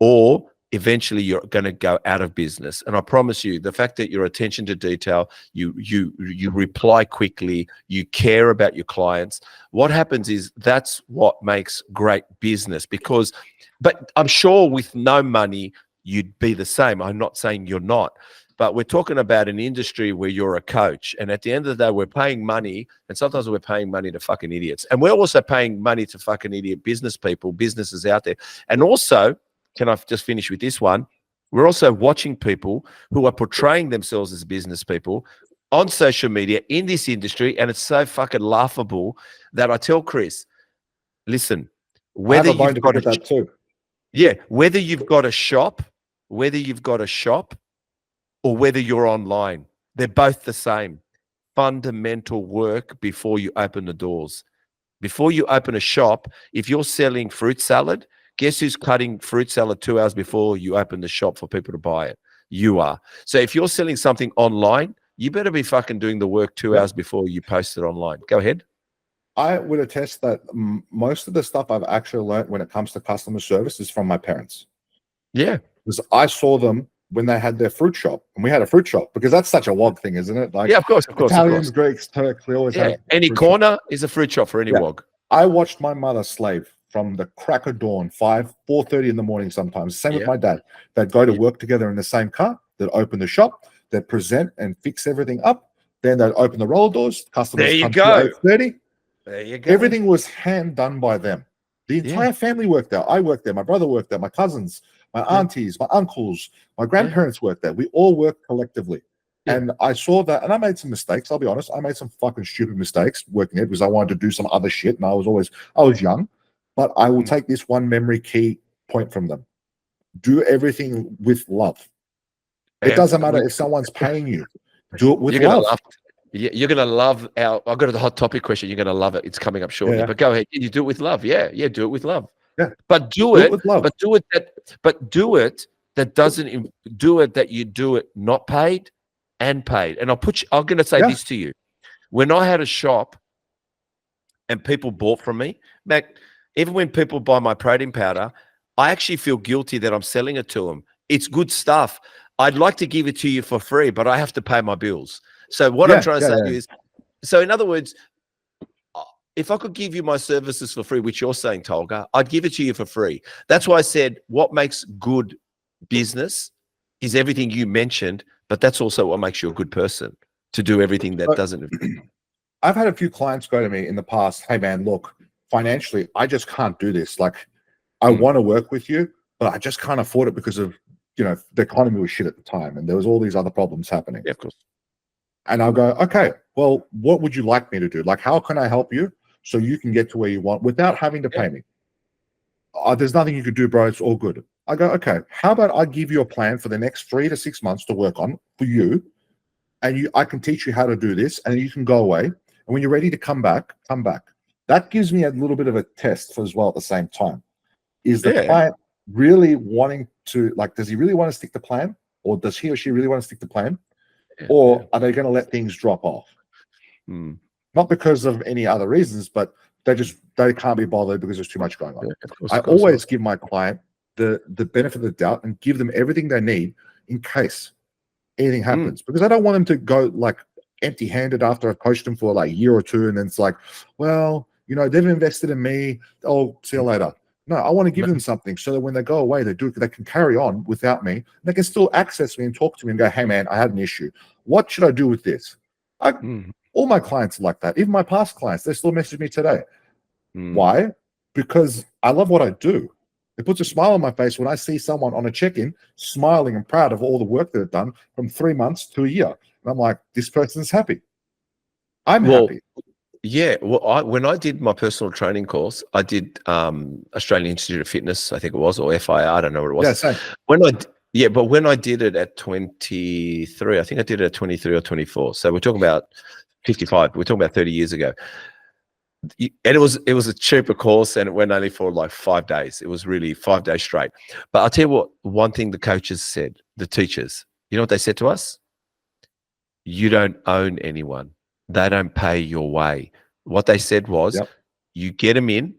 A: or eventually you're going to go out of business. And I promise you, the fact that your attention to detail, you reply quickly, you care about your clients. What happens is that's what makes great business. But I'm sure with no money you'd be the same. I'm not saying you're not. But we're talking about an industry where you're a coach. And at the end of the day, we're paying money. And sometimes we're paying money to fucking idiots. And we're also paying money to fucking idiot business people, businesses out there. And also, can I just finish with this one? We're also watching people who are portraying themselves as business people on social media in this industry. And it's so fucking laughable that I tell Chris, listen, whether you've got whether you've got a shop, or whether you're online, they're both the same. Fundamental work before you open the doors. Before you open a shop, if you're selling fruit salad, guess who's cutting fruit salad 2 hours before you open the shop for people to buy it? You are. So if you're selling something online, you better be fucking doing the work 2 hours before you post it online. Go ahead.
B: I would attest that most of the stuff I've actually learned when it comes to customer service is from my parents.
A: Yeah.
B: Because I saw them when they had their fruit shop, and we had a fruit shop because that's such a WOG thing, isn't it? Like,
A: of course.
B: Italians, Greeks, Turks, we always have
A: any corner is a fruit shop for any WOG.
B: I watched my mother slave from the crack of dawn, 4:30 in the morning sometimes. Same with my dad. They'd go to work together in the same car. They'd open the shop. They'd present and fix everything up. Then they'd open the roller doors. Customers
A: there you
B: come
A: go.
B: 8:30.
A: There you go.
B: Everything was hand done by them. The entire family worked there. I worked there. My brother worked there. My cousins, my aunties, my uncles, my grandparents worked there. We all worked collectively. And I saw that, and I made some mistakes. I'll be honest. I made some fucking stupid mistakes working there because I wanted to do some other shit, and I was young. But I will take this one memory key point from them. Do everything with love. It doesn't matter if someone's paying you. Do it with love.
A: You're going to love I've got a hot topic question. You're going to love it. It's coming up shortly. But go ahead. You do it with love. Yeah, do it with love.
B: Yeah.
A: But do it
B: with love.
A: But do it that you do it not paid and paid. And I'm going to say this to you. When I had a shop and people bought from me, Mac, even when people buy my protein powder, I actually feel guilty that I'm selling it to them. It's good stuff. I'd like to give it to you for free, but I have to pay my bills. So what I'm trying to say is, so in other words, if I could give you my services for free, which you're saying, Tolga, I'd give it to you for free. That's why I said what makes good business is everything you mentioned, but that's also what makes you a good person, to do everything that doesn't.
B: I've had a few clients go to me in the past, hey man, look, financially, I just can't do this. Like, I want to work with you, but I just can't afford it because of, you know, the economy was shit at the time and there was all these other problems happening.
A: Yeah, of course.
B: And I'll go, okay, well, what would you like me to do? Like, how can I help you so you can get to where you want without having to pay me? There's nothing you could do, bro. It's all good. I go, okay, how about I give you a plan for the next 3 to 6 months to work on for you, and I can teach you how to do this, and you can go away. And when you're ready to come back, come back. That gives me a little bit of a test as well at the same time. Is the client really wanting to, like, does he really want to stick to plan? Or does he or she really want to stick to plan? Or are they going to let things drop off? Not because of any other reasons, but they can't be bothered because there's too much going on. I always give my client the benefit of the doubt and give them everything they need in case anything happens, because I don't want them to go like empty-handed after I've coached them for like a year or two, and then it's like, well, you know, they've invested in me. Oh, see you later. No, I want to give them something so that when they go away, they can carry on without me. They can still access me and talk to me and go, hey man, I had an issue. What should I do with this? All my clients are like that. Even my past clients, they still message me today. Why? Because I love what I do. It puts a smile on my face when I see someone on a check-in smiling and proud of all the work that they've done from 3 months to a year. And I'm like, this person's happy. I'm happy.
A: Yeah. Well, when I did my personal training course, I did Australian Institute of Fitness, I think it was, or FIR, I don't know what it was.
B: Yeah, same.
A: But when I did it at 23, I think I did it at 23 or 24. So we're talking about 55. We're talking about 30 years ago. And it was a cheaper course, and it went only for like 5 days. It was really 5 days straight. But I'll tell you what, one thing the coaches said, the teachers, you know what they said to us? You don't own anyone. They don't pay your way. What they said was, you get them in,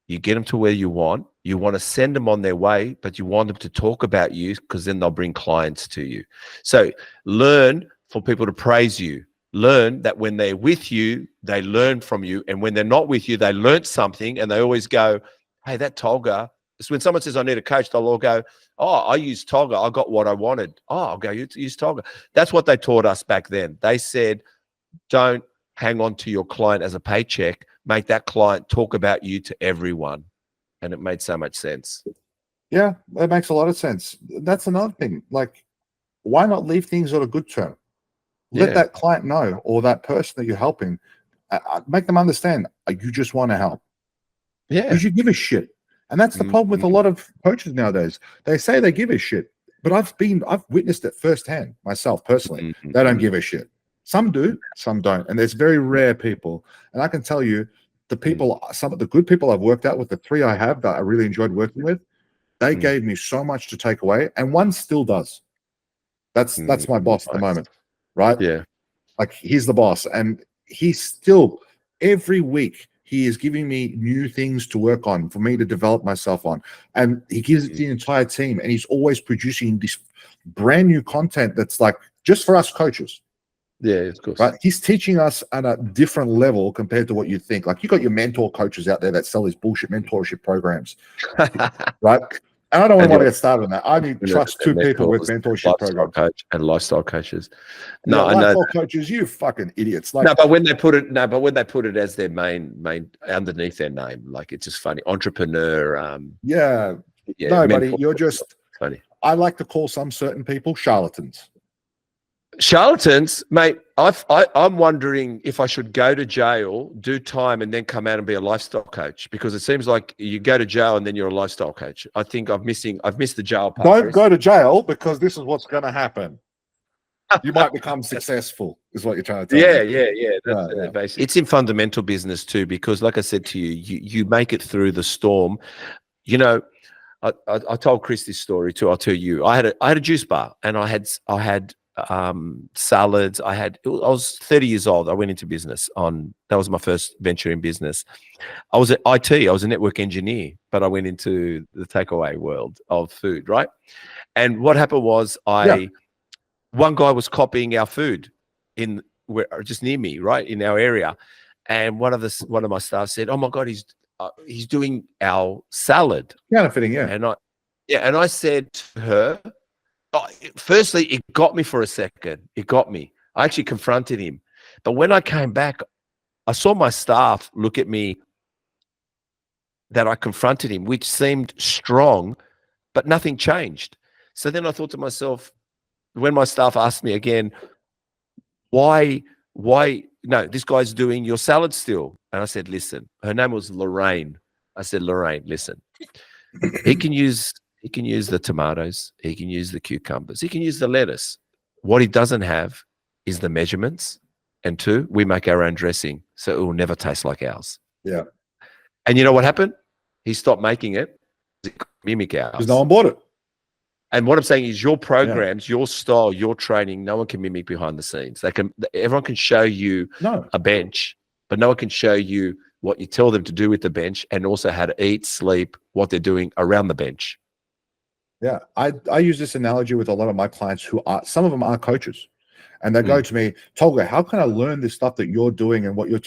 A: you get them to where you want to send them on their way, but you want them to talk about you, because then they'll bring clients to you. So learn for people to praise you. Learn that when they're with you, they learn from you. And when they're not with you, they learned something, and they always go, hey, that Tolga. So when someone says, I need a coach, they'll all go, oh, I used Tolga. I got what I wanted. Oh, I'll go use Tolga. That's what they taught us back then. They said, don't hang on to your client as a paycheck. Make that client talk about you to everyone. And it made so much sense.
B: Yeah, that makes a lot of sense. That's another thing. Like, why not leave things on a good term? Let that client know, or that person that you're helping, make them understand you just want to help. Yeah. Because you give a shit. And that's the problem with a lot of coaches nowadays. They say they give a shit, but I've witnessed it firsthand myself personally. They don't give a shit. Some do, some don't. And there's very rare people. And I can tell you, the people, some of the good people I've worked out with, the 3 I have that I really enjoyed working with, they gave me so much to take away. And one still does. That's my boss at the moment. Right?
A: Yeah.
B: Like, he's the boss, and he's still every week he is giving me new things to work on for me to develop myself on, and he gives it to the entire team, and he's always producing this brand new content that's like just for us coaches.
A: Yeah, of course.
B: Right? He's teaching us at a different level compared to what you think. Like, you got your mentor coaches out there that sell these bullshit mentorship programs, right? And I don't want to get started on that. I need trust 2 people with mentorship programs.
A: Coach and lifestyle coaches.
B: No, lifestyle coaches, you fucking idiots. Like,
A: but when they put it as their main underneath their name, like, it's just funny. Entrepreneur.
B: No, buddy, you're just funny. I like to call some certain people charlatans.
A: Charlatans, mate. I'm wondering if I should go to jail, do time, and then come out and be a lifestyle coach, because it seems like you go to jail and then you're a lifestyle coach. I think I've missed the jail part.
B: Don't go to jail, because this is what's going to happen. You might become successful, is what you're trying to tell me.
A: Yeah. It's in fundamental business too, because like I said to you, you make it through the storm. You know, I told Chris this story too. I'll tell you. I had a juice bar, and I had salads. I was 30 years old. I went into business that was my first venture in business. I was at IT. I was a network engineer, but I went into the takeaway world of food, right? And what happened was one guy was copying our food just near me, right, in our area. And one of my staff said, "Oh my God, he's doing our salad."
B: Counterfeiting, yeah.
A: And I said to her, firstly, it got me for a second. It got me. I actually confronted him. But when I came back, I saw my staff look at me that I confronted him, which seemed strong, but nothing changed. So then I thought to myself, when my staff asked me again, why, no, this guy's doing your salad still. And I said, listen, her name was Lorraine. I said, Lorraine, listen, he can use the tomatoes. He can use the cucumbers. He can use the lettuce. What he doesn't have is the measurements. And 2, we make our own dressing, so it will never taste like ours.
B: Yeah.
A: And you know what happened? He stopped making it. Mimic ours.
B: Because no one bought it.
A: And what I'm saying is your programs, your style, your training, no one can mimic behind the scenes. Everyone can show you a bench, but no one can show you what you tell them to do with the bench and also how to eat, sleep, what they're doing around the bench.
B: Yeah. I use this analogy with a lot of my clients some of them are coaches. And they go to me, Tolga, how can I learn this stuff that you're doing and what you're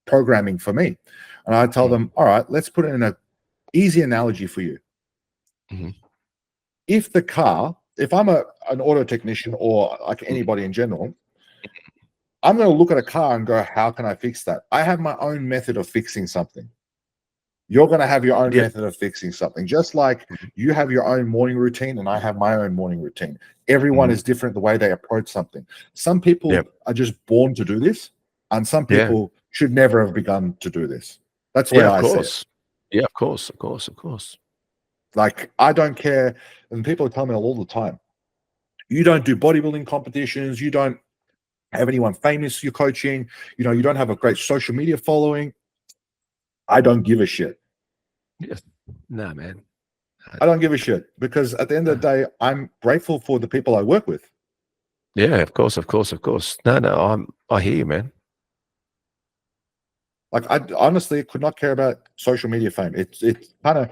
B: programming for me? And I tell them, all right, let's put it in an easy analogy for you.
A: Mm-hmm.
B: If I'm an auto technician or like anybody in general, I'm going to look at a car and go, how can I fix that? I have my own method of fixing something. You're going to have your own method of fixing something, just like you have your own morning routine and I have my own morning routine. Everyone is different the way they approach something. Some people are just born to do this, and some people should never have begun to do this. That's where I see it.
A: Yeah, of course.
B: Like, I don't care. And people tell me all the time, you don't do bodybuilding competitions. You don't have anyone famous you're coaching. You don't have a great social media following. I don't give a shit.
A: Yes. No, man.
B: I don't give a shit, because at the end of the day, I'm grateful for the people I work with.
A: Yeah, of course. No, I hear you, man.
B: Like, I honestly could not care about social media fame. It kind of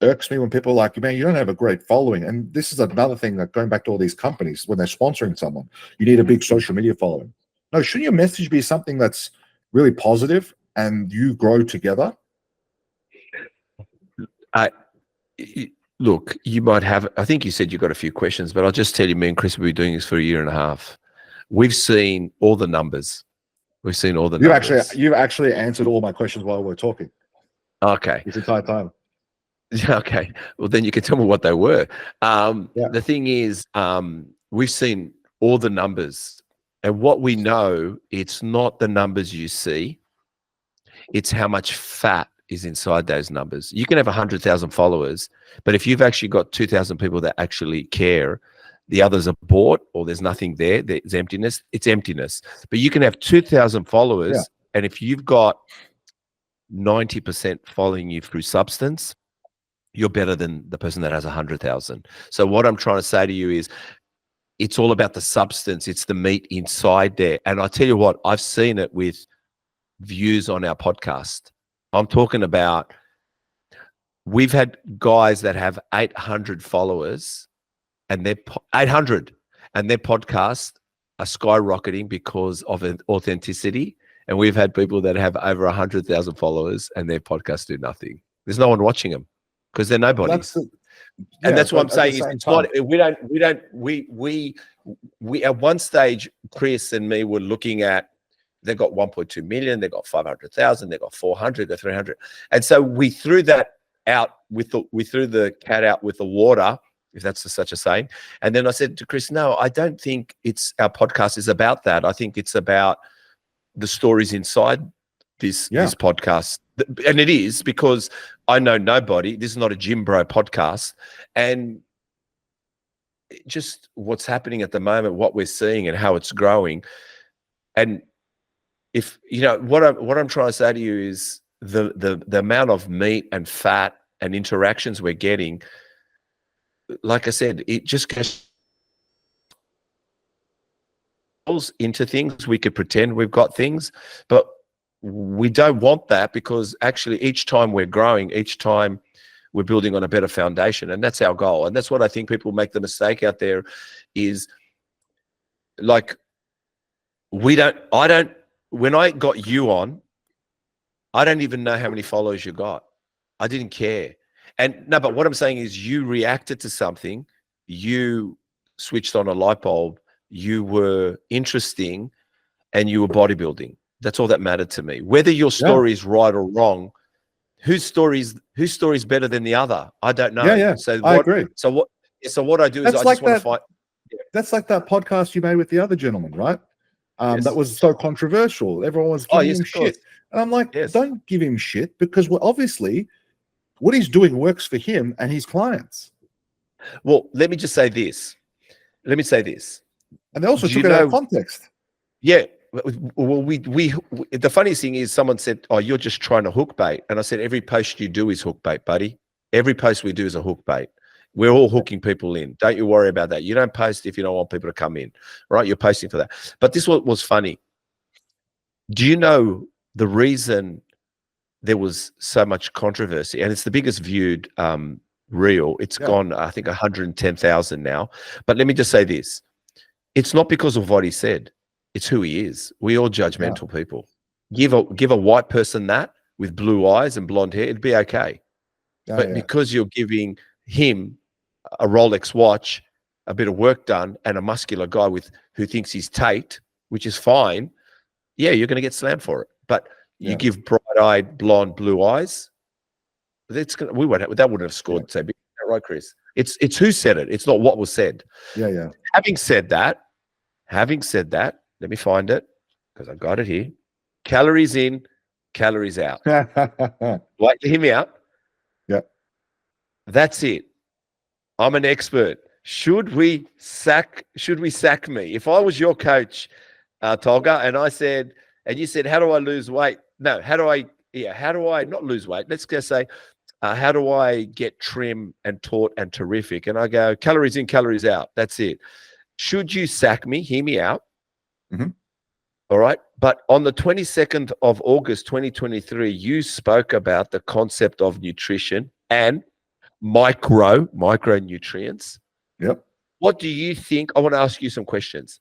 B: irks me when people are like, man, you don't have a great following. And this is another thing that, going back to all these companies, when they're sponsoring someone, you need a big social media following. No, shouldn't your message be something that's really positive and you grow together?
A: Look, you might have, I think you said you got a few questions, but I'll just tell you, me and Chris will be doing this for a year and a half. We've seen all the numbers. You've actually answered all my questions while we're talking. Okay.
B: This entire time.
A: Okay. Well, then you can tell me what they were. The thing is, we've seen all the numbers, and what we know, it's not the numbers you see. It's how much fat is inside those numbers. You can have 100,000 followers, but if you've actually got 2,000 people that actually care, the others are bought, or there's nothing there, there's emptiness, it's emptiness. But you can have 2,000 followers, and if you've got 90% following you through substance, you're better than the person that has 100,000. So what I'm trying to say to you is, it's all about the substance. It's the meat inside there. And I tell you what, I've seen it with views on our podcast. I'm talking about, we've had guys that have 800 followers, and they're 800, and their podcasts are skyrocketing because of authenticity. And we've had people that have over 100,000 followers, and their podcasts do nothing. There's no one watching them because they're nobodies. And that's what I'm saying. It's not. We at one stage, Chris and me were looking at, they've got 1.2 million, they've got 500,000, they've got 400 or 300. And so we threw that out we threw the cat out with the water, if that's such a saying. And then I said to Chris, no, I don't think our podcast is about that. I think it's about the stories inside this podcast. And it is, because I know nobody. This is not a gym bro podcast. And just what's happening at the moment, what we're seeing and how it's growing. And if, what I'm trying to say to you is the amount of meat and fat and interactions we're getting, like I said, it just goes into things. We could pretend we've got things, but we don't want that, because actually each time we're growing, each time we're building on a better foundation, and that's our goal. And that's what I think people make the mistake out there is, like, I don't when I got you on, I don't even know how many followers you got. I didn't care. And no, but what I'm saying is you reacted to something, you switched on a light bulb, you were interesting, and you were bodybuilding. That's all that mattered to me. Whether your story is right or wrong, whose story is better than the other? I don't know.
B: Yeah.
A: So
B: I agree.
A: So what I do is
B: That's
A: I
B: like
A: just want to find.
B: That's like that podcast you made with the other gentleman, right?
A: Yes.
B: That was so controversial. Everyone was giving him shit. And I'm like, don't give him shit, because obviously what he's doing works for him and his clients.
A: Well, let me just say this. And
B: they also took it out of context.
A: Yeah. Well, we the funniest thing is someone said, "Oh, you're just trying to hook bait," and I said, "Every post you do is hook bait, buddy. Every post we do is a hook bait. We're all hooking people in. Don't you worry about that. You don't post if you don't want people to come in, right? You're posting for that." But this was funny. Do you know the reason there was so much controversy? And it's the biggest viewed reel. It's gone, I think, 110,000 now. But let me just say this: it's not because of what he said. It's who he is. We all judgmental people. Give a white person that with blue eyes and blonde hair, it'd be okay. But because you're giving him a Rolex watch, a bit of work done, and a muscular guy who thinks he's Tate, which is fine, you're going to get slammed for it. But you give bright-eyed, blonde, blue eyes, that wouldn't have scored so big, right, Chris? It's who said it. It's not what was said.
B: Yeah.
A: Having said that, let me find it because I got it here. Calories in, calories out. Like, hear me out.
B: Yeah.
A: That's it. I'm an expert. Should we sack me? If I was your coach, Tolga, and you said, how do I lose weight? No, how do I not lose weight? Let's just say, how do I get trim and taut and terrific? And I go, calories in, calories out. That's it. Should you sack me? Hear me out.
B: Mm-hmm.
A: All right. But on the 22nd of August, 2023, you spoke about the concept of nutrition and micronutrients.
B: Yep.
A: What do you think? I want to ask you some questions.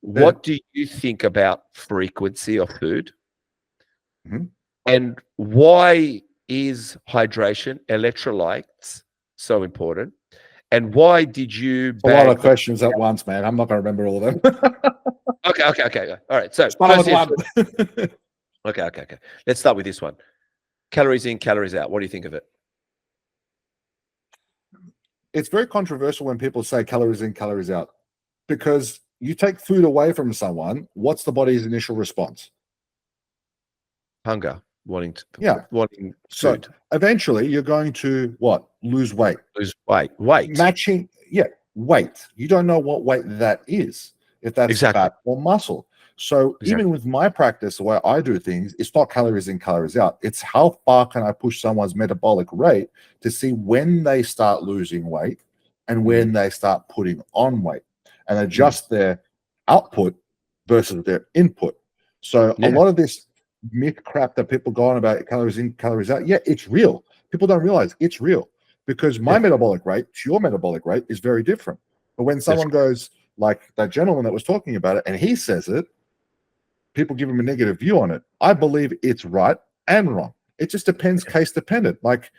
A: What do you think about frequency of food?
B: Mm-hmm.
A: And why is hydration, electrolytes, so important? And why did you
B: a lot of questions at once, man? I'm not going to remember all of them.
A: Okay. All right. So okay. Let's start with this one. Calories in, calories out. What do you think of it?
B: It's very controversial when people say calories in, calories out, because you take food away from someone. What's the body's initial response?
A: Hunger, wanting food.
B: So eventually you're going to what? Lose weight.
A: Weight.
B: Matching, weight. You don't know what weight that is, if that's fat or muscle. So even with my practice, the way I do things, it's not calories in, calories out. It's how far can I push someone's metabolic rate to see when they start losing weight and when they start putting on weight, and adjust their output versus their input. So a lot of this myth crap that people go on about calories in, calories out, it's real. People don't realize it's real, because my metabolic rate to your metabolic rate is very different. But when someone goes like that gentleman that was talking about it and he says it, people give him a negative view on it. I believe it's right and wrong. It just depends, case dependent. Like,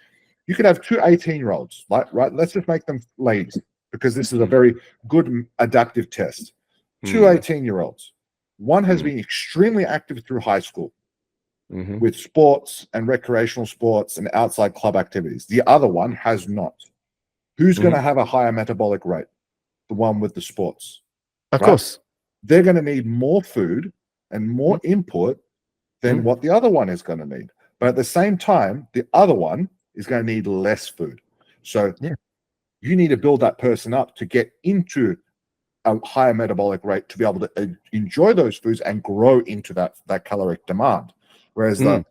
B: you could have two 18-year-olds, right? Let's just make them ladies, because this is a very good adaptive test. Two 18-year-olds. One has been extremely active through high school with sports and recreational sports and outside club activities. The other one has not. Who's going to have a higher metabolic rate? The one with the sports.
A: Of course.
B: They're going to need more food and more input than what the other one is going to need. But at the same time, the other one is going to need less food. So you need to build that person up to get into a higher metabolic rate to be able to enjoy those foods and grow into that caloric demand. Whereas the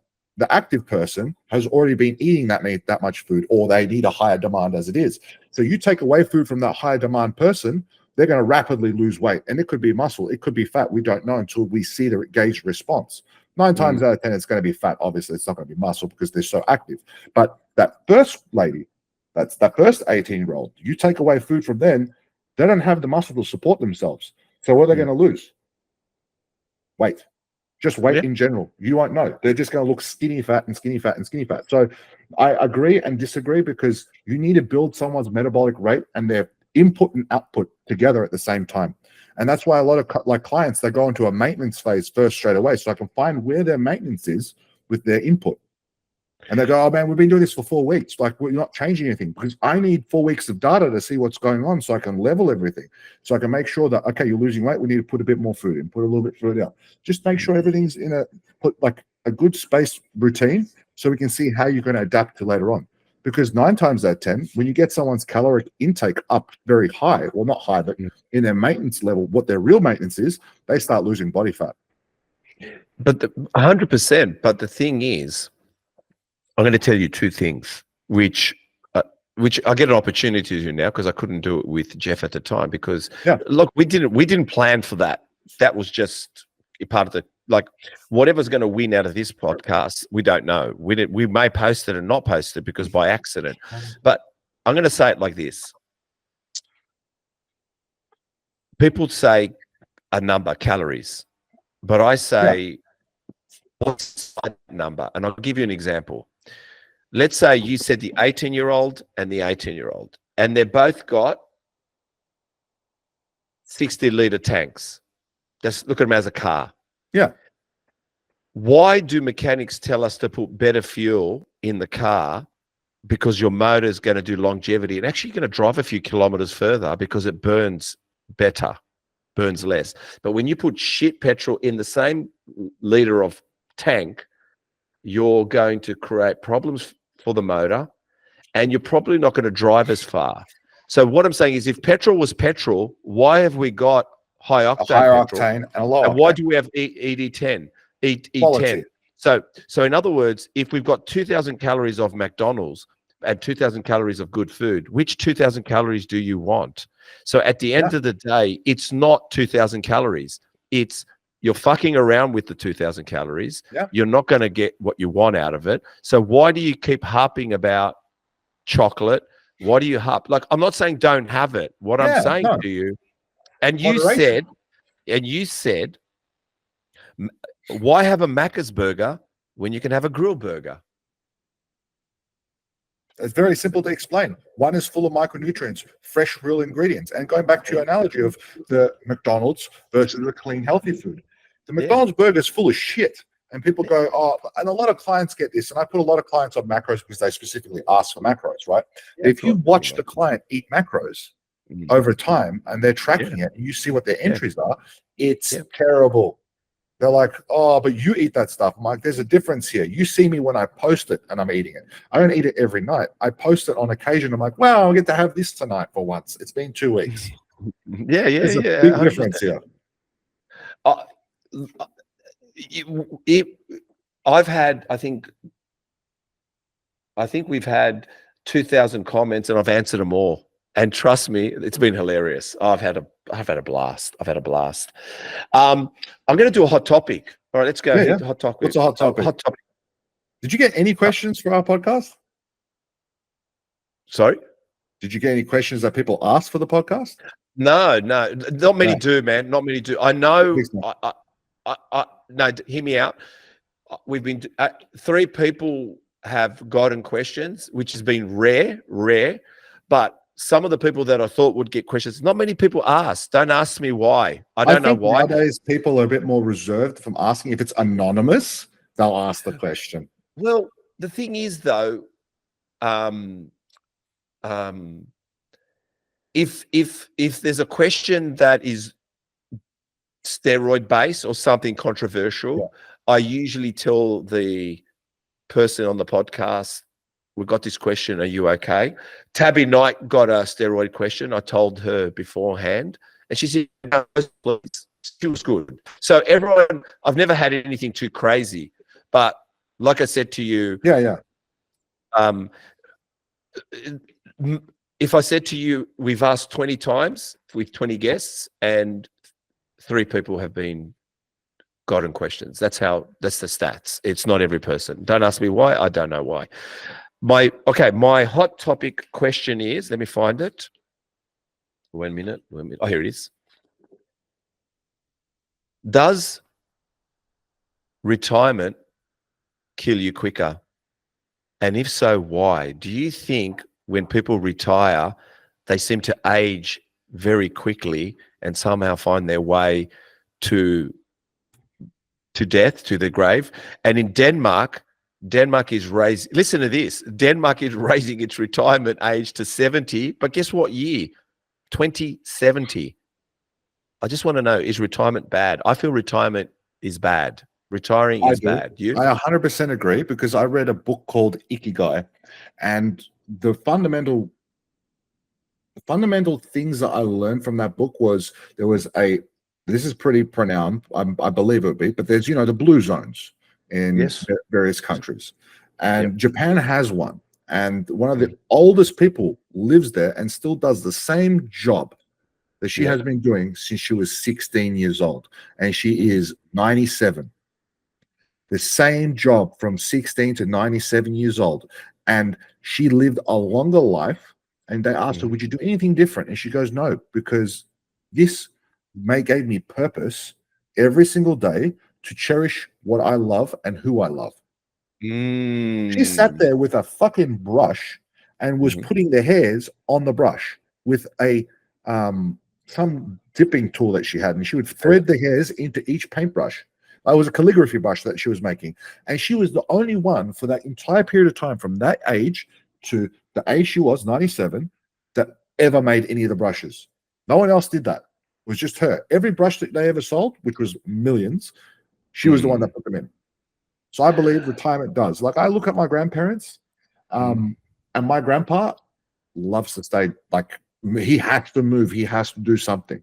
B: active person has already been eating that much food, or they need a higher demand as it is. So you take away food from that higher demand person, they're going to rapidly lose weight. And it could be muscle, it could be fat. We don't know until we see the gauge response. 9 times out of 10, it's going to be fat. Obviously, it's not going to be muscle because they're so active. But that first lady, that's that first 18-year-old, you take away food from them, they don't have the muscle to support themselves. So what are they going to lose? Weight. Just weight in general. You won't know. They're just going to look skinny fat and skinny fat and skinny fat. So I agree and disagree, because you need to build someone's metabolic rate and their input and output together at the same time. And that's why a lot of clients, they go into a maintenance phase first straight away, so I can find where their maintenance is with their input. And they go, oh man, we've been doing this for 4 weeks. Like, we're not changing anything, because I need 4 weeks of data to see what's going on, so I can level everything. So I can make sure that, okay, you're losing weight. We need to put a bit more food in, put a little bit further out. Just make sure everything's in a good space routine, so we can see how you're going to adapt to later on. Because 9 times out of 10, when you get someone's caloric intake up very high, well, not high, but in their maintenance level, what their real maintenance is, they start losing body fat.
A: But 100%. But the thing is, I'm going to tell you 2 things, which I get an opportunity to do now, because I couldn't do it with Jeff at the time. Because look, we didn't plan for that. That was just a part of the, like, whatever's going to win out of this podcast, we don't know. We may post it and not post it, because by accident. But I'm going to say it like this: people say a number, calories, but I say what's that number? And I'll give you an example. Let's say you said the 18-year-old and the 18-year-old, and they've both got 60-liter tanks. Just look at them as a car.
B: Yeah.
A: Why do mechanics tell us to put better fuel in the car? Because your motor is going to do longevity, and actually going to drive a few kilometers further, because it burns better, burns less. But when you put shit petrol in the same liter of tank, you're going to create problems for the motor, and you're probably not going to drive as far. So what I'm saying is, if petrol was petrol, why have we got high octane
B: octane and a low
A: and
B: octane?
A: why do we have ED10? E10. So in other words, if we've got 2,000 calories of McDonald's and 2,000 calories of good food, which 2,000 calories do you want? So at the end of the day, it's not 2,000 calories. It's you're fucking around with the 2,000 calories.
B: Yeah.
A: You're not going to get what you want out of it. So why do you keep harping about chocolate? Why do you harp? Like, I'm not saying don't have it. What I'm saying to you, and you said, why have a Macca's burger when you can have a grill burger?
B: It's very simple to explain. One is full of micronutrients, fresh, real ingredients. And going back to your analogy of the McDonald's versus the clean, healthy food, the McDonald's burger is full of shit. And people go, oh, and a lot of clients get this. And I put a lot of clients on macros because they specifically ask for macros, right? Yeah, if you watch the client eat macros over time and they're tracking it, and you see what their entries are, it's terrible. They're like, oh, but you eat that stuff. I'm like, there's a difference here. You see me when I post it and I'm eating it. I don't eat it every night. I post it on occasion. I'm like, wow, I'll get to have this tonight for once. It's been 2 weeks. There's a big difference here.
A: I've had, I think we've had 2,000 comments and I've answered them all. And trust me, it's been hilarious. I've had a blast. I'm going to do a hot topic. All right, let's go. Hot topic.
B: What's a hot topic? Did you get any questions for our podcast?
A: Sorry?
B: Did you get any questions that people asked for the podcast?
A: No, not many do, man. Not many do. I know. No, hear me out. We've been 3 people have gotten questions, which has been rare, but some of the people that I thought would get questions, not many people ask. Don't ask me why. I don't know why.
B: Nowadays, people are a bit more reserved from asking. If it's anonymous, they'll ask the question.
A: Well, the thing is, though, if there's a question that is steroid based or something controversial, I usually tell the person on the podcast, we've got this question, are you okay? Tabby Knight got a steroid question. I told her beforehand, and she said, no, please. She was good. So everyone, I've never had anything too crazy, but like I said to you, if I said to you, we've asked 20 times with 20 guests and 3 people have been gotten questions. That's the stats. It's not every person. Don't ask me why. I don't know why. My hot topic question is, let me find it. 1 minute. Oh, here it is. Does retirement kill you quicker? And if so, why? Do you think when people retire, they seem to age very quickly and somehow find their way to death, to the grave? And in Denmark is listen to this, Denmark is raising its retirement age to 70, but guess what year? 2070. I just want to know, is retirement bad? I feel retirement is bad. Retiring is bad. You?
B: I 100% agree, because I read a book called Ikigai, and the fundamental things that I learned from that book was there was this is pretty pronounced, I believe it would be, but there's, the blue zones in various countries, and Japan has one, and one of the oldest people lives there and still does the same job that she has been doing since she was 16 years old, and she is 97. The same job from 16 to 97 years old, and she lived a longer life. And they asked her, would you do anything different? And she goes, no, because this gave me purpose every single day to cherish what I love and who I love. She sat there with a fucking brush and was putting the hairs on the brush with a some dipping tool that she had, and she would thread the hairs into each paintbrush. It was a calligraphy brush that she was making, and she was the only one for that entire period of time, from that age to the age she was, 97, that ever made any of the brushes. No one else did that. It was just her. Every brush that they ever sold, which was millions, she was the one that put them in. So I believe retirement does. Like, I look at my grandparents, and my grandpa loves to stay, like, he has to move. He has to do something.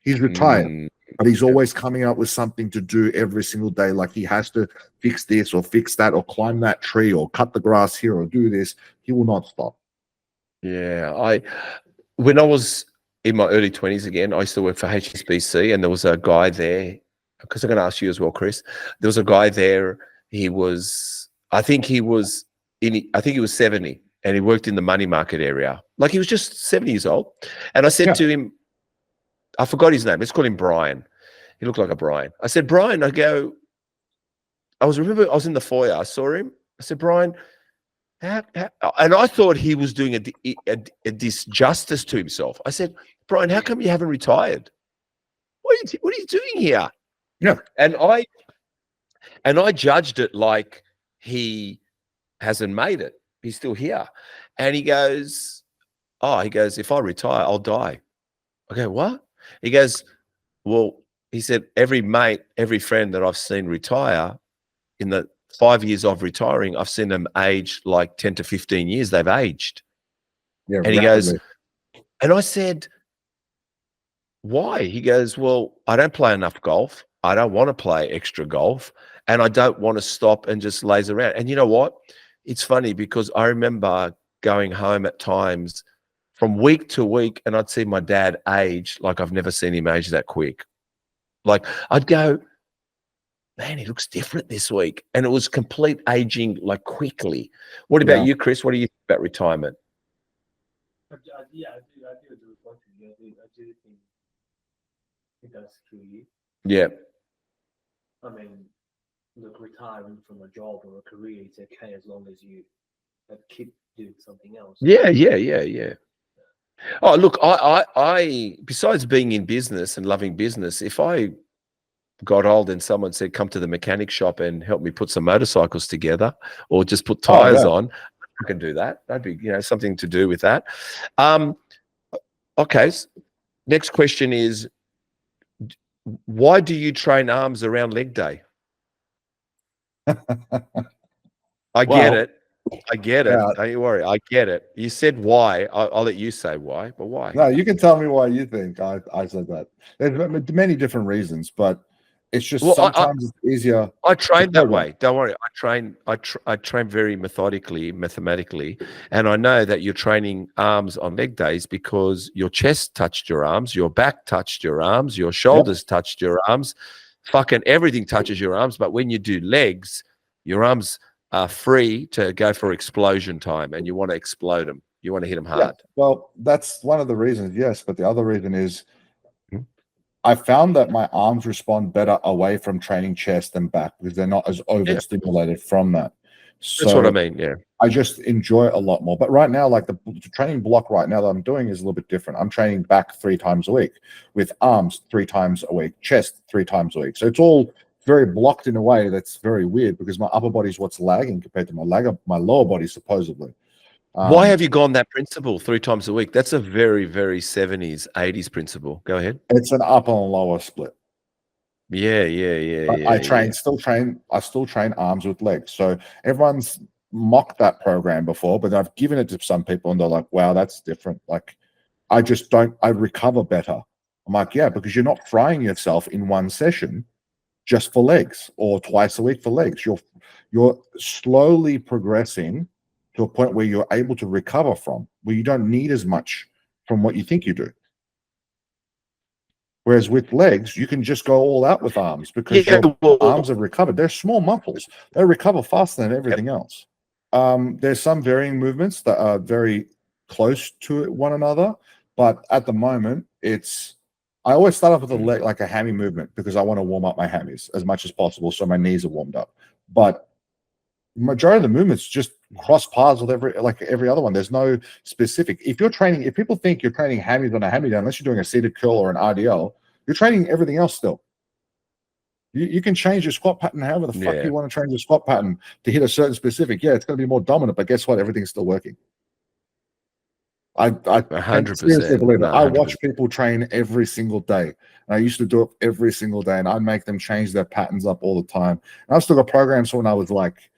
B: He's retired, but he's always coming up with something to do every single day. Like, he has to fix this or fix that or climb that tree or cut the grass here or do this. He will not stop.
A: Yeah. When I was in my early 20s again, I used to work for HSBC, and there was a guy there, because I'm going to ask you as well, Chris. There was a guy there. I think he was 70, and he worked in the money market area. Like, he was just 70 years old. And I said to him, I forgot his name. Let's call him Brian. He looked like a Brian. I said, Brian, I was in the foyer. I saw him. I said, Brian, how, and I thought he was doing a disjustice to himself. I said, Brian, how come you haven't retired? What are you doing here?
B: Yeah.
A: And I judged it like he hasn't made it. He's still here. And he goes, if I retire, I'll die. I go, what? He goes, well, he said, every friend that I've seen retire, in the 5 years of retiring, I've seen them age like 10 to 15 years. They've aged.
B: Yeah.
A: And he goes, and I said, why? He goes, well, I don't play enough golf. I don't want to play extra golf, and I don't want to stop and just laze around. And you know what? It's funny, because I remember going home at times from week to week, and I'd see my dad age like I've never seen him age that quick. Like, I'd go, man, he looks different this week. And it was complete aging, like, quickly. What about you, Chris? What do you think about retirement?
D: I do agree with what you do. I do think it does kill you.
A: Yeah.
D: I mean, look, retiring from a job or a career is okay as long as you keep doing something else.
A: Yeah. Oh, look, I besides being in business and loving business, if I got old and someone said, come to the mechanic shop and help me put some motorcycles together or just put tires on, I can do that. That'd be, something to do with that. Okay. Next question is, why do you train arms around leg day? I get it. Yeah. Don't you worry. I get it. You said why. I'll let you say why, but why?
B: No, you can tell me why you think I said that. There's many different reasons, but it's just sometimes it's easier.
A: I train that way. Don't worry. I train very mathematically, and I know that you're training arms on leg days because your chest touched your arms, your back touched your arms, your shoulders touched your arms, fucking everything touches your arms. But when you do legs, your arms are free to go for explosion time, and you want to explode them. You want to hit them hard.
B: Yeah. Well, that's one of the reasons, yes. But the other reason is I found that my arms respond better away from training chest and back because they're not as overstimulated from that. So
A: That's what I mean. Yeah.
B: I just enjoy it a lot more. But right now, like the training block right now that I'm doing is a little bit different. I'm training back 3 times a week, with arms 3 times a week, chest 3 times a week. So it's all very blocked in a way that's very weird because my upper body is what's lagging compared to my lower body, supposedly.
A: Why have you gone that principle 3 times a week? That's a very, very 70s, 80s principle. Go ahead.
B: It's an upper and lower split.
A: Yeah.
B: I still train arms with legs. So everyone's mocked that program before, but I've given it to some people and they're like, wow, that's different. Like, I recover better. I'm like, yeah, because you're not frying yourself in one session just for legs or twice a week for legs. You're slowly progressing to a point where you're able to recover from, where you don't need as much from what you think you do. Whereas with legs, you can just go all out with arms because your arms have recovered. They're small muscles. They recover faster than everything else. There's some varying movements that are very close to one another, but at the moment, I always start off with a leg, like a hammy movement, because I want to warm up my hammies as much as possible so my knees are warmed up. But majority of the movements just cross paths with every other one. There's no specific. If people think you're training hammies on a hammy down, unless you're doing a seated curl or an RDL, you're training everything else still. You can change your squat pattern however the fuck you want to change your squat pattern to hit a certain specific. Yeah, it's going to be more dominant, but guess what? Everything's still working. I
A: 100%.
B: I watch people train every single day. And I used to do it every single day, and I make them change their patterns up all the time. And I still got programs from when I was like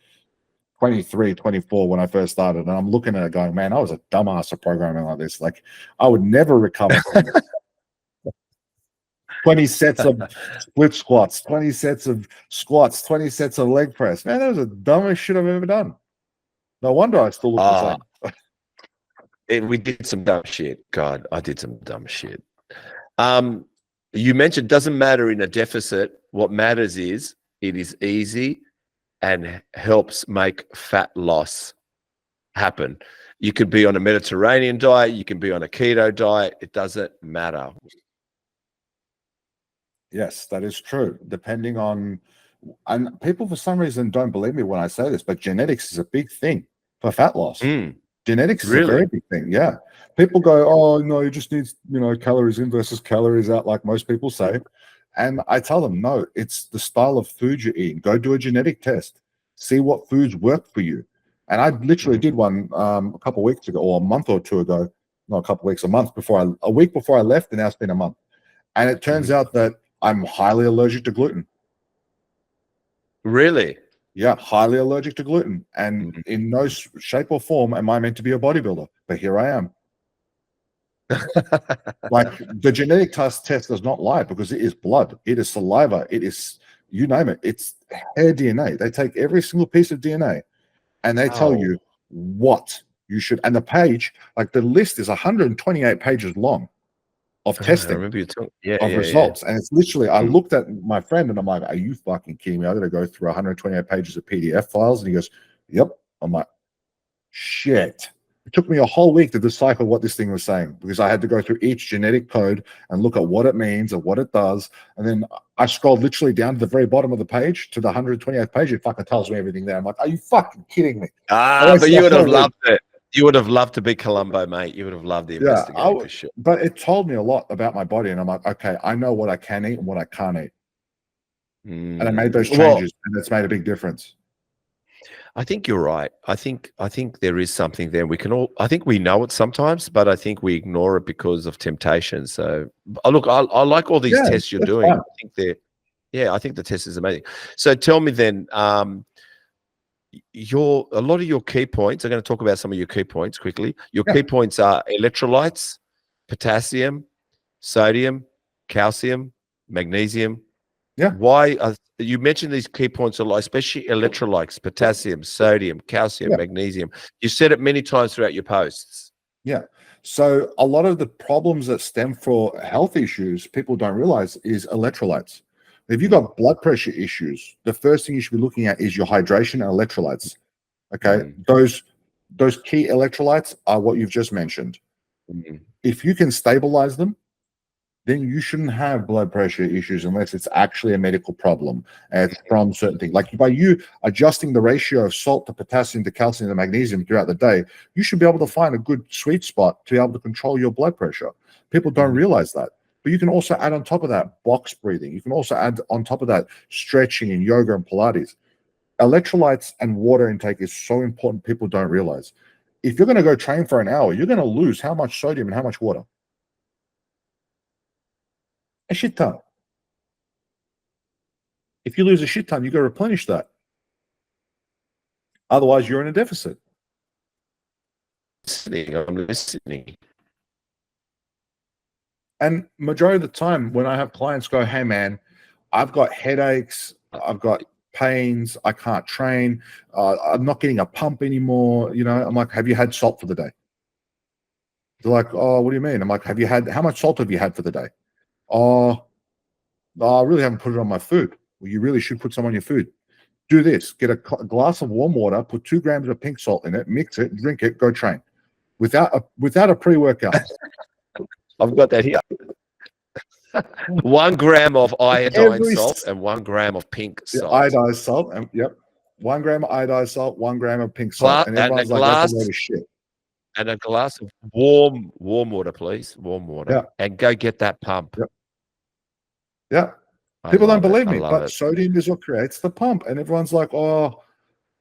B: 23, 24 when I first started, and I'm looking at it going, man, I was a dumbass for programming like this. Like, I would never recover from this. 20 sets of split squats, 20 sets of squats, 20 sets of leg press. Man, that was the dumbest shit I've ever done. No wonder I still look the same.
A: We did some dumb shit. God, I did some dumb shit. You mentioned doesn't matter in a deficit. What matters is it is easy and helps make fat loss happen. You could be on a Mediterranean diet. You can be on a keto diet. It doesn't matter.
B: Yes, that is true. Depending on, and people for some reason don't believe me when I say this, but genetics is a big thing for fat loss. Genetics is a very big thing. Yeah. People go, oh, no, you just need, calories in versus calories out, like most people say. And I tell them, no, it's the style of food you're eating. Go do a genetic test. See what foods work for you. And I literally did one a couple of weeks ago, or a month or two ago. Not a couple of weeks, a week before I left, and now it's been a month. And it turns out that I'm highly allergic to gluten.
A: Really?
B: Yeah, highly allergic to gluten. And in no shape or form am I meant to be a bodybuilder. But here I am. Like, the genetic test does not lie, because it is blood, it is saliva, it is, you name it, it's hair DNA. They take every single piece of DNA and they tell you what you should. And the page, like the list is 128 pages long of testing results. And it's literally, I looked at my friend and I'm like, are you fucking kidding me? I got to go through 128 pages of PDF files. And he goes, yep. I'm like, shit. It took me a whole week to decipher what this thing was saying, because I had to go through each genetic code and look at what it means and what it does. And then I scrolled literally down to the very bottom of the page, to the 128th page. It fucking tells me everything there. I'm like, are you fucking kidding me?
A: But you would have loved it. You would have loved to be Columbo, mate. You would have loved the investigation for sure.
B: But it told me a lot about my body, and I'm like, okay, I know what I can eat and what I can't eat. And I made those changes, and it's made a big difference.
A: I think you're right. I think there is something there. I think we know it sometimes, but I think we ignore it because of temptation. So look, I like all these tests you're doing. Fun. I think the test is amazing. So tell me then, a lot of your key points, I'm going to talk about some of your key points quickly. Your key points are electrolytes, potassium, sodium, calcium, magnesium. Yeah. Why you mentioned these key points a lot, especially electrolytes, potassium, sodium, calcium, magnesium. You said it many times throughout your posts.
B: Yeah. So a lot of the problems that stem from health issues, people don't realize, is electrolytes. If you've got blood pressure issues, the first thing you should be looking at is your hydration and electrolytes. Okay. Those key electrolytes are what you've just mentioned. If you can stabilize them, then you shouldn't have blood pressure issues unless it's actually a medical problem and it's from certain things. Like by you adjusting the ratio of salt to potassium to calcium to magnesium throughout the day, you should be able to find a good sweet spot to be able to control your blood pressure. People don't realize that. But you can also add on top of that box breathing. You can also add on top of that stretching and yoga and Pilates. Electrolytes and water intake is so important, people don't realize. If you're going to go train for an hour, you're going to lose how much sodium and how much water? A shit ton. If you lose a shit ton, you got to replenish that. Otherwise, you're in a deficit.
A: I'm listening.
B: And majority of the time, when I have clients go, "Hey man, I've got headaches, I've got pains, I can't train, I'm not getting a pump anymore," you know, I'm like, "Have you had salt for the day?" They're like, "Oh, what do you mean?" I'm like, how much salt have you had for the day?" "Oh, no, I really haven't put it on my food." "Well, you really should put some on your food. Do this, get a glass of warm water, put 2 grams of pink salt in it, mix it, drink it, go train. Without a pre-workout.
A: I've got that here. 1 gram of iodine salt and 1 gram of pink salt.
B: Iodized salt, and 1 gram of iodized salt, 1 gram of pink salt, and everyone's like, "That's a load of shit."
A: And a glass of warm water, please. Warm water.
B: Yeah.
A: And go get that pump.
B: Yeah. People don't believe me, but sodium is what creates the pump. And everyone's like, "Oh,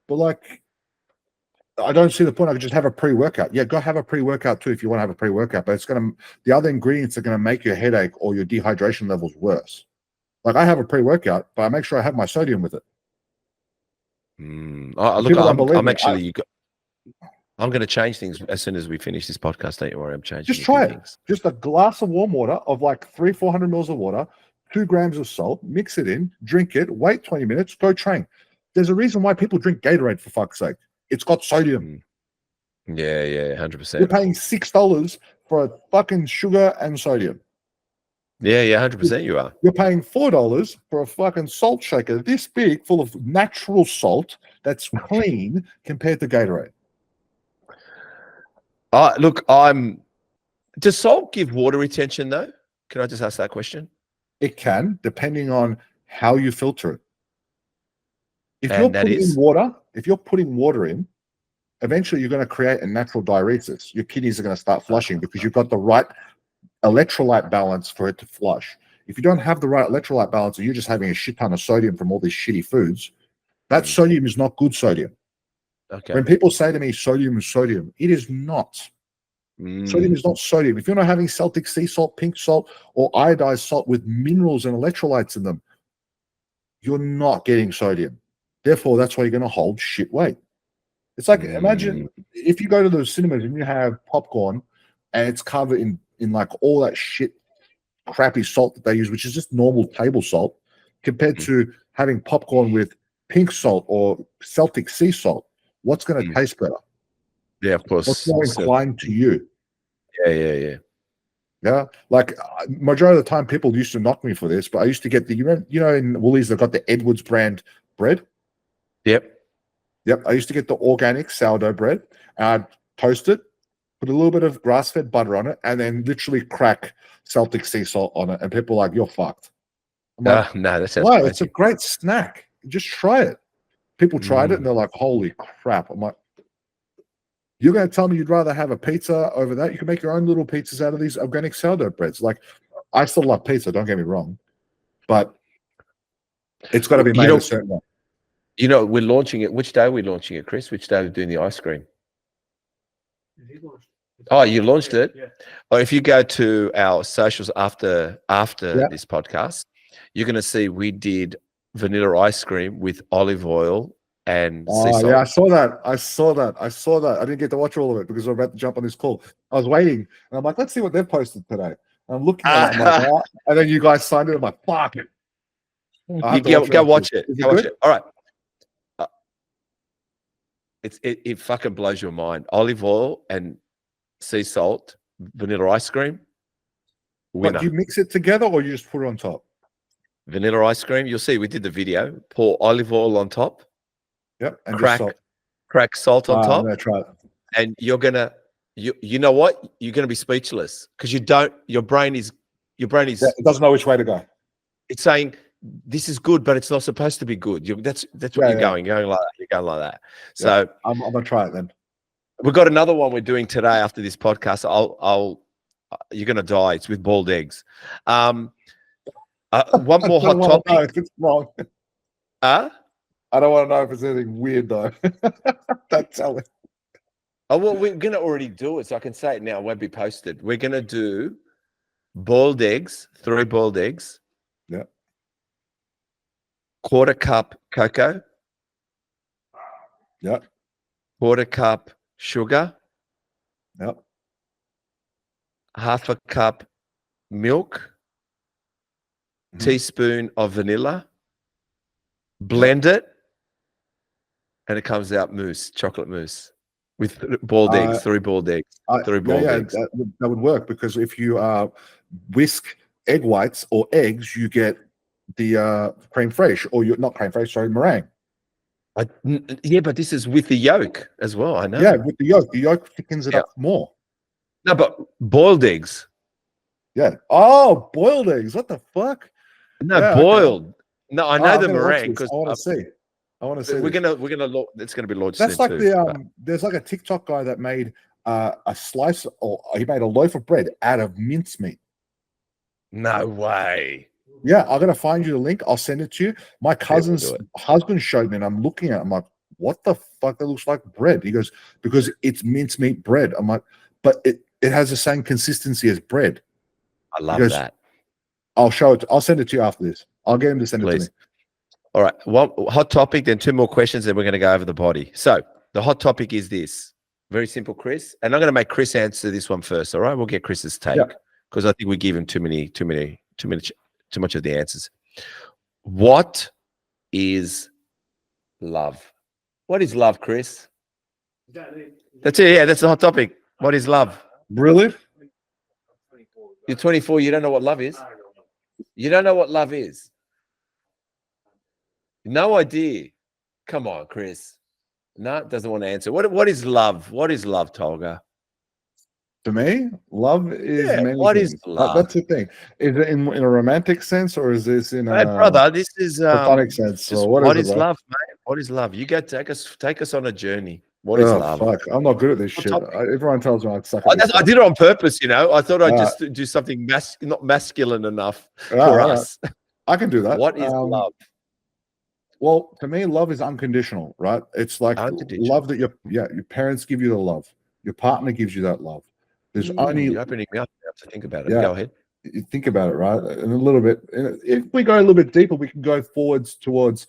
B: but like, I don't see the point. I could just have a pre-workout." Yeah, go have a pre-workout too if you want to have a pre-workout, but the other ingredients are going to make your headache or your dehydration levels worse. Like I have a pre-workout, but I make sure I have my sodium with it.
A: Look, I'm going to change things as soon as we finish this podcast. Don't you worry, I'm changing.
B: Just try it. Just a glass of warm water of like 300-400 mils of water, 2 grams of salt, mix it in, drink it, wait 20 minutes, go train. There's a reason why people drink Gatorade, for fuck's sake. It's got sodium.
A: Yeah, 100%.
B: You're paying $6 for a fucking sugar and sodium.
A: Yeah, 100% you are.
B: You're paying $4 for a fucking salt shaker this big full of natural salt that's clean compared to Gatorade.
A: Look, does salt give water retention though? Can I just ask that question?
B: It can, depending on how you filter it. If you're putting water in, eventually you're going to create a natural diuresis. Your kidneys are going to start flushing because you've got the right electrolyte balance for it to flush. If you don't have the right electrolyte balance and you're just having a shit ton of sodium from all these shitty foods, that sodium is not good sodium.
A: Okay.
B: When people say to me, sodium is sodium, it is not. Sodium is not sodium. If you're not having Celtic sea salt, pink salt, or iodized salt with minerals and electrolytes in them, you're not getting sodium. Therefore, that's why you're going to hold shit weight. It's like, imagine if you go to the cinemas and you have popcorn and it's covered in like all that shit, crappy salt that they use, which is just normal table salt, compared to having popcorn with pink salt or Celtic sea salt. What's going to taste better?
A: Yeah, of course.
B: What's more inclined to you?
A: Yeah.
B: Yeah, like majority of the time, people used to knock me for this, but I used to get in Woolies, they've got the Edwards brand bread.
A: Yep.
B: I used to get the organic sourdough bread, and I'd toast it, put a little bit of grass-fed butter on it, and then literally crack Celtic sea salt on it. And people are like, "You're fucked." I'm like,
A: no, that sounds
B: crazy. It's a great snack. Just try it. People tried it, and they're like, "Holy crap!" I'm like, "You're going to tell me you'd rather have a pizza over that? You can make your own little pizzas out of these organic sourdough breads." Like, I still love pizza, don't get me wrong, but it's got to be made a certain way.
A: You know, we're launching it. Which day are we launching it, Chris? Which day are we doing the ice cream? Oh, you launched it?
D: Yeah.
A: Or if you go to our socials after this podcast, you're going to see we did vanilla ice cream with olive oil and sea salt.
B: Yeah, I saw that. I didn't get to watch all of it because we're about to jump on this call. I was waiting, and I'm like, let's see what they've posted today. And I'm looking at it, I'm like, oh. And then you guys signed it. I'm like, fuck it.
A: Go watch it. All right. It fucking blows your mind. Olive oil and sea salt, vanilla ice cream. Winner.
B: But do you mix it together or you just put it on top?
A: Vanilla ice cream. You'll see we did the video. Pour olive oil on top.
B: Yep. And
A: crack salt on top.
B: I'm gonna try it.
A: And you're gonna you know what? You're gonna be speechless because your brain is Your brain is.
B: Yeah, it doesn't know which way to go.
A: It's saying this is good, but it's not supposed to be good. That's what you're going. You're going like that. You're going like that. So
B: I'm gonna try it then.
A: We've got another one we're doing today after this podcast. You're gonna die. It's with boiled eggs. One more hot topic.
B: Know if it's wrong.
A: I
B: don't want to know if it's anything weird though. Don't tell me.
A: Oh well, we're gonna already do it, so I can say it now. It won't be posted. We're gonna do boiled eggs, 3 boiled eggs.
B: Yeah.
A: Quarter cup cocoa.
B: Yeah.
A: Quarter cup sugar.
B: Yep.
A: Half a cup milk. Teaspoon of vanilla. Blend it, and it comes out mousse, chocolate mousse, with boiled eggs, 3 boiled eggs. 3 boiled eggs.
B: That would work, because if you whisk egg whites or eggs, you get the creme fraiche, or you're not creme fraiche, sorry, meringue.
A: Yeah, but this is with the yolk as well. I know.
B: Yeah, with the yolk. The yolk thickens it up more.
A: No, but boiled eggs.
B: Yeah. Oh, boiled eggs. What the fuck?
A: No,
B: yeah,
A: boiled. Okay. No, I know
B: I'm
A: the meringue because
B: I want to see. I want to see.
A: We're gonna. It's gonna be launched.
B: That's like
A: too,
B: there's like a TikTok guy that made a slice, or he made a loaf of bread out of mincemeat.
A: No way.
B: Yeah, I'm gonna find you the link. I'll send it to you. My cousin's husband showed me, and I'm looking at it. I'm like, what the fuck? That looks like bread. He goes, because it's mincemeat bread. I'm like, but it has the same consistency as bread.
A: I love that.
B: I'll show it. I'll send it to you after this. I'll get him to send it to me.
A: All right. One hot topic, then 2 more questions, then we're going to go over the body. So the hot topic is this. Very simple, Chris. And I'm going to make Chris answer this one first. All right. We'll get Chris's take, because I think we give him too much of the answers. What is love? What is love, Chris? That's it. Yeah, that's the hot topic. What is love?
B: Really?
A: You're 24. You don't know what love is? You don't know what love is? No idea. Come on, Chris. No, doesn't want to answer. What is love? What is love, Tolga?
B: To me, love is many
A: what
B: things.
A: Is love?
B: That's the thing. Is it in a romantic sense, or is this in a
A: brother? This is
B: platonic sense. So
A: what is love, mate? What is love? You go take us on a journey. What is love?
B: Fuck. I'm not good at this shit. Everyone tells me I suck.
A: I did it on purpose, you know. I thought I'd just do something not masculine enough for us.
B: I can do that.
A: What is love?
B: Well, to me, love is unconditional, right? It's like love that your parents give you the love. Your partner gives you that love. There's only
A: you're opening me up to think about it. Go ahead.
B: You think about it, right? And a little bit. If we go a little bit deeper, we can go forwards towards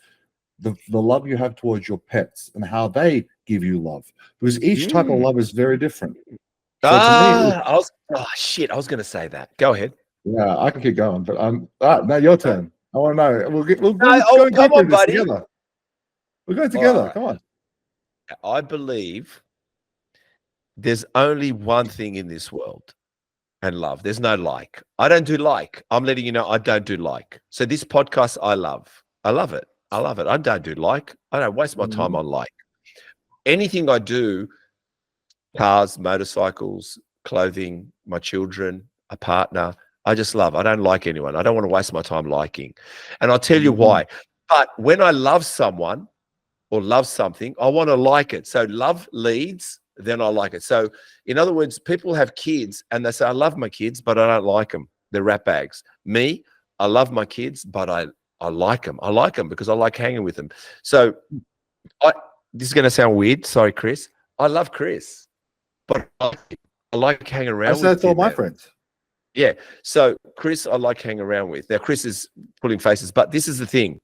B: the love you have towards your pets and how they give you love, because each type of love is very different. So
A: I was going to say that. Go ahead.
B: Yeah, I can keep going, but now your turn. I want to know. We'll
A: come on, buddy.
B: Together. We're going together. Come on.
A: I believe there's only one thing in this world, and love. There's no like. I don't do like. I'm letting you know I don't do like. So this podcast, I love. I love it. I love it. I don't do like. I don't waste my time on like. Anything I do, cars, motorcycles, clothing, my children, a partner, I just love. I don't like anyone. I don't want to waste my time liking. And I'll tell you why. But when I love someone or love something, I want to like it. So love leads, then I like it. So in other words, people have kids and they say, I love my kids, but I don't like them. They're rat bags. Me, I love my kids, but I like them. I like them because I like hanging with them. So this is going to sound weird. Sorry, Chris. I love Chris, but I like hanging around with him.
B: That's all my friends.
A: Yeah. So Chris, I like hanging around with. Now, Chris is pulling faces, but this is the thing.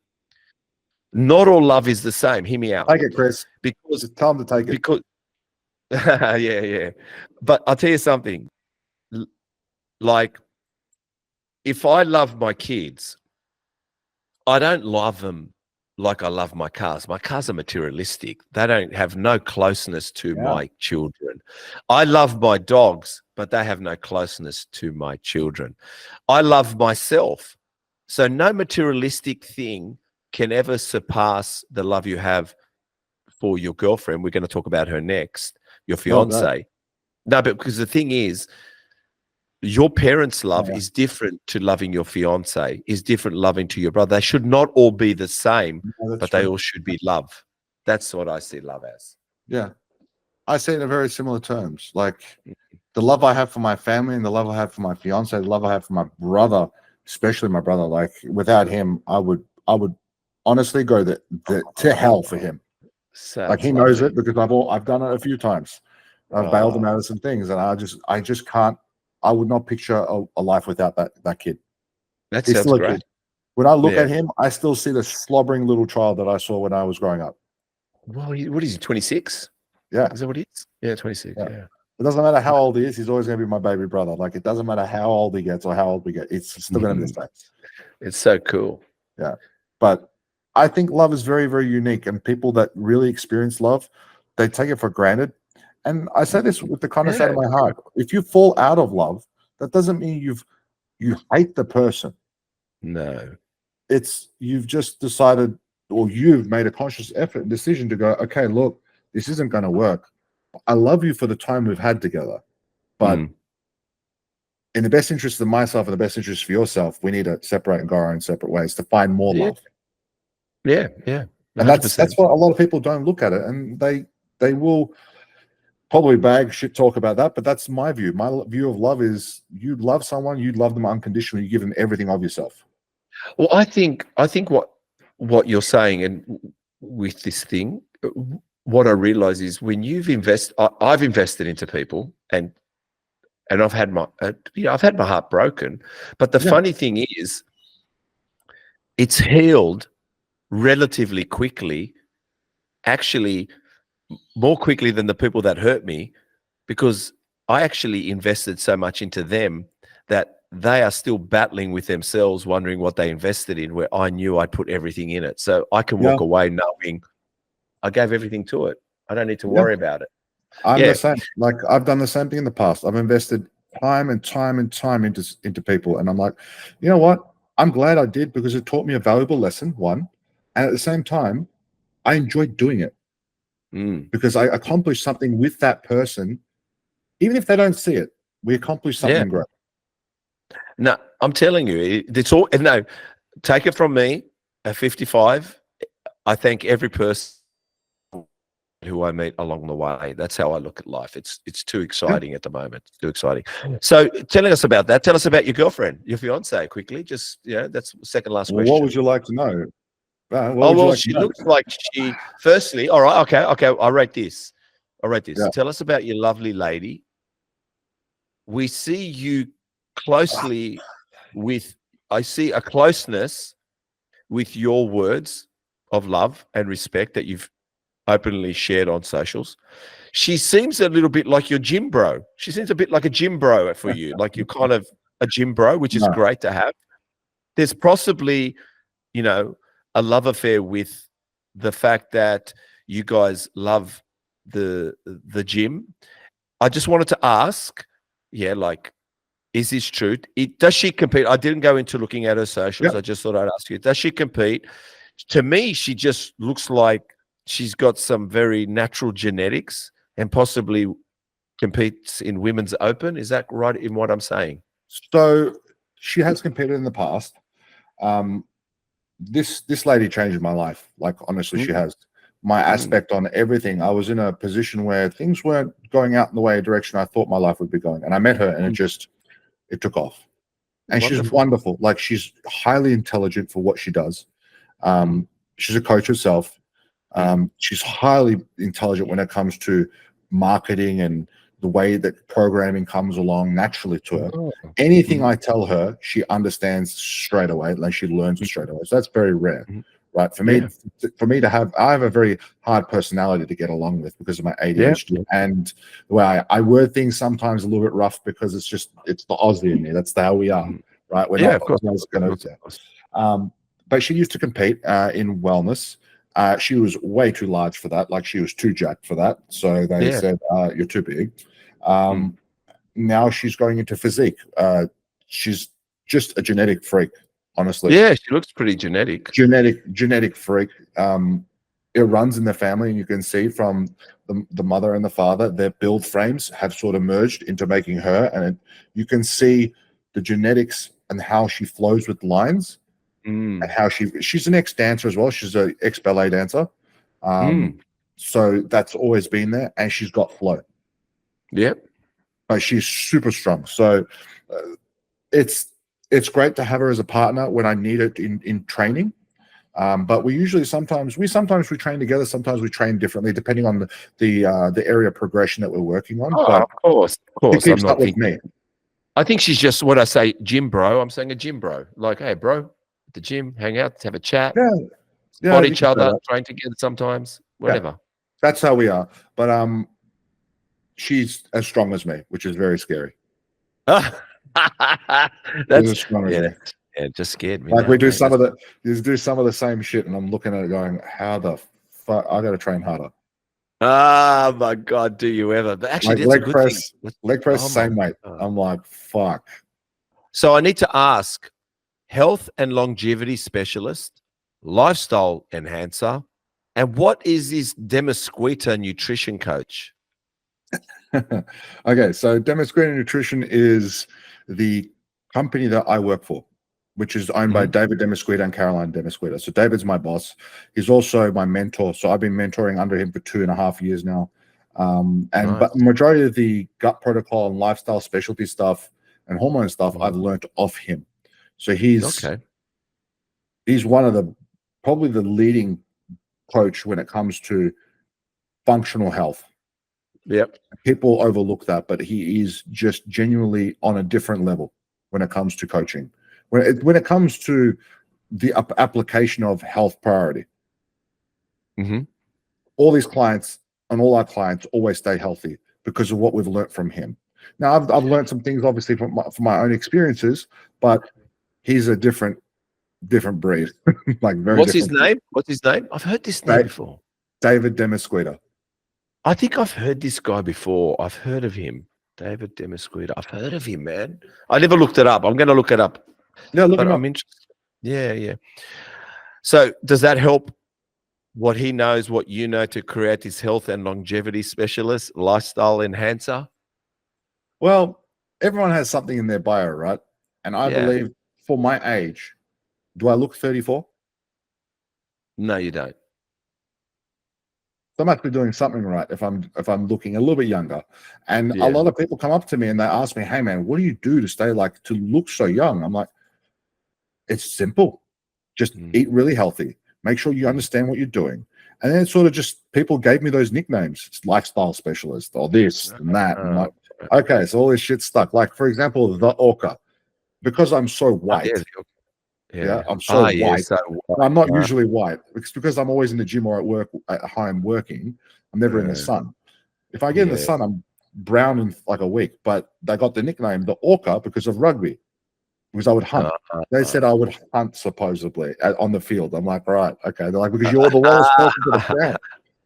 A: Not all love is the same. Hear me out.
B: Take it, Chris.
A: Because
B: it's time to take it.
A: Because yeah. But I'll tell you something. Like, if I love my kids, I don't love them like I love my cars. My cars are materialistic. They don't have no closeness to my children. I love my dogs, but they have no closeness to my children. I love myself. So no materialistic thing can ever surpass the love you have for your girlfriend. We're going to talk about her next, your fiance. No, but because the thing is, your parents' love
B: Yeah.
A: is different to loving your fiance, is different loving to your brother. They should not all be the same,
B: No, that's
A: but they
B: true.
A: all should be love. That's what I see love as.
B: Yeah. I say it in very similar terms. Like the love I have for my family and the love I have for my fiance, the love I have for my brother, especially my brother. Like without him, I would honestly go to hell for him. Like he knows it because I've done it a few times. I've bailed him out of some things, and I just can't. I would not picture a life without that kid.
A: That
B: He's
A: sounds
B: still a
A: great.
B: kid. When I look
A: Yeah.
B: at him, I still see the slobbering little child that I saw when I was growing up.
A: Well, what is he, 26?
B: Yeah.
A: Is that what he is? Yeah, 26.
B: Yeah.
A: Yeah.
B: It doesn't matter how old he is, he's always going to be my baby brother. Like it doesn't matter how old he gets or how old we get, it's still going to be the same.
A: It's so cool.
B: Yeah. But I think love is very, very unique, and people that really experience love, they take it for granted. And I say this with the kindness out of my heart. If you fall out of love, that doesn't mean you hate the person.
A: No.
B: It's you've just decided, or you've made a conscious effort and decision to go, okay, look, this isn't going to work. I love you for the time we've had together, but in the best interest of myself and the best interest for yourself, we need to separate and go our own separate ways to find more love.
A: Yeah, yeah. 100%.
B: And that's what a lot of people don't look at it, and they will probably bag shit talk about that, but that's my view. My view of love is you love someone, you love them unconditionally, you give them everything of yourself.
A: Well, I think what you're saying, and with this thing, what I realize is when I've invested into people, and I've had my I've had my heart broken, but the funny thing is, it's healed relatively quickly, actually more quickly than the people that hurt me, because I actually invested so much into them that they are still battling with themselves, wondering what they invested in, where I knew I'd put everything in it. So I can walk away knowing I gave everything to it. I don't need to worry about it.
B: I'm the same. Like I've done the same thing in the past. I've invested time and time and time into people, and I'm like, you know what? I'm glad I did, because it taught me a valuable lesson, one, and at the same time, I enjoyed doing it because I accomplished something with that person, even if they don't see it. We accomplished something great.
A: No, I'm telling you, it's all. No, take it from me. At 55, I thank every person who I meet along the way. That's how I look at life. It's too exciting at the moment. It's too exciting. So telling us about that, tell us about your girlfriend, your fiance, quickly. Just, that's the second last question.
B: What would you like to know?
A: She looks like she, firstly, all right, okay, I'll rate this. Yeah. Tell us about your lovely lady. We see you closely I see a closeness with your words of love and respect that you've openly shared on socials. She seems a little bit like your gym bro. She seems a bit like a gym bro for you, like you're kind of a gym bro, which is great to have. There's possibly, a love affair with the fact that you guys love the gym. I just wanted to ask, is this true? Does she compete? I didn't go into looking at her socials. I just thought I'd ask you, does she compete? To me, she just looks like she's got some very natural genetics and possibly competes in women's open. Is that right in what I'm saying?
B: So she has competed in the past. This lady changed my life. Like, honestly, she has. My aspect on everything. I was in a position where things weren't going out in the way direction I thought my life would be going. And I met her, and it took off. And she's wonderful. Like, she's highly intelligent for what she does. She's a coach herself. She's highly intelligent when it comes to marketing and the way that programming comes along naturally to her. Anything I tell her, she understands straight away. Like, she learns straight away. So that's very rare. Right. For me to have, I have a very hard personality to get along with because of my ADHD and the way I word things sometimes a little bit rough, because it's the Aussie in me. That's how we are. Right. We're not, of course. But she used to compete in wellness. She was way too large for that. Like, she was too jacked for that. So they said, you're too big. Now she's going into physique. She's just a genetic freak. Honestly,
A: she looks pretty genetic.
B: Genetic freak. it runs in the family, and you can see from the mother and the father, their build frames have sort of merged into making her, and you can see the genetics and how she flows with lines, and how she's an ex-dancer as well. She's an ex-ballet dancer. So that's always been there, and she's got flow.
A: Yep.
B: But she's super strong. So it's great to have her as a partner when I need it in training. But we usually sometimes we train together, sometimes we train differently depending on the area of progression that we're working on.
A: Oh,
B: but
A: of course.
B: she keeps up with me.
A: I think she's just what I say, gym bro. I'm saying a gym bro. Like, hey, bro, at the gym, hang out, have a chat, spot each other, train together sometimes, whatever.
B: Yeah, that's how we are. But she's as strong as me, which is very scary.
A: That's
B: as strong as me.
A: Yeah, it just scared me.
B: Like we do some of the same shit, and I'm looking at it going, how the fuck? I got to train harder.
A: Oh my God, do you ever? But actually,
B: like leg press, same weight. I'm like, fuck.
A: So I need to ask, health and longevity specialist, lifestyle enhancer, and what is this Temizkan nutrition coach?
B: Okay, so Temizkan Nutrition is the company that I work for, which is owned by David Temizkan and Caroline Temizkan. So David's my boss. He's also my mentor. So I've been mentoring under him for 2.5 years now. But majority of the gut protocol and lifestyle specialty stuff and hormone stuff I've learned off him. So he's one of probably the leading coach when it comes to functional health.
A: Yep.
B: People overlook that, but he is just genuinely on a different level when it comes to coaching. When it comes to the application of health priority, all these clients and all our clients always stay healthy because of what we've learned from him. Now, I've learned some things obviously from my own experiences, but he's a different breed. Like very.
A: What's his name? What's his name? I've heard this name before.
B: David Temizkan.
A: I think I've heard this guy before. I've heard of him. David Temizkan. I've heard of him, man. I never looked it up. I'm going to look it up.
B: Yeah, look him up.
A: I'm interested. Yeah. So does that help what he knows, what you know, to create this health and longevity specialist, lifestyle enhancer?
B: Well, everyone has something in their bio, right? And I believe for my age, do I look 34?
A: No, you don't.
B: So I must be doing something right if I'm looking a little bit younger. And a lot of people come up to me and they ask me, "Hey man, what do you do to look so young?" I'm like, it's simple. Just eat really healthy. Make sure you understand what you're doing. And then it's sort of just people gave me those nicknames. It's lifestyle specialist or this and that. And I'm like, okay, so all this shit stuck. Like, for example, the Orca. Because I'm so white. I'm so white. I'm not usually white. It's because I'm always in the gym or at work, at home working. I'm never in the sun. If I get in the sun, I'm brown in like a week. But they got the nickname the Orca because of rugby. Because I would hunt. They said I would hunt supposedly on the field. I'm like, right, okay. They're like, because you're the lowest person to the ground.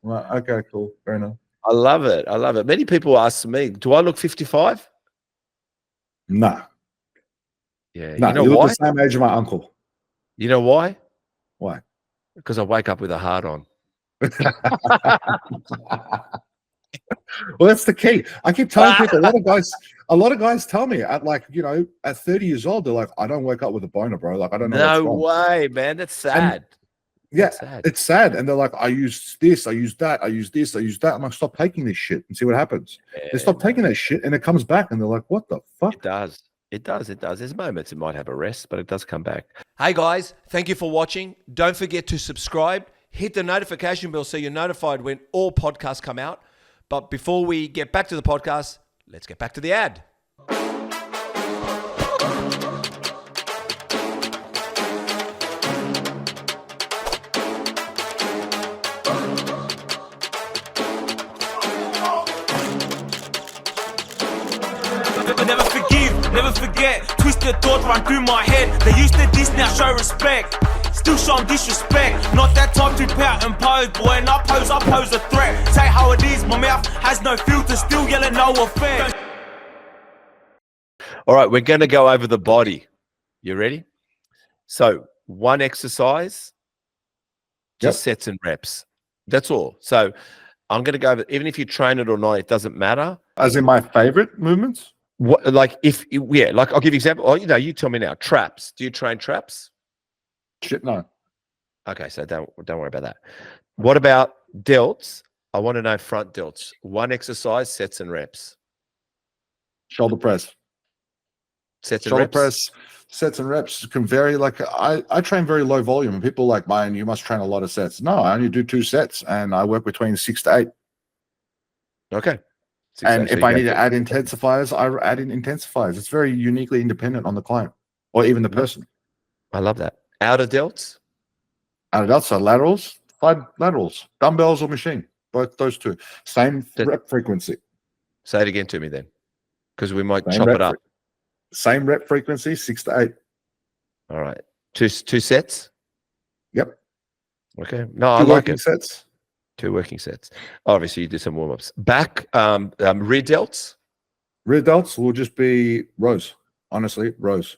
B: I'm like, okay, cool, fair enough.
A: I love it. Many people ask me, do I look 55?
B: No.
A: Yeah.
B: No,
A: you know
B: you look
A: why?
B: the same age of my uncle.
A: You know why?
B: Why?
A: Because I wake up with a heart on.
B: Well, that's the key. I keep telling people, a lot of guys tell me at at 30 years old, they're like, I don't wake up with a boner, bro. Like, I don't know.
A: No way, man. That's sad.
B: It's sad. And they're like, I use this, I use that, I use this, I use that. I'm like, stop taking this shit and see what happens. They stop taking that shit and it comes back and they're like, what the fuck?
A: It does. There's moments it might have a rest, but it does come back.
E: Hey guys, thank you for watching. Don't forget to subscribe. Hit the notification bell so you're notified when all podcasts come out. But before we get back to the podcast, let's get back to the ad.
C: Never forgive, never forget. Twisted thoughts run through my head. They used to diss, now show respect. Still show disrespect. Not that type to pout and pose. But when I pose a threat. Say how it is, my mouth has no filter. Still yelling no effect.
A: All right, we're going to go over the body. You ready? So one exercise, just sets and reps. That's all. So I'm going to go, even if you train it or not, it doesn't matter.
B: As in my favorite movements?
A: What, like like I'll give you an example. Oh, you tell me now. Traps. Do you train traps?
B: Shit, no.
A: Okay, so don't worry about that. What about delts? I want to know front delts. One exercise, sets and reps.
B: Shoulder press.
A: Sets and
B: Shoulder
A: reps.
B: press, sets and reps can vary. Like I train very low volume, and people like mine, you must train a lot of sets. No, I only do 2 sets, and I work between 6 to 8.
A: Okay.
B: And if I need to add intensifiers, I add in intensifiers. It's very uniquely independent on the client or even the person.
A: I love that. Outer delts.
B: Outer delts are laterals, side laterals, dumbbells or machine. Both those two. Same rep frequency.
A: Say it again to me then, because we might
B: Same
A: chop
B: rep
A: it up.
B: Same rep frequency, 6 to 8.
A: All right. Two sets.
B: Yep.
A: Okay. No, I
B: 2
A: like
B: working
A: it.
B: sets.
A: 2 working sets. Obviously, you do some warm ups. Back, rear delts.
B: Rear delts will just be rows. Honestly, rows.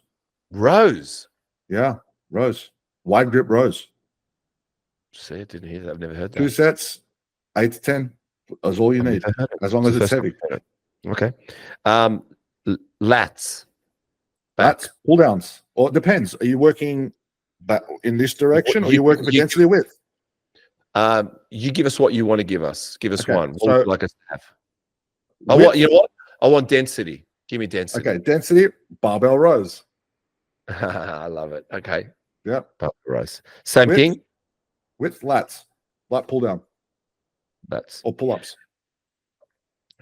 A: Rows.
B: Yeah, rows. Wide grip rows.
A: See, I didn't hear that. I've never heard that.
B: 2 sets, 8 to 10 is all you need, as long as it's heavy.
A: Okay. Lats.
B: That's pull downs. Or it depends. Are you working in this direction or are you working for density width?
A: You give us what you want to give us. Give us
B: Okay,
A: one. What
B: so
A: would you like us to have? I want, you know what? I want density. Give me density.
B: Okay, density, barbell rows.
A: I love it. Okay.
B: Yeah.
A: Barbell rows. Same
B: Width.
A: thing.
B: Width, lats. Lat pull down
A: That's
B: or pull ups.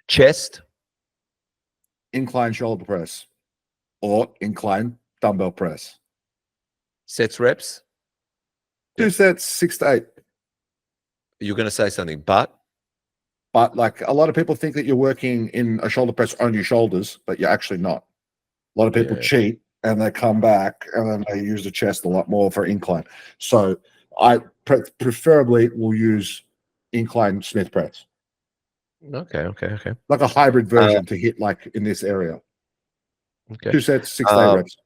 A: chest.
B: Incline shoulder press or incline dumbbell press.
A: Sets, reps.
B: 2 sets, 6 to 8.
A: You're going to say something, but
B: But like a lot of people think that you're working in a shoulder press on your shoulders, but you're actually not. A lot of people cheat and they come back and then they use the chest a lot more for incline. So I preferably will use incline Smith press,
A: okay.
B: like a hybrid version to hit like in this area.
A: Okay.
B: 2 sets, 6 to 8 reps.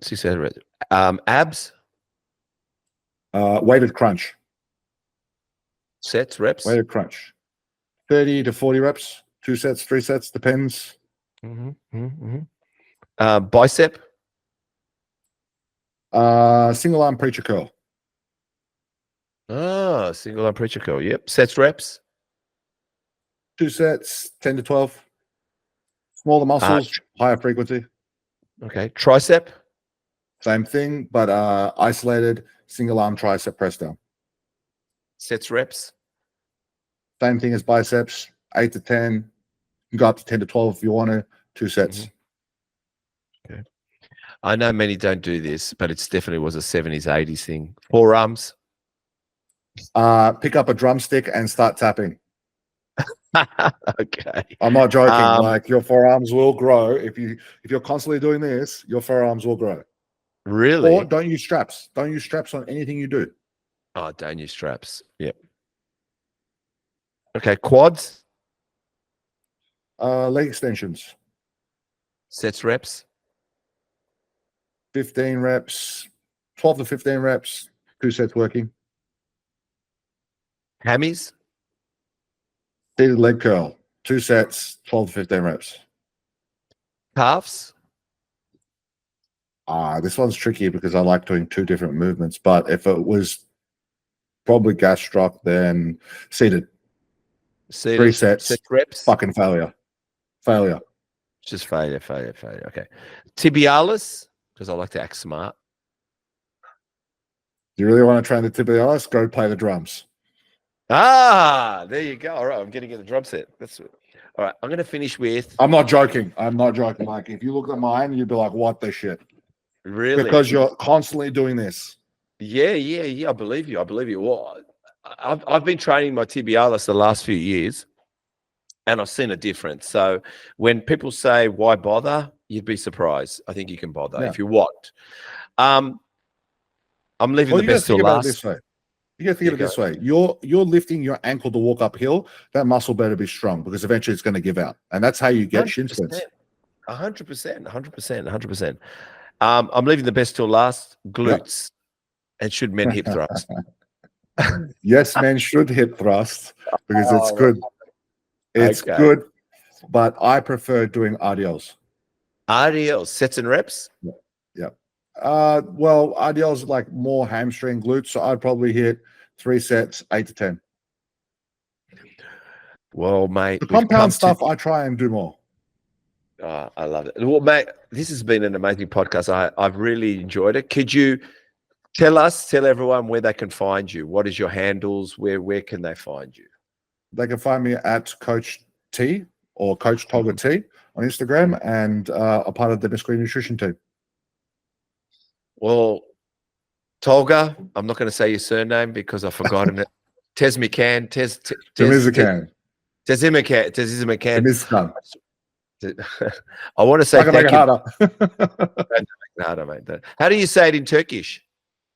A: 6 to 8 reps. Abs.
B: Weighted crunch.
A: Sets, reps.
B: Weighted crunch. 30 to 40 reps. 2 sets, 3 sets, depends.
A: Bicep.
B: Single arm preacher curl.
A: Oh, single arm preacher curl. Yep. Sets, reps.
B: 2 sets, 10 to 12. Smaller muscles, higher frequency.
A: Okay. Tricep.
B: Same thing, but isolated single arm tricep press down.
A: Sets, reps.
B: Same thing as biceps, 8 to 10. You can go up to 10 to 12 if you want to. 2 sets.
A: Okay. I know many don't do this, but it definitely was a 70s, 80s thing. Forearms.
B: Pick up a drumstick and start tapping.
A: Okay.
B: I'm not joking. Like your forearms will grow if you're constantly doing this. Your forearms will grow.
A: Really?
B: Or don't use straps. Don't use straps on anything you do.
A: Oh, don't use straps. Yep. Okay. Quads.
B: Leg extensions.
A: Sets, reps.
B: 15 reps, 12 to 15 reps, 2 sets working.
A: Hammies.
B: Seated leg curl, 2 sets, 12 to 15 reps.
A: Calves.
B: This one's tricky because I like doing 2 different movements, but if it was probably gastroc, then seated. 3 sets,
A: sets, reps.
B: fucking failure. Failure.
A: Just failure. Okay. Tibialis, because I like to act smart.
B: You really want to train the tibialis? Go play the drums.
A: There you go. All right, I'm getting in the drum set. That's all right. I'm going to finish with.
B: I'm not joking. Like if you look at mine, you'd be like, "What the shit?"
A: Really?
B: Because you're constantly doing this.
A: Yeah. I believe you. Well, I've been training my tibialis the last few years, and I've seen a difference. So when people say, "Why bother?" you'd be surprised. I think you can bother if you want. I'm leaving the best till last.
B: You got to think of it this way. You're lifting your ankle to walk uphill. That muscle better be strong because eventually it's going to give out. And that's how you get shin splints.
A: 100%. I'm leaving the best till last. Glutes and should men hip thrusts.
B: Yes, men should hip thrust because it's good. It's
A: Okay.
B: good, but I prefer doing RDLs.
A: RDL, sets and reps?
B: Yeah. Well, RDLs are like more hamstring glutes, so I'd probably hit 3 sets, 8 to 10.
A: Well, mate,
B: The
A: we've come
B: compound
A: to-
B: stuff, I try and do more.
A: Oh, I love it. Well, mate, this has been an amazing podcast. I've really enjoyed it. Could you tell everyone where they can find you? What is your handles? Where can they find you?
B: They can find me at Coach T or Coach Tolga T on Instagram and a part of the Discrete Nutrition team.
A: Well, Tolga, I'm not going to say your surname because I've forgotten it. Temizkan.
B: Temizkan.
A: Temizkan. I want to say
B: I can make
A: thank
B: it
A: you.
B: harder.
A: Harder, mate. How do you say it in Turkish?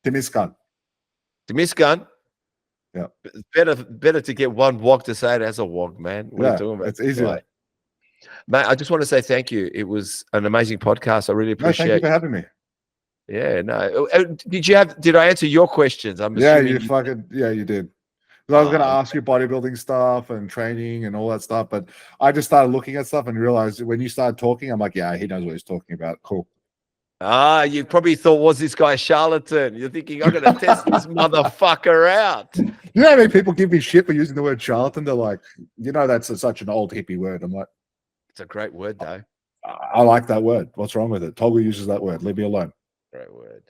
B: Temizkan.
A: Temizkan?
B: Yeah.
A: It's better to get one wog to say it as a wog, man. What are you talking about?
B: It's easier.
A: Right. Mate, I just want to say thank you. It was an amazing podcast. I really
B: No,
A: appreciate
B: thank you for having me.
A: Yeah, no. Did I answer your questions? I'm
B: Yeah,
A: assuming
B: you did. 'Cause I was going to ask you bodybuilding stuff and training and all that stuff, but I just started looking at stuff and realized when you started talking, I'm like, yeah, he knows what he's talking about. Cool.
A: You probably thought, was this guy a charlatan? You're thinking, I'm going to test this motherfucker out.
B: You know how many people give me shit for using the word charlatan? They're like, that's such an old hippie word. I'm like,
A: It's a great word, though.
B: I like that word. What's wrong with it? Tolga uses that word. Leave me alone.
A: Great word.